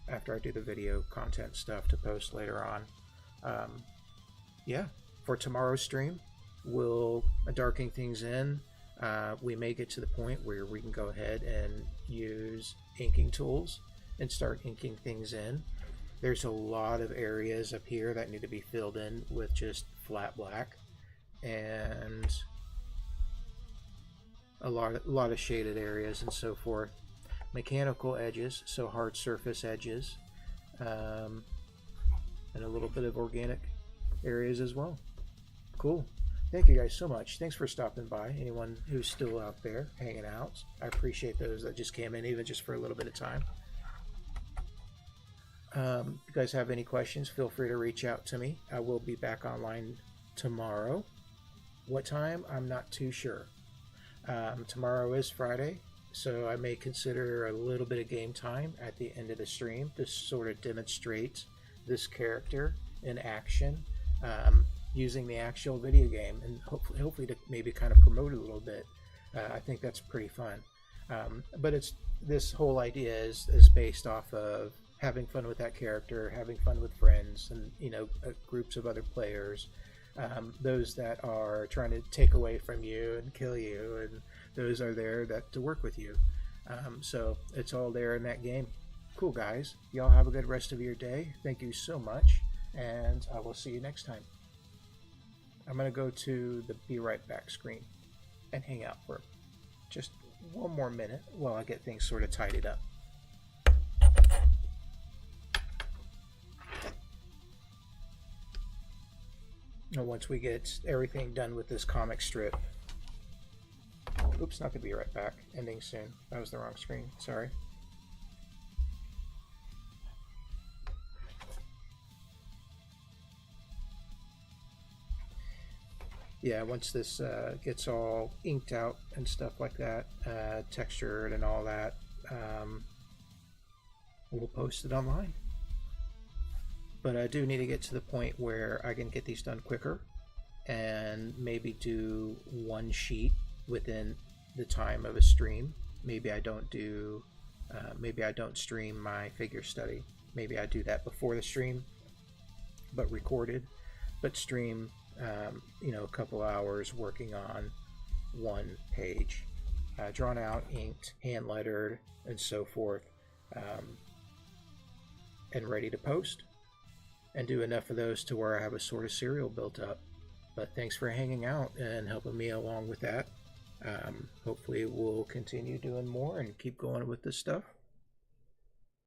after I do the video content stuff to post later on. Yeah, for tomorrow's stream, we'll darken things in. We may get to the point where we can go ahead and use inking tools and start inking things in. There's a lot of areas up here that need to be filled in with just flat black, and a lot of shaded areas and so forth. Mechanical edges, so hard surface edges, and a little bit of organic areas as well. Cool. Thank you guys so much. Thanks for stopping by. Anyone who's still out there hanging out, I appreciate those that just came in, even just for a little bit of time. If you guys have any questions, feel free to reach out to me. I will be back online tomorrow. What time? I'm not too sure. Tomorrow is Friday, so I may consider a little bit of game time at the end of the stream to sort of demonstrate this character in action, using the actual video game, and hopefully to maybe kind of promote it a little bit. I think that's pretty fun. But this whole idea is based off of having fun with that character, having fun with friends, and groups of other players, those that are trying to take away from you and kill you, and those are there to work with you. So it's all there in that game. Cool, guys. Y'all have a good rest of your day. Thank you so much, and I will see you next time. I'm going to go to the Be Right Back screen and hang out for just one more minute while I get things sort of tidied up. And once we get everything done with this comic strip, oops, not gonna Be Right Back, ending soon. That was the wrong screen, sorry. Yeah, once this gets all inked out and stuff like that, textured and all that, we'll post it online. But I do need to get to the point where I can get these done quicker and maybe do one sheet within the time of a stream. Maybe I don't stream my figure study. Maybe I do that before the stream, but recorded, but stream a couple hours working on one page, drawn out, inked, hand lettered, and so forth, and ready to post. and do enough of those to where I have a sort of serial built up. But thanks for hanging out and helping me along with that. Hopefully we'll continue doing more and keep going with this stuff.